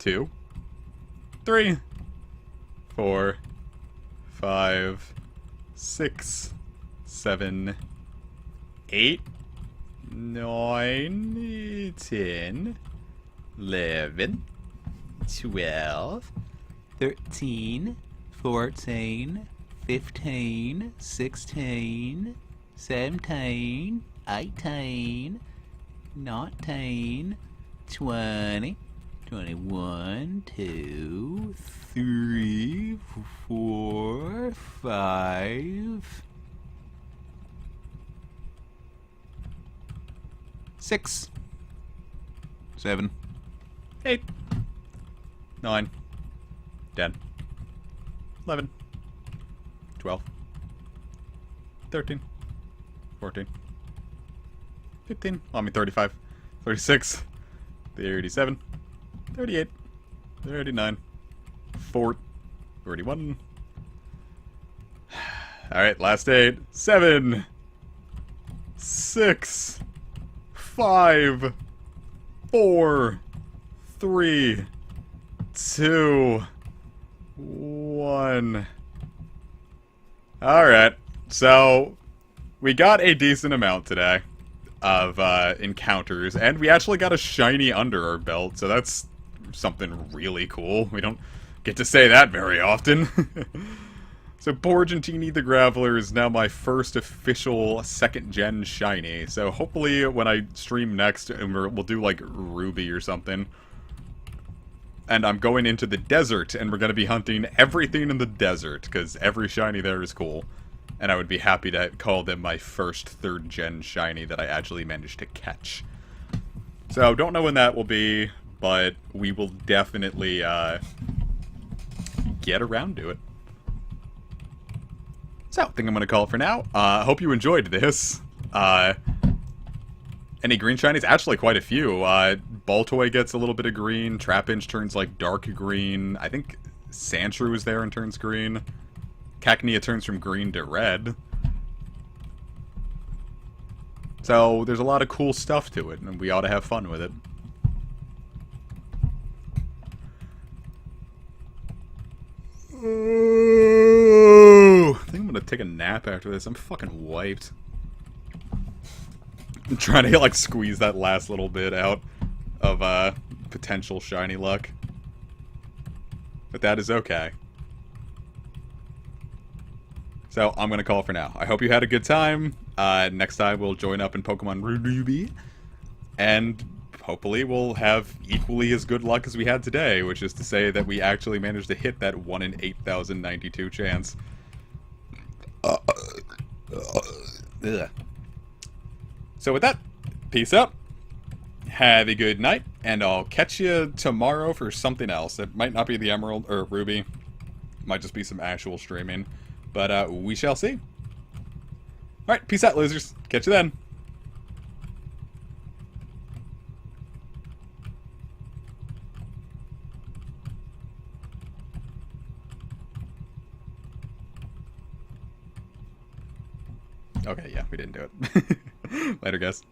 2. 3. 4. 5. 6. 7, 8, 9, 10, 11, 12, 13, 14, 15, 16, 17, 18, 19, 20, 21, 2, 3, 4, 5, 6, 7, 8, 9, 10, 11, 12, 13, 14, 15, well, I mean 35, 36, 37, 38, 39, 40, 41. Alright, last 8. 7, 6, 5, 4, 3, 2, 1. Alright, so we got a decent amount today of encounters, and we actually got a shiny under our belt, so that's something really cool. We don't get to say that very often. So Porgentini the Graveler is now my first official 2nd gen shiny, so hopefully when I stream next, and we'll do like Ruby or something, and I'm going into the desert, and we're going to be hunting everything in the desert, because every shiny there is cool. And I would be happy to call them my first 3rd gen shiny that I actually managed to catch. So, don't know when that will be, but we will definitely get around to it. So, I think I'm going to call it for now. Hope you enjoyed this. Any green shinies? Actually, quite a few. Baltoy gets a little bit of green. Trapinch turns, like, dark green. I think Sandshrew is there and turns green. Cacnea turns from green to red. So, there's a lot of cool stuff to it, and we ought to have fun with it. I think I'm gonna take a nap after this. I'm fucking wiped. I'm trying to, like, squeeze that last little bit out of, potential shiny luck. But that is okay. So, I'm gonna call it for now. I hope you had a good time. Next time we'll join up in Pokemon Ruby. And hopefully we'll have equally as good luck as we had today, which is to say that we actually managed to hit that 1 in 8,092 chance. So with that, peace out. Have a good night, and I'll catch you tomorrow for something else. It might not be the Emerald or Ruby. It might just be some actual streaming. But we shall see. Alright, peace out, losers. Catch you then. Okay, yeah, we didn't do it. Later, guys.